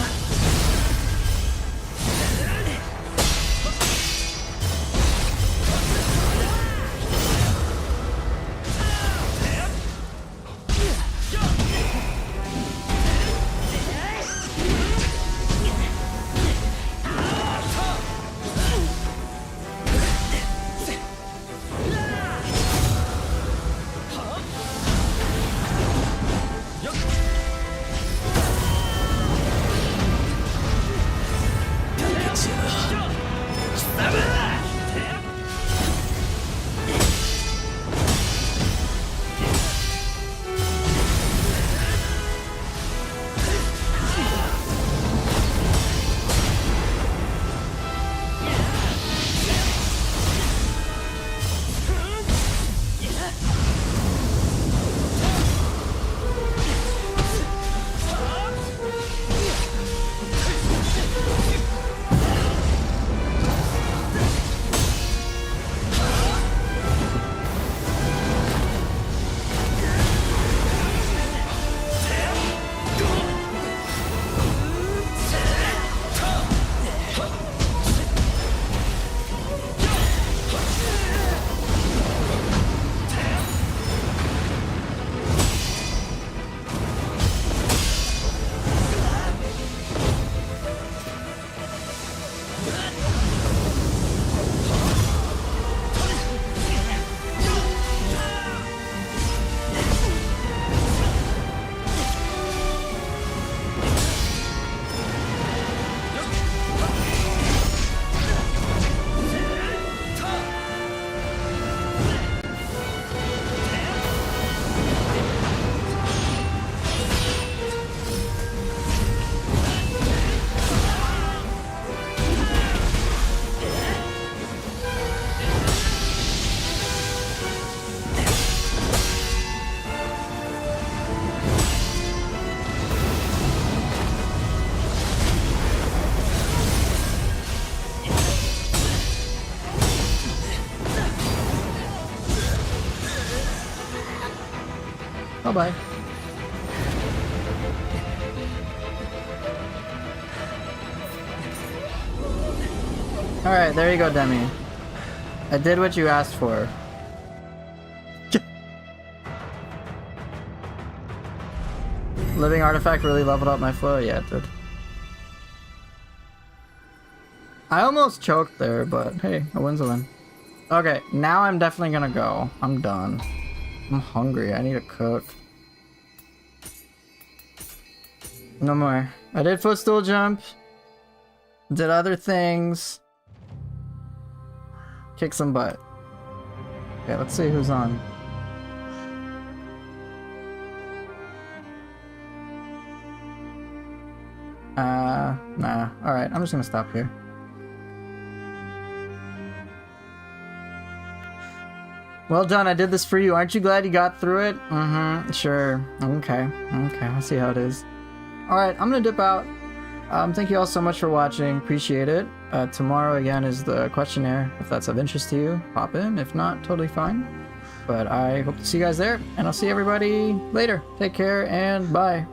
Bye-bye. Alright, there you go, Demi. I did what you asked for. Living artifact really leveled up my flow? Yeah, it did. I almost choked there, but hey, a win's a win. Okay, now I'm definitely gonna go. I'm done. I'm hungry. I need to cook. No more. I did footstool jump. Did other things. Kick some butt. Okay, let's see who's on. Nah. Alright, I'm just gonna stop here. Well done, I did this for you. Aren't you glad you got through it? Mm-hmm, sure. Okay, I'll see how it is. Alright, I'm gonna dip out. Thank you all so much for watching. Appreciate it. Tomorrow, again, is the questionnaire. If that's of interest to you, pop in. If not, totally fine. But I hope to see you guys there, and I'll see everybody later. Take care, and bye.